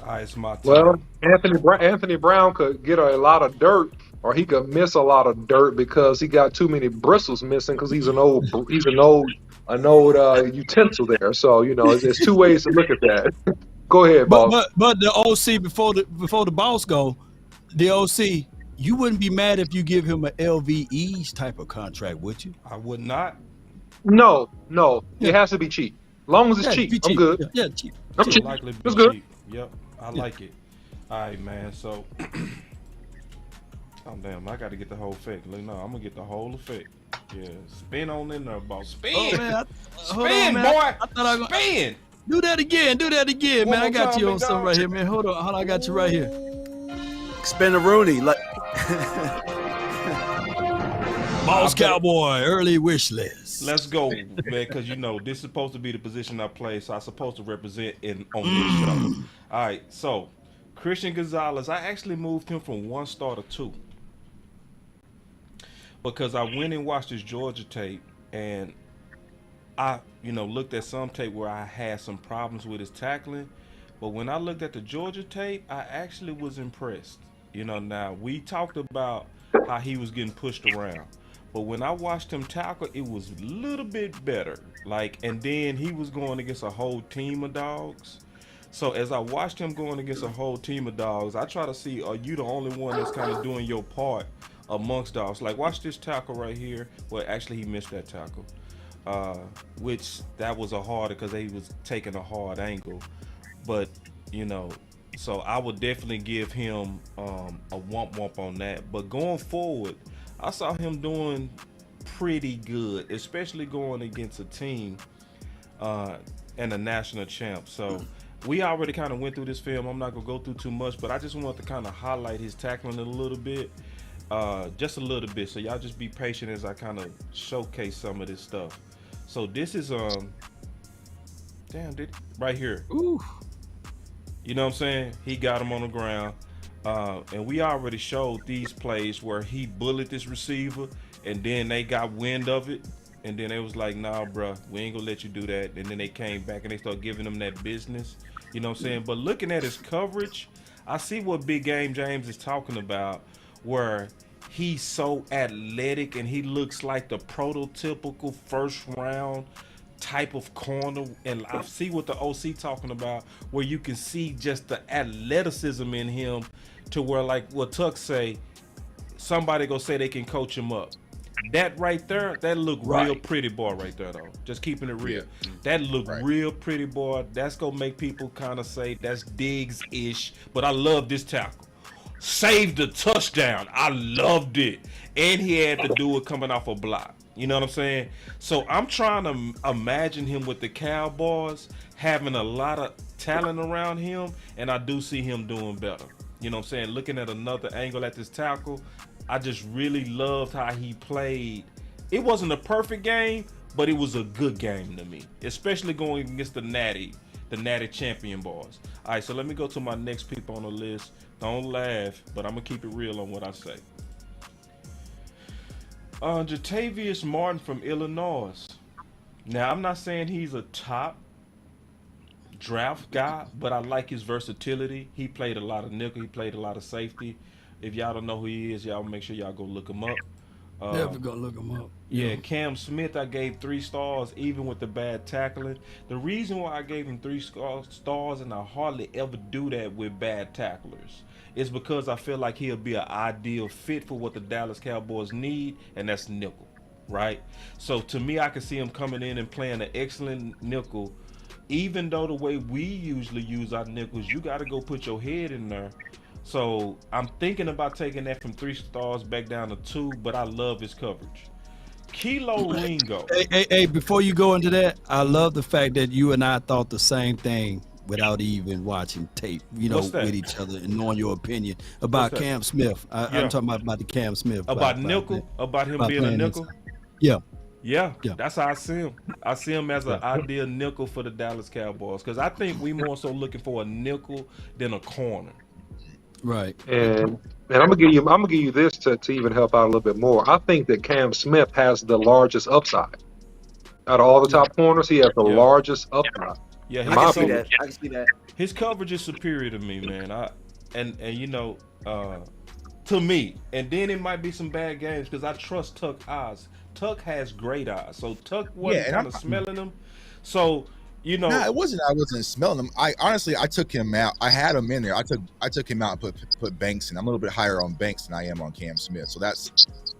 All right, it's my time. Well, Anthony Brown could get a lot of dirt, or he could miss a lot of dirt because he got too many bristles missing because he's an old utensil there. So there's two ways to look at that. Go ahead, boss. But the OC before the boss go, the OC, you wouldn't be mad if you give him an LVE's type of contract, would you? I would not. No, it has to be cheap. As long as it's cheap, I'm good. Yeah, cheap. I'm cheap. Likely to be It's good. cheap. Yep, I like it. All right, man. So, oh damn, I got to get the whole effect. Look, no, I'm gonna get the whole effect. Yeah, spin on in there, boss. Spin, oh, man, spin, boy. I thought spin. Do that again, man. I got you on something right here, man. Hold on, I got you right here. Spin a Rooney. Boss Cowboy, early wish list. Let's go, man, because this is supposed to be the position I play, so I'm supposed to represent on this show. All right, so Christian Gonzalez, I actually moved him from 1 star to 2 because I went and watched his Georgia tape, and I, looked at some tape where I had some problems with his tackling, but when I looked at the Georgia tape, I actually was impressed. Now we talked about how he was getting pushed around, but when I watched him tackle, it was a little bit better. And then he was going against a whole team of dogs. So as I watched him going against a whole team of dogs, I try to see, are you the only one that's kind of doing your part amongst dogs? Like, watch this tackle right here. Well, actually, he missed that tackle, which that was a harder because he was taking a hard angle. But, so I would definitely give him a wump on that. But going forward, I saw him doing pretty good, especially going against a team and a national champ. So we already kind of went through this film. I'm not going to go through too much, but I just want to kind of highlight his tackling a little bit, just a little bit. So y'all just be patient as I kind of showcase some of this stuff. So this is, right here. Ooh. You know what I'm saying? He got him on the ground. And we already showed these plays where he bullied this receiver, and then they got wind of it, and then they was like, nah, bruh, we ain't gonna let you do that. And then they came back and they started giving him that business. You know what I'm saying? But looking at his coverage, I see what Big Game James is talking about, where he's so athletic and he looks like the prototypical first round type of corner. And I see what the OC talking about, where you can see just the athleticism in him to where, like what Tuck say, somebody go say they can coach him up. That right there, that look real pretty boy right there though. Just keeping it real. Yeah. That look real pretty boy. That's gonna make people kind of say that's Diggs-ish, but I love this tackle. Saved the touchdown. I loved it. And he had to do it coming off a block. You know what I'm saying? So I'm trying to imagine him with the Cowboys having a lot of talent around him, and I do see him doing better. You know what I'm saying? Looking at another angle at this tackle, I just really loved how he played. It wasn't a perfect game, but it was a good game to me, especially going against the Natty champion boys. All right, so let me go to my next people on the list. Don't laugh, but I'm going to keep it real on what I say. Jatavius Martin from Illinois. Now, I'm not saying he's a top draft guy, but I like his versatility. He played a lot of nickel. He played a lot of safety. If y'all don't know who he is, y'all make sure y'all go look him up. Never gonna look him up. Yeah, Cam Smith, I gave 3 stars, even with the bad tackling. The reason why I gave him 3 stars, and I hardly ever do that with bad tacklers, is because I feel like he'll be an ideal fit for what the Dallas Cowboys need, and that's nickel, right? So to me, I can see him coming in and playing an excellent nickel. Even though the way we usually use our nickels, you got to go put your head in there. So I'm thinking about taking that from 3 stars back down to 2, but I love his coverage. Kilo Ringo. Hey, before you go into that, I love the fact that you and I thought the same thing without even watching tape, with each other and knowing your opinion about Cam Smith. I'm talking about the Cam Smith. About nickel? About him being a nickel? Yeah, that's how I see him. I see him as an ideal nickel for the Dallas Cowboys, because I think we more so looking for a nickel than a corner. Right. And I'm gonna give you this to even help out a little bit more. I think that Cam Smith has the largest upside out of all the top corners. He has the largest upside. Yeah, I can see that. I can see that. His coverage is superior to me, man. To me, and then it might be some bad games because I trust Tuck's eyes. Tuck has great eyes, so Tuck wasn't kind of smelling them. So nah, it wasn't. I wasn't smelling him. I took him out. I had him in there. I took him out and put Banks in. I'm a little bit higher on Banks than I am on Cam Smith, so that's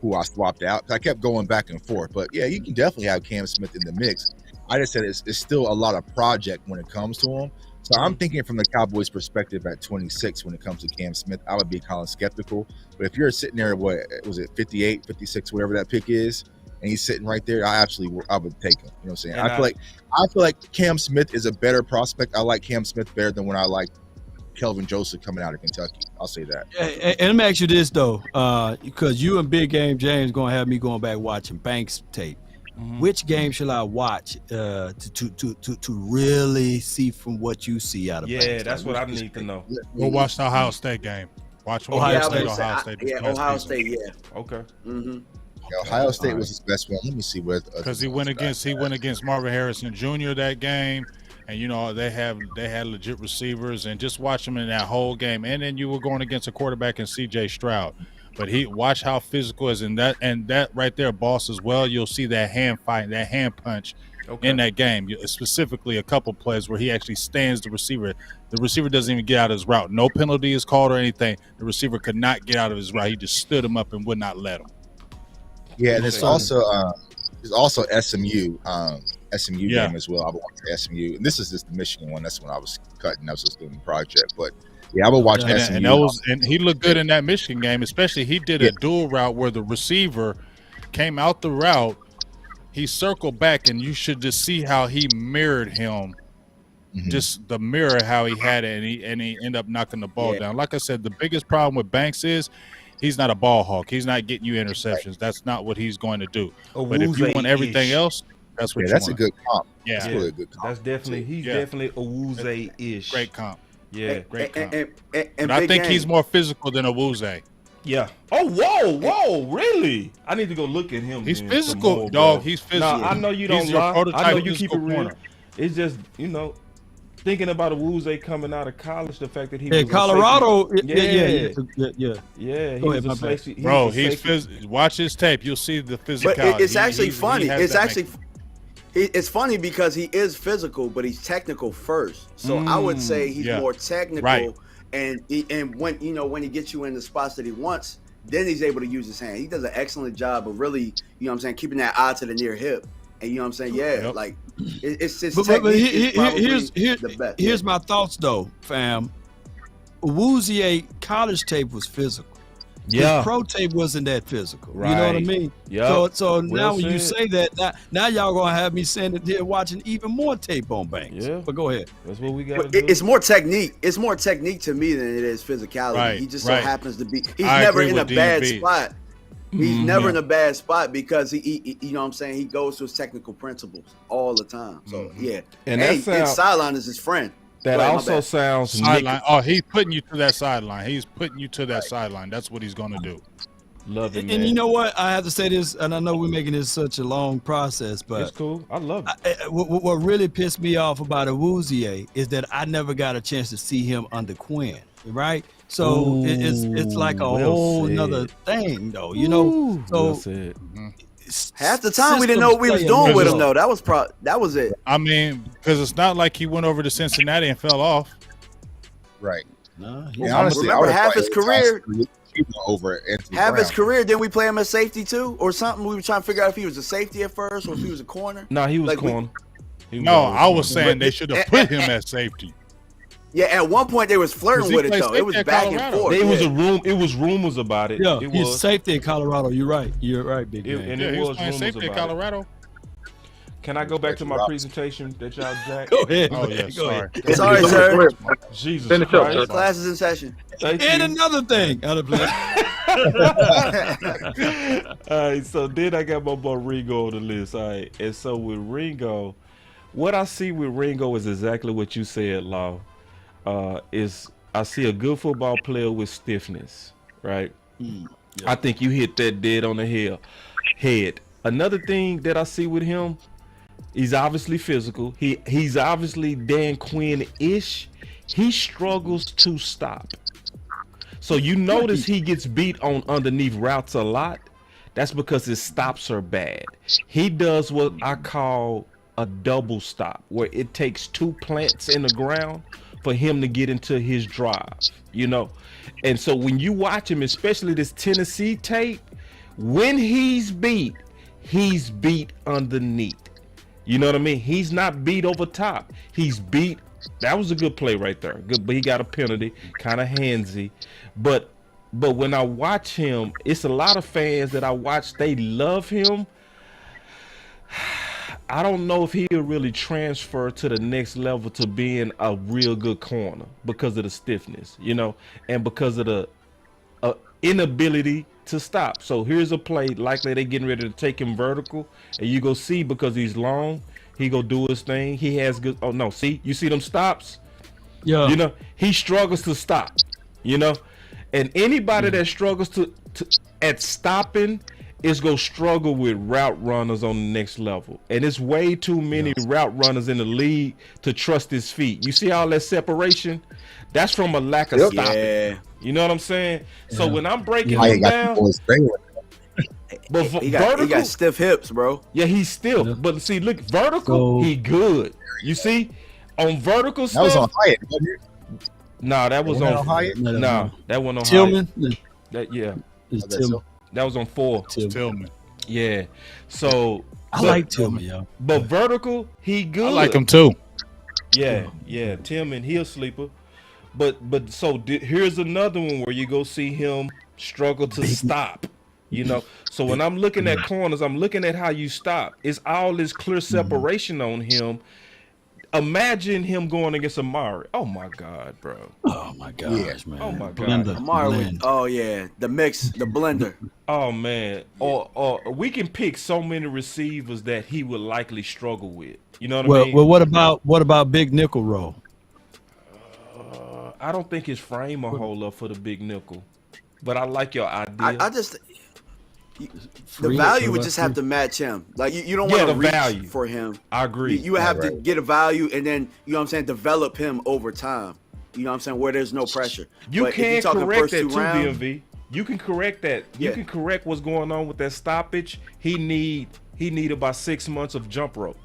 who I swapped out. I kept going back and forth, but yeah, you can definitely have Cam Smith in the mix. I just said it's still a lot of project when it comes to him. So I'm thinking from the Cowboys' perspective at 26 when it comes to Cam Smith, I would be kind of skeptical. But if you're sitting there, what was it, 58, 56, whatever that pick is, and he's sitting right there, I would take him. You know what I'm saying? I feel like Cam Smith is a better prospect. I like Cam Smith better than when I like Kelvin Joseph coming out of Kentucky. I'll say that. And let me ask you this though, because you and Big Game James gonna have me going back watching Banks tape. Mm-hmm. Which game should I watch to really see from what you see out of Banks? Yeah, that's what I need to know. Go watch the Ohio State game. Watch Ohio State. Yeah, Ohio State. Yeah. Okay. Mm-hmm. Yeah, Ohio State was his best one. Let me see where because he went against Marvin Harrison Jr. that game, and they had legit receivers, and just watch him in that whole game. And then you were going against a quarterback in C.J. Stroud. But watch how physical is in that, and that right there, Boss, as well. You'll see that hand fight, that hand punch in that game. Specifically, a couple plays where he actually stands the receiver. The receiver doesn't even get out of his route. No penalty is called or anything. The receiver could not get out of his route. He just stood him up and would not let him. Yeah, and it's also SMU game as well. I would watch SMU, and this is just the Michigan one. That's when I was cutting. I was just doing the project, but. Yeah, I would watch SMU. And he looked good in that Michigan game, especially he did a dual route where the receiver came out the route, he circled back, and you should just see how he mirrored him. Mm-hmm. Just the mirror how he had it, and he ended up knocking the ball down. Like I said, the biggest problem with Banks is he's not a ball hawk. He's not getting you interceptions. Right. That's not what he's going to do. But if you want everything else, that's what you want. That's a good comp. Yeah, that's really a good comp. That's definitely definitely Owuzie-ish. Great comp. Yeah, great comp. But I think he's more physical than Owuzie. Yeah. Oh, whoa, really? I need to go look at him. He's physical, more, dog. He's physical. Nah, I know you don't lie. I know you keep it real. It's just, thinking about Owuzie coming out of college, the fact that he was Colorado. Yeah. Bro, watch his tape. You'll see the physicality. But it's actually funny. It's funny because he is physical, but he's technical first. So I would say he's more technical, right. and when when he gets you in the spots that he wants, then he's able to use his hand. He does an excellent job of really, keeping that eye to the near hip. And you know what I'm saying? Yeah, like it's just technique. Here's my thoughts though, fam. Owuzie college tape was physical. Yeah. His pro tape wasn't that physical. Right. You know what I mean? Yeah. So now when you say that, now y'all gonna have me sitting here watching even more tape on Banks. Yeah. But go ahead. That's what we got. It's more technique. It's more technique to me than it is physicality. Right. He just so happens to be. He's never in a bad spot. He's never in a bad spot because he you know what I'm saying, he goes to his technical principles all the time. So and sideline is his friend. That also sounds sideline. Oh, he's putting you to that sideline. He's putting you to that sideline. That's what he's going to do. Love it, man. And you know what? I have to say this, and I know we're making this such a long process, but it's cool. I love it. What really pissed me off about Owuzie is that I never got a chance to see him under Quinn. right? So it's like a whole nother thing, though. You know, so half the time we didn't know what we was doing with him, though. That was it. I mean, because it's not like he went over to Cincinnati and fell off. Right. No, honestly, remember half his career. Over half his career, didn't we play him as safety too, or something? We were trying to figure out if he was a safety at first, or if he was a corner. No, he was corner. I was saying they should have put him at safety. Yeah, at one point they was flirting with it though. It was back and forth. It was rumors about it. Yeah, it he's was safety in Colorado. You're right, big man. And he was playing rumors safety in about Colorado. it. Can I go back to my presentation that y'all jacked? Go ahead. Oh yeah, sorry. Sorry, sir. Jesus Finish Christ. up. Class is in session. And another thing, out of place. All right, so then I got my boy Ringo on the list. All right, and so with Ringo, what I see with Ringo is exactly what you said, Law. Is I see a good football player with stiffness, right? I think you hit that dead on the head. Another thing that I see with him, he's obviously physical. He's obviously Dan Quinn-ish. He struggles to stop. So you notice he gets beat on underneath routes a lot. That's because his stops are bad. He does what I call a double stop, where it takes two plants in the ground for him to get into his drive, you know? And so when you watch him, especially this Tennessee tape, when he's beat underneath. You know what I mean? He's not beat over top. He's beat. That was a good play right there. Good, but he got a penalty, kind of handsy. But when I watch him, it's a lot of fans that I watch, they love him. I don't know if he'll really transfer to the next level to being a real good corner because of the stiffness, you know, and because of the inability to stop. So here's a play, likely they getting ready to take him vertical, and you go see, because he's long, he go do his thing. He has good. Oh no, see, you see them stops? Yeah. You know, he struggles to stop. You know, and anybody that struggles to at stopping is gonna struggle with route runners on the next level. And it's way too many route runners in the league to trust his feet. You see all that separation? That's from a lack of stopping. Yeah. You know what I'm saying? So when I'm breaking him down, but he got stiff hips, bro. Yeah, he's stiff. Yeah. But see, look, vertical, he good. You see, on vertical stuff. That was on Hyatt, wasn't it? Nah, that was on Hyatt. Nah, that one on Tillman. Hyatt. Tillman. That was on 4. Tillman. Yeah. So I like Tillman, yo. But vertical, he good. I like him too. Yeah. Tillman, he a sleeper. But so here's another one where you go see him struggle to stop. You know, so when I'm looking at corners, I'm looking at how you stop. It's all this clear separation on him. Imagine him going against Amari. Oh my God, bro. Oh my gosh, man. Oh my God. Amari. Oh yeah, the blender. Oh man. Or we can pick so many receivers that he would likely struggle with. You know what I mean? Well, what about big nickel roll? I don't think his frame will hold up for the big nickel, but I like your idea. I just the value would just have to match him. Like you don't want to reach value for him. I agree. You would have to get a value and then, you know what I'm saying, develop him over time. You know what I'm saying, where there's no pressure. You can correct that too, BMV. You can correct that. You can correct what's going on with that stoppage. He need about 6 months of jump rope.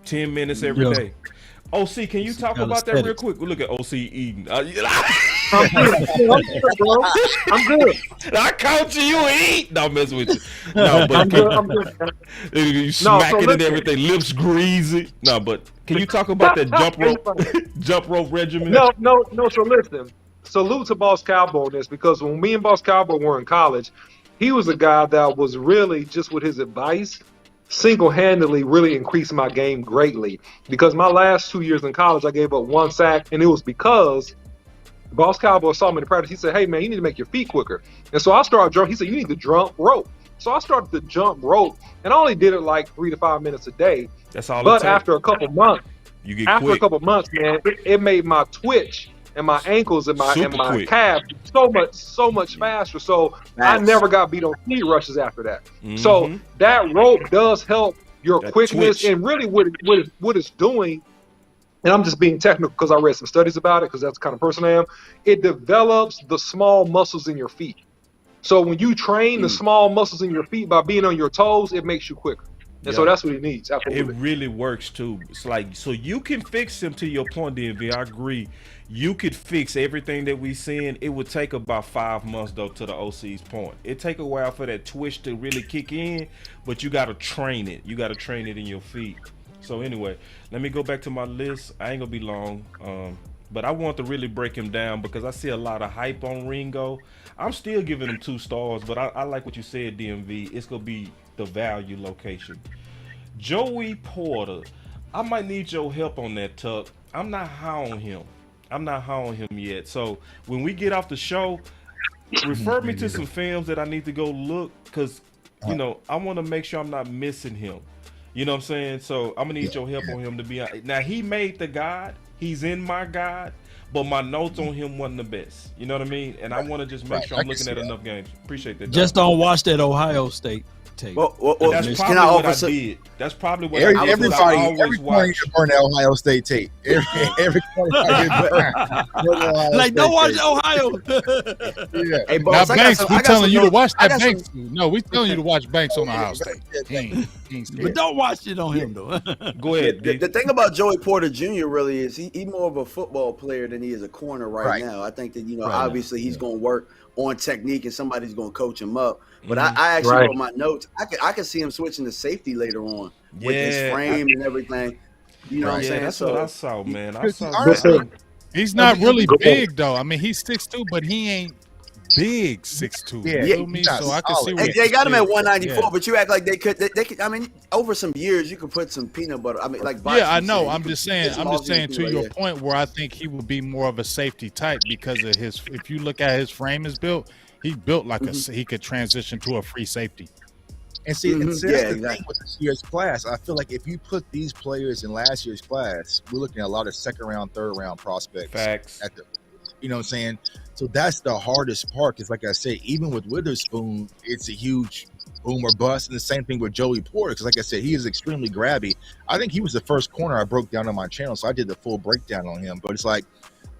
10 minutes every day. OC, can you talk about that real quick? Look at OC eating. I'm good. I count you eat. No, I'm messing with you. No, but I'm good. You smacking and everything, lips greasy. No, but can you talk about that jump rope regimen? No. So listen, salute to Boss Cowboy on this, because when me and Boss Cowboy were in college, he was a guy that was really, just with his advice, single-handedly really increased my game greatly. Because my last 2 years in college, I gave up 1 sack, and it was because Boss Cowboy saw me in the practice. He said, "Hey man, you need to make your feet quicker." And so I started jumping. He said, "You need to jump rope." So I started to jump rope, and I only did it like 3 to 5 minutes a day. That's all. But after a couple months, a couple months, man, it made my twitch and my ankles and my calves so much faster. So I never got beat on speed rushes after that. So that rope does help your quickness, and really what it's doing and I'm just being technical because I read some studies about it, because that's the kind of person I am. It develops the small muscles in your feet. So when you train the small muscles in your feet by being on your toes, it makes you quicker. And so that's what he needs. Absolutely. It really works too. It's like, so you can fix him, to your point, DMV. I agree. You could fix everything that we seeing. It would take about 5 months though, to the OC's point. It take a while for that twitch to really kick in, but you got to train it. You got to train it in your feet. So anyway, let me go back to my list. I ain't gonna be long, but I want to really break him down because I see a lot of hype on Ringo. I'm still giving him 2 stars, but I like what you said, DMV. It's gonna be the value location. Joey Porter, I might need your help on that, Tuck. I'm not high on him. I'm not high on him yet. So when we get off the show, refer me to some films that I need to go look, because you know, I want to make sure I'm not missing him. You know what I'm saying? So I'm gonna need your help on him to be. Now he made the guide. He's in my guide, but my notes on him wasn't the best. You know what I mean? And I want to just make sure I'm looking at enough games. Appreciate that. Just don't watch that Ohio State tape. That's probably what I did. That's probably what I did. Everybody burn that Ohio State tape. Every like, don't watch Ohio. Hey, Boss, now, Banks, we're telling you to watch that Banks. No, we're telling you to watch Banks on Ohio State. But don't watch it on him, though. Go ahead. The thing about Joey Porter Jr. really is he more of a football player than he is a corner right now. I think that, obviously he's going to work on technique and somebody's going to coach him up. But I actually wrote my notes. I could see him switching to safety later on with his frame and everything. You know what I'm saying? That's what I saw, man. He's not really big though. I mean, he's 6'2", but he ain't big 6'2". You know me? So I can see where they got him at 194, but you act like they could. They could. I mean, over some years, you could put some peanut butter. I mean, like I know. I'm just saying to your point where I think he would be more of a safety type because of his. If you look at his frame is built. He built like he could transition to a free safety. And see, that's the thing with this year's class. I feel like if you put these players in last year's class, we're looking at a lot of 2nd round, 3rd round prospects. Facts. You know what I'm saying? So that's the hardest part. Because like I said, even with Witherspoon, it's a huge boom or bust. And the same thing with Joey Porter. Because like I said, he is extremely grabby. I think he was the first corner I broke down on my channel. So I did the full breakdown on him. But it's like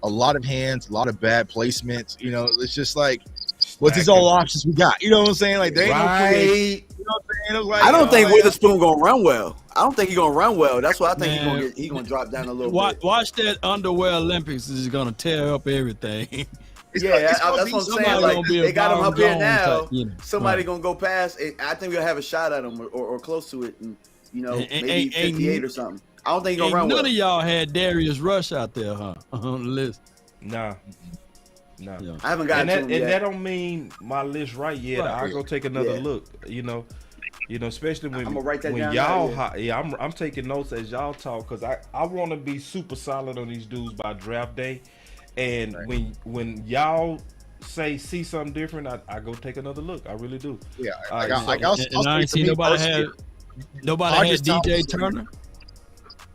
a lot of hands, a lot of bad placements. You know, it's just like, what's these all options we got? You know what I'm saying? Like, they ain't no play. You know what I'm saying? Like, I don't think Witherspoon gonna run well. I don't think he's gonna run well. That's why I think he's gonna drop down a little bit. Watch that underwear Olympics is gonna tear up everything. That's what I'm saying. Like, they got him up here now. Somebody gonna go past. I think we'll have a shot at him or close to it, and maybe 58 or something. I don't think he's gonna run well. None of y'all had Darius Rush out there, huh? On the list. Nah. No, I haven't gotten to him yet. And that don't mean my list right yet. I'll go take another look. You know, especially when I'm gonna write that down y'all. I'm taking notes as y'all talk because I want to be super solid on these dudes by draft day. And when y'all see something different, I go take another look. I really do. Yeah, I ain't see nobody had DJ Turner.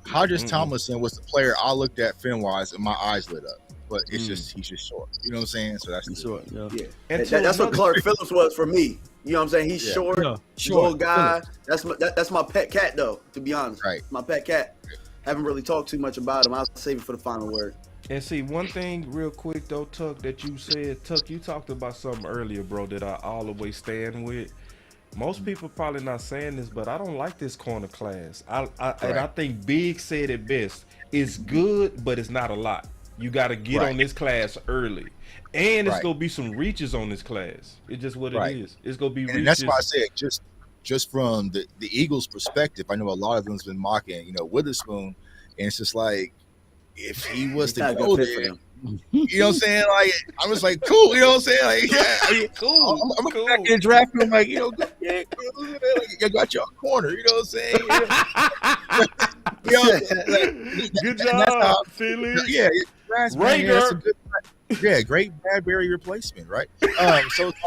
Hodges Tomlinson was the player I looked at film wise, and my eyes lit up. But it's just he's just short. You know what I'm saying? So that's short. Yeah. And that's what Clark Phillips was for me. You know what I'm saying? He's short, little guy. That's my pet cat though. To be honest, my pet cat. Haven't really talked too much about him. I'll save it for the final word. And see, one thing real quick though, Tuck, that you said, Tuck, you talked about something earlier, bro, that I always stand with. Most people probably not saying this, but I don't like this corner class. And I think Big said it best. It's good, but it's not a lot. You got to get on this class early. And it's going to be some reaches on this class. It's just what it is. It's going to be reaches. And that's why I said, just from the Eagles' perspective, I know a lot of them's been mocking, Witherspoon. And it's just like, if he was to go there, you know what I'm saying? Like, I was like, cool. You know what I'm saying? Like, cool. I'm going to back in draft him. Like, you got your corner. You know what I'm saying? Good job, Philly. Yeah. Great Bradbury replacement, right? So it's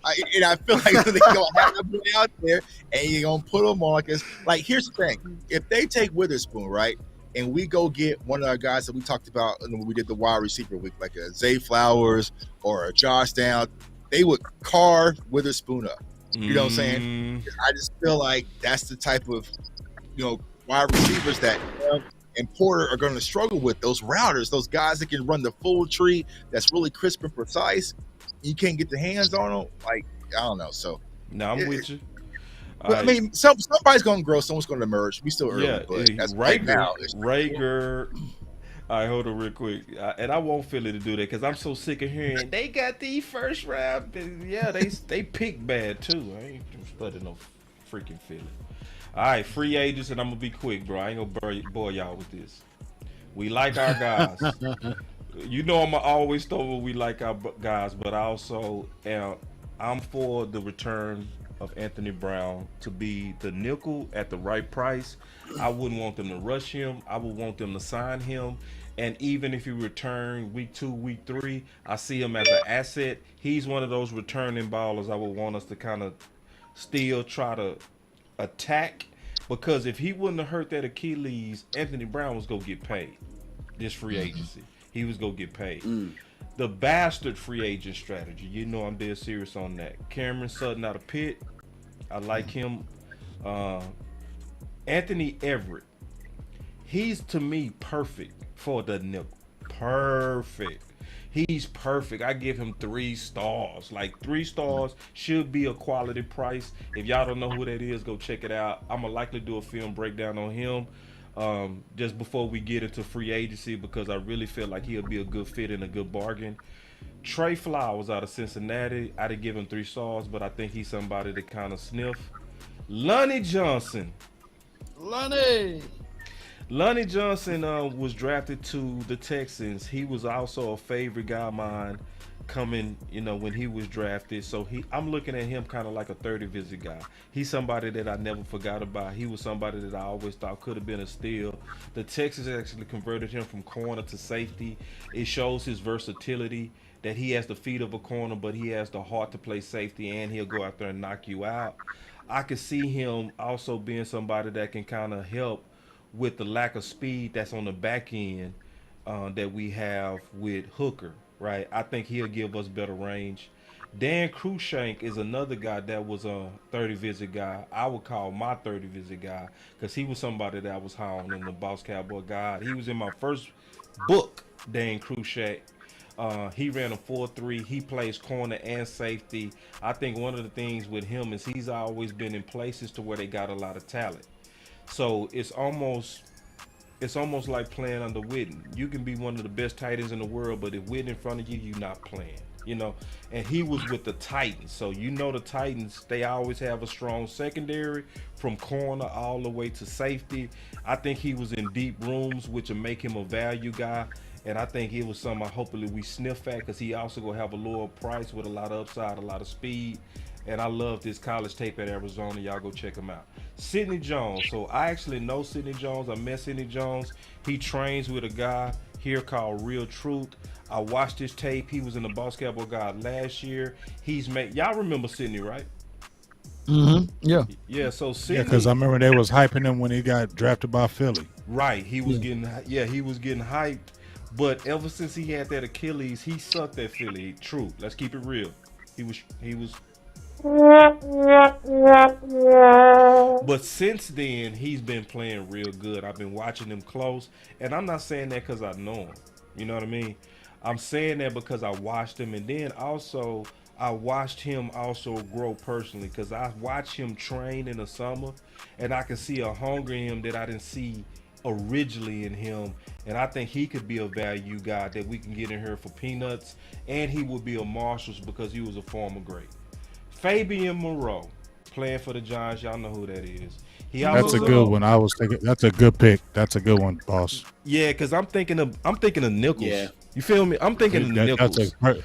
like, I feel like they're gonna have to put out there, and you're gonna put them on like this. Like, here's the thing: if they take Witherspoon, right, and we go get one of our guys that we talked about when we did the wide receiver week, like a Zay Flowers or a Josh Down, they would carve Witherspoon up. You know what I'm saying? I just feel like that's the type of wide receivers that and Porter are going to struggle with those routers, those guys that can run the full tree that's really crisp and precise. You can't get the hands on them. Like, I don't know. So, no, I'm with you. But, I mean, somebody's going to grow. Someone's going to emerge. We still early, Yeah, but as Rager, right now, Rager. All right, hold on real quick. And I won't Philly to do that because I'm so sick of hearing they got the first round. Yeah, they pick bad too. I ain't studying no freaking Philly. All right, free agents, and I'm going to be quick, bro. I ain't going to bore y'all with this. We like our guys. You know I'm always told we like our guys, but I also I'm for the return of Anthony Brown to be the nickel at the right price. I wouldn't want them to rush him. I would want them to sign him. And even if he return week 2, week 3, I see him as an asset. He's one of those returning ballers I would want us to kind of still try to attack, because if he wouldn't have hurt that Achilles, Anthony Brown was gonna get paid this free agency. He was gonna get paid. The bastard free agent strategy, you know I'm dead serious on that. Cameron Sutton out of Pitt, I like him. Anthony Everett, he's to me perfect for the nickel. Perfect. He's perfect. I give him 3 stars. Like 3 stars should be a quality price. If y'all don't know who that is, go check it out. I'm gonna likely do a film breakdown on him just before we get into free agency, because I really feel like he'll be a good fit and a good bargain. Trey Flowers out of Cincinnati, I'd give him 3 stars, but I think he's somebody to kind of sniff. Lonnie Johnson. Lonnie Johnson was drafted to the Texans. He was also a favorite guy of mine coming, when he was drafted. So I'm looking at him kind of like a 30 visit guy. He's somebody that I never forgot about. He was somebody that I always thought could have been a steal. The Texans actually converted him from corner to safety. It shows his versatility, that he has the feet of a corner, but he has the heart to play safety, and he'll go out there and knock you out. I could see him also being somebody that can kind of help with the lack of speed that's on the back end that we have with Hooker, right? I think he'll give us better range. Dan Cruikshank is another guy that was a 30 visit guy. I would call my 30 visit guy, because he was somebody that I was high on in the Boss Cowboy guide. He was in my first book, Dan Cruikshank. He ran a 4-3. He plays corner and safety. I think one of the things with him is he's always been in places to where they got a lot of talent. So it's almost like playing under Witten. You can be one of the best tight ends in the world, but if Witten in front of you, you're not playing. And he was with the Titans. So the Titans, they always have a strong secondary from corner all the way to safety. I think he was in deep rooms, which will make him a value guy. And I think it was something hopefully we sniff at, because he also going to have a lower price with a lot of upside, a lot of speed. And I love this college tape at Arizona. Y'all go check him out. Sidney Jones. So I actually know Sidney Jones. I met Sidney Jones. He trains with a guy here called Real Truth. I watched his tape. He was in the Boss Cowboy Guide last year. Y'all remember Sidney, right? Yeah. Yeah, so Sidney. Yeah, because I remember they was hyping him when he got drafted by Philly. Right. He was getting hyped. But ever since he had that Achilles, he sucked at Philly. True. Let's keep it real. He was But since then, he's been playing real good. I've been watching him close, and I'm not saying that because I know him. You know what I mean? I'm saying that because I watched him, and then also I watched him also grow personally, because I watched him train in the summer, and I can see a hunger in him that I didn't see originally in him, and I think he could be a value guy that we can get in here for peanuts, and he would be a Marshalls because he was a former great. Fabian Moreau, playing for the Giants. Y'all know who that is. That's a good one. I was thinking that's a good pick. That's a good one, boss. Yeah, because I'm thinking of nickels. Yeah. You feel me? I'm thinking of nickels.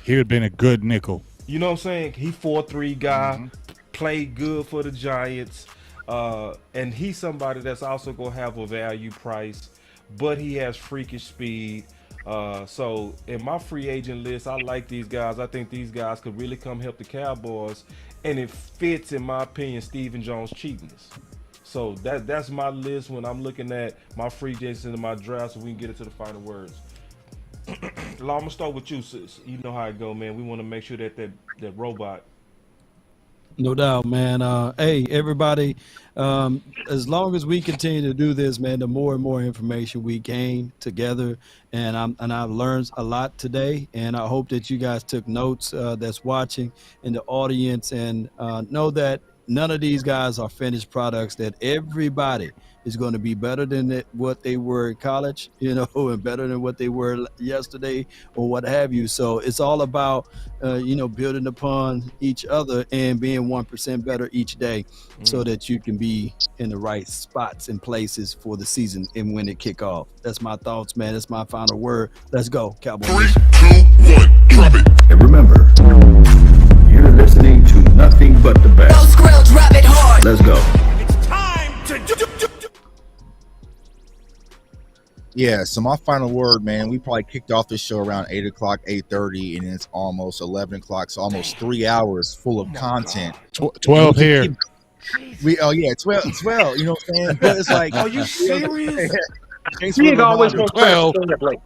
He would have been a good nickel. You know what I'm saying? He 4-3 guy, played good for the Giants, and he's somebody that's also gonna have a value price, but he has freakish speed. So in my free agent list, I like these guys. I think these guys could really come help the Cowboys, and it fits, in my opinion, Stephen Jones' cheapness. So that's my list when I'm looking at my free agents and my draft, so we can get into the final words. Law, I'm gonna start with you, sis. You know how it go, man. We want to make sure that robot No doubt, man. Hey, everybody, as long as we continue to do this, man, the more and more information we gain together, and I've learned a lot today, and I hope that you guys took notes that's watching in the audience, and know that none of these guys are finished products, that everybody is going to be better than what they were in college, and better than what they were yesterday or what have you. So it's all about, building upon each other and being 1% better each day so that you can be in the right spots and places for the season and when it kick off. That's my thoughts, man. That's my final word. Let's go, Cowboys. 3, 2, 1, drop it. And remember, you're listening to nothing but the best. Those grills, drop it hard. Let's go. It's time to do. Yeah, so my final word, man, we probably kicked off this show around 8 o'clock, 8:30, and it's almost 11 o'clock, so almost 3 hours full of content. 12 here. 12, you know what I'm saying? But it's like, Are you serious? He always wants 12. to But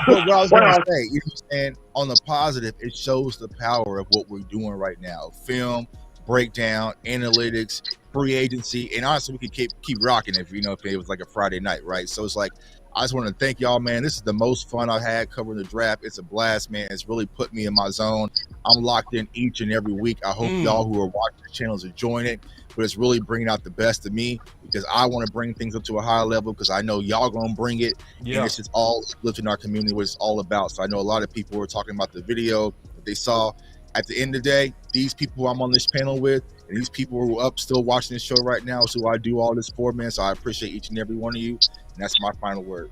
what I was going to say, you know what I'm saying? On the positive, it shows the power of what we're doing right now. Film, breakdown, analytics, free agency, and honestly, we could keep rocking if it was like a Friday night, right? So it's like, I just want to thank y'all, man. This is the most fun I've had covering the draft. It's a blast, man. It's really put me in my zone. I'm locked in each and every week. I hope y'all who are watching the channels enjoying it, but it's really bringing out the best of me because I want to bring things up to a higher level because I know y'all going to bring it. Yeah. And it's just all lifting our community, what it's all about. So I know a lot of people were talking about the video that they saw. At the end of the day, these people I'm on this panel with, and these people who are up still watching this show right now is who I do all this for, man. So I appreciate each and every one of you. And that's my final word.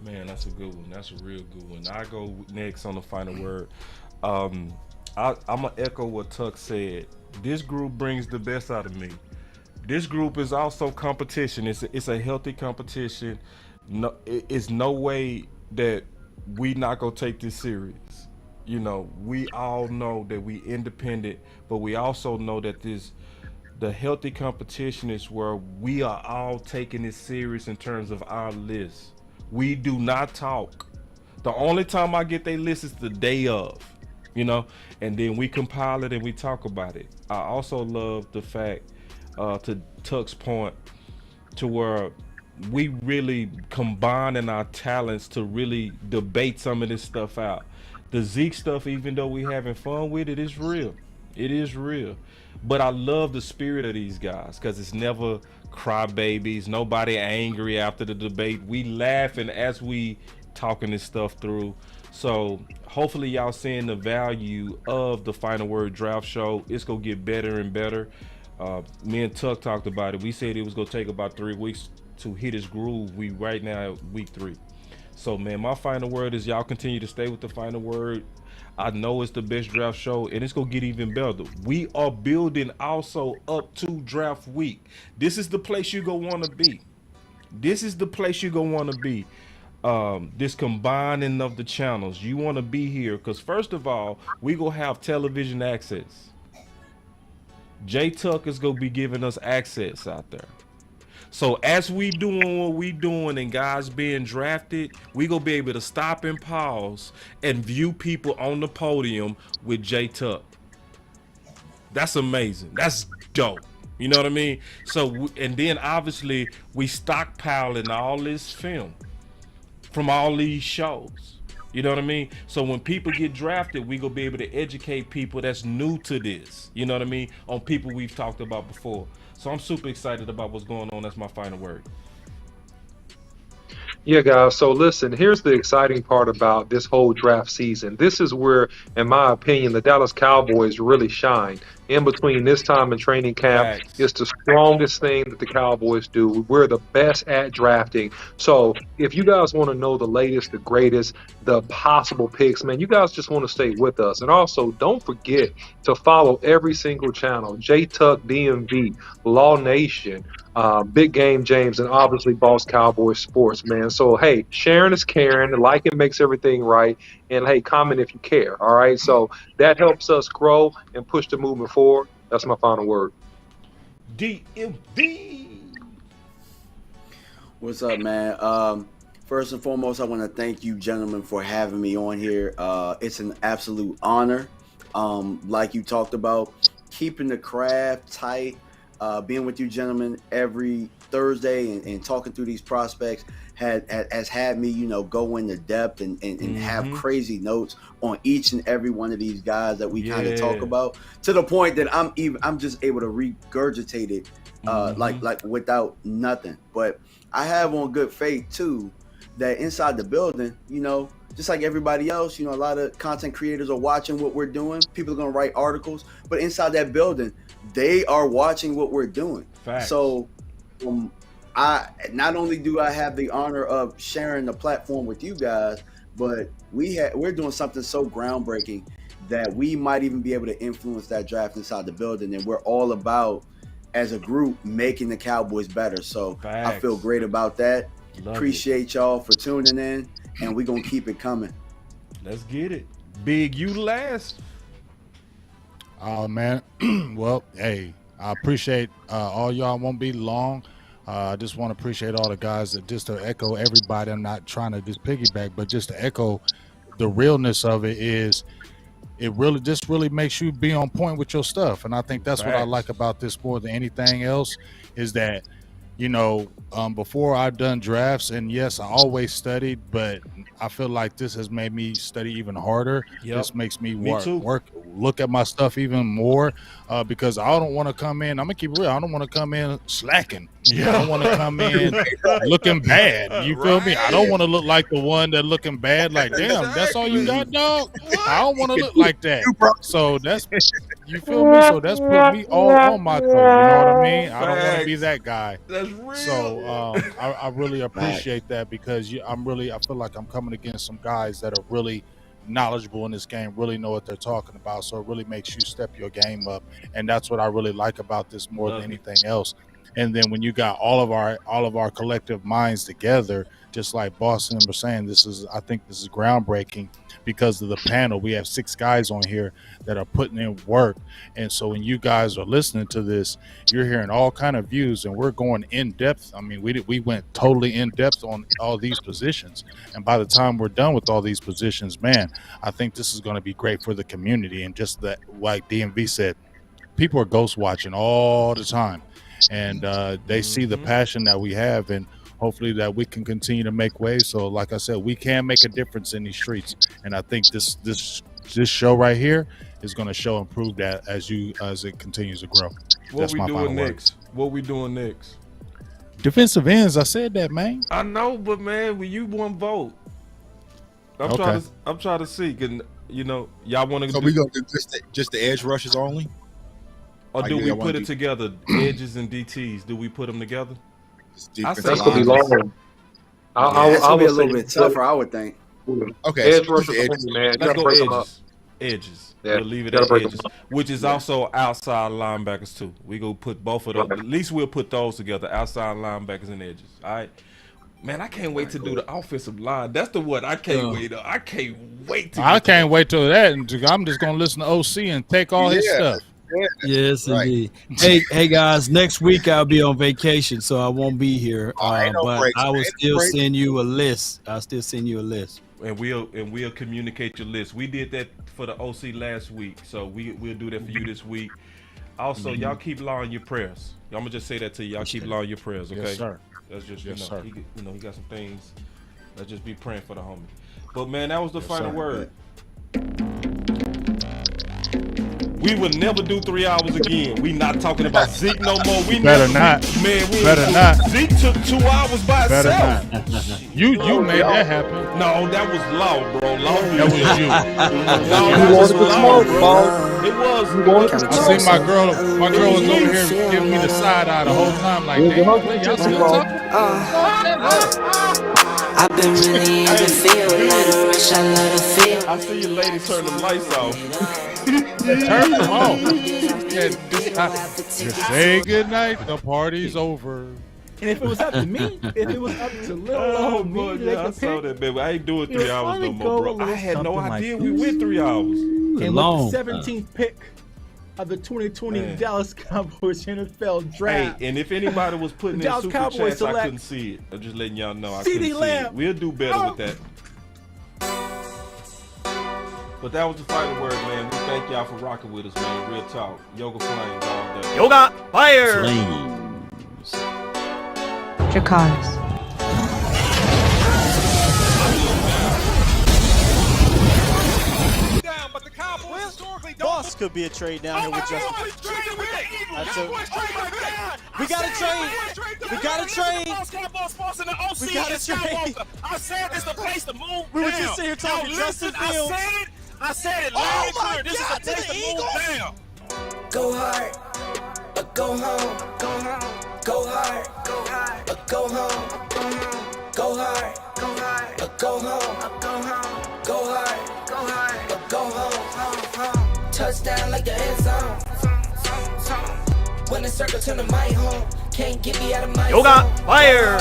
Man, that's a good one. That's a real good one. I go next on the final word. I'm gonna echo what Tuck said. This group brings the best out of me. This group is also competition. It's a healthy competition. No, it's no way that we not gonna take this serious. We all know that we independent, but we also know that the healthy competition is where we are all taking it serious in terms of our list. We do not talk. The only time I get their list is the day of, and then we compile it and we talk about it. I also love the fact, to Tuck's point, to where we really combining our talents to really debate some of this stuff out. The Zeke stuff, even though we having fun with it, is real. It is real. But I love the spirit of these guys because it's never crybabies. Nobody angry after the debate. We laughing as we talking this stuff through. So hopefully y'all seeing the value of the Final Word Draft Show. It's gonna get better and better. Me and Tuck talked about it. We said it was gonna take about 3 weeks to hit his groove. We right now at week 3. So man, my final word is y'all continue to stay with the Final Word. I know it's the best draft show, and it's gonna get even better. We are building also up to draft week. This is the place you gonna want to be. This is the place you gonna want to be. This combining of the channels, you want to be here because first of all, we gonna have television access. J Tuck is gonna be giving us access out there. So as we doing what we doing and guys being drafted, we gonna be able to stop and pause and view people on the podium with J Tuck. That's amazing. That's dope. You know what I mean? So, and then obviously we stockpiling all this film from all these shows. You know what I mean? So when people get drafted, we gonna be able to educate people that's new to this. You know what I mean? On people we've talked about before. So I'm super excited about what's going on. That's my final word. Yeah, guys. So listen, here's the exciting part about this whole draft season. This is where, in my opinion, the Dallas Cowboys really shine. In between this time and training camp, it's the strongest thing that the Cowboys do. We're the best at drafting. So if you guys want to know the latest, the greatest, the possible picks, man, you guys just want to stay with us. And also, don't forget to follow every single channel, J-Tuck, DMV, Law Nation, Big Game James, and obviously Boss Cowboy Sports, man. So, hey, sharing is caring. Liking makes everything right. And, hey, comment if you care, all right? So that helps us grow and push the movement forward. That's my final word. DMD. What's up, man? First and foremost, I want to thank you gentlemen for having me on here. It's an absolute honor. Like you talked about, keeping the craft tight, being with you gentlemen every Thursday and talking through these prospects has had me, go into depth and have crazy notes on each and every one of these guys that we kind of talk about, to the point that I'm just able to regurgitate it like without nothing. But I have on good faith too that inside the building, just like everybody else, a lot of content creators are watching what we're doing. People are going to write articles, but inside that building, they are watching what we're doing. Facts. So I not only do I have the honor of sharing the platform with you guys, but we're doing something so groundbreaking that we might even be able to influence that draft inside the building. And we're all about, as a group, making the Cowboys better. So Facts. I feel great about that. Appreciate y'all for tuning in, and we're going to keep it coming. Let's get it. Big, you last. Oh, man. Well, hey, I appreciate all y'all. I won't be long. I just want to appreciate all the guys that just to echo everybody. I'm not trying to just piggyback, but just to echo the realness of it is it really makes you be on point with your stuff. And I think that's what I like about this more than anything else is that, before I've done drafts, and yes, I always studied, but I feel like this has made me study even harder. This makes me look at my stuff even more because I don't want to come in. I'm gonna keep it real. I don't want to come in slacking. I don't want to come in looking bad. You feel me? I don't want to look like the one that looking bad. Like, damn, that's all you got, dog. I don't want to look like that. So that's, you feel me? So that's put me all on my toe. You know what I mean? I don't want to be that guy. That's real. So I really appreciate that because I feel like I'm coming against some guys that are really knowledgeable in this game, really know what they're talking about. So it really makes you step your game up, and that's what I really like about this more than anything else. And then when you got all of our collective minds together, just like Boston was saying, I think this is groundbreaking because of the panel. We have 6 guys on here that are putting in work. And so when you guys are listening to this, you're hearing all kind of views, and we're going in depth. I mean, we went totally in depth on all these positions. And by the time we're done with all these positions, man, I think this is going to be great for the community. And just that, like DMV said, people are ghost watching all the time. And they see the passion that we have, and hopefully that we can continue to make waves. So like I said, we can make a difference in these streets. And I think this show right here is going to show and prove that as it continues to grow. What we doing next? What we doing next? Defensive ends. I said that, man. I know, but man, when you one vote, I'm trying to see. Can y'all want to? So we gonna do just the edge rushes only? Or do we put it together, edges and DTs? Do we put them together? That's gonna be long. That's gonna be a little bit tougher, I would think. Okay, edge rushers, man. You gotta break them up. Edges. Yeah, we'll leave it at edges, which is also outside linebackers too. We go put both of those. At least we'll put those together, outside linebackers and edges. All right. Man, I can't wait to do the offensive line. That's the one I can't wait. I can't wait to. I can't wait till that. I'm just gonna listen to OC and take all his stuff. Yes, indeed. Hey guys, next week I'll be on vacation, so I won't be here. But I will still send you a list. I'll still send you a list. And we'll communicate your list. We did that for the OC last week, so we'll do that for you this week. Also, y'all keep law in your prayers. I'm gonna just say that to you. Y'all keep law in your prayers, okay? Yes, sir. That's just sir. He got some things. Let's just be praying for the homie. But man, that was the final word. We will never do 3 hours again. We not talking about Zeke no more. We better not. Man, we better not. Zeke took 2 hours by better itself. Not. You made that happen. No, that was Law, bro. Law that was you. That was Law, bro. It was. I see my girl was over here giving me the side eye the whole time. Like, damn, y'all still talking? I've been really in the field, let her rush, I let her feel. I see you ladies turn the lights off. Turn them off. Just say goodnight, the party's over. And if it was up to me, if it was up to little old me, I saw that, baby. I ain't doing 3 hours no more, bro. I had no idea we went 3 hours. And with the 17th pick of the 2020 Dallas Cowboys NFL draft. Hey, and if anybody was putting in super chats, I couldn't see it. I'm just letting y'all know I couldn't see it. We'll do better with that. But that was the final word, man. We thank y'all for rocking with us, man. Real talk. Yoga Flames all day. Yoga Fire. Flames. Dracarys. Boss could be a trade down here with Justin. We got to trade. We got to trade. We got to trade. I said this is the place to move. We were just sitting here talking Justin Fields. I said it loud and clear. This is the place to move down. Go hard, or go home. Go home. Go hard, or go home. Go hard, or go home. Go hard, or go home. Touchdown like the end zone. When the circle turn to my home, can't get me out of my Yoga zone. Fire.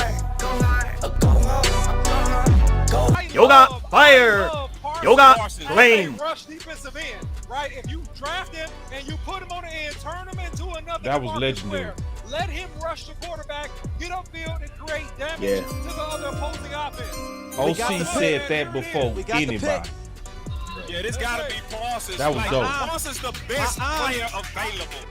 Yoga Fire. Yoga Flame. Rush defensive end, right? If you draft him and you put him on the end, turn him into another. That was legendary. Let him rush the quarterback, get upfield, and create damage to the other opposing offense. OC said that before anybody. Yeah, this gotta be Parsons. That was dope. Parsons the best player available.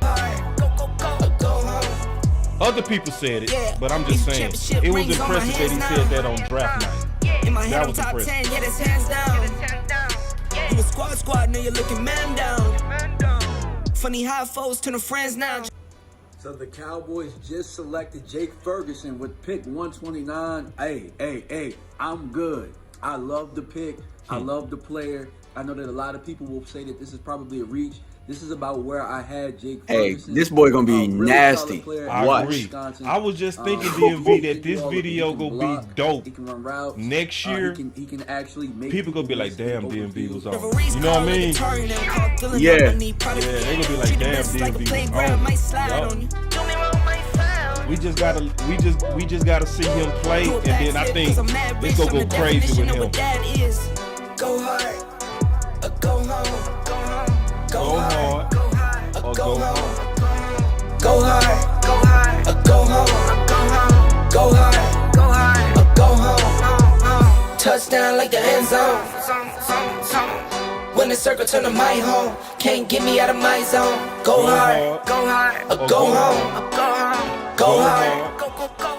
Other people said it, but I'm just saying it was impressive that he said that on draft night. In my head, That I'm was top impressive. 10, yeah, that's hands down. You a squad, now you're looking man down. Funny how foes turn to friends now. So the Cowboys just selected Jake Ferguson with pick 129. Hey, I'm good. I love the pick. I love the player. I know that a lot of people will say that this is probably a reach. This is about where I had Jake Ferguson. This boy gonna be really nasty. I agree. I was just thinking, DMV, that this video gonna be dope. He can run routes. Next year, he can actually make people gonna be like, damn, DMV was on. You know what I mean? Yeah. They gonna be like, damn, DMV was on. Yup. We just gotta see him play, and then I think it's gonna go crazy with him. Go hard, or go home. Go hard, or go home. Go hard, or go home. Go hard, or go home. Touchdown like the end zone. When the circle turn to my home, can't get me out of my zone. Go hard, or go home. Go hard, go.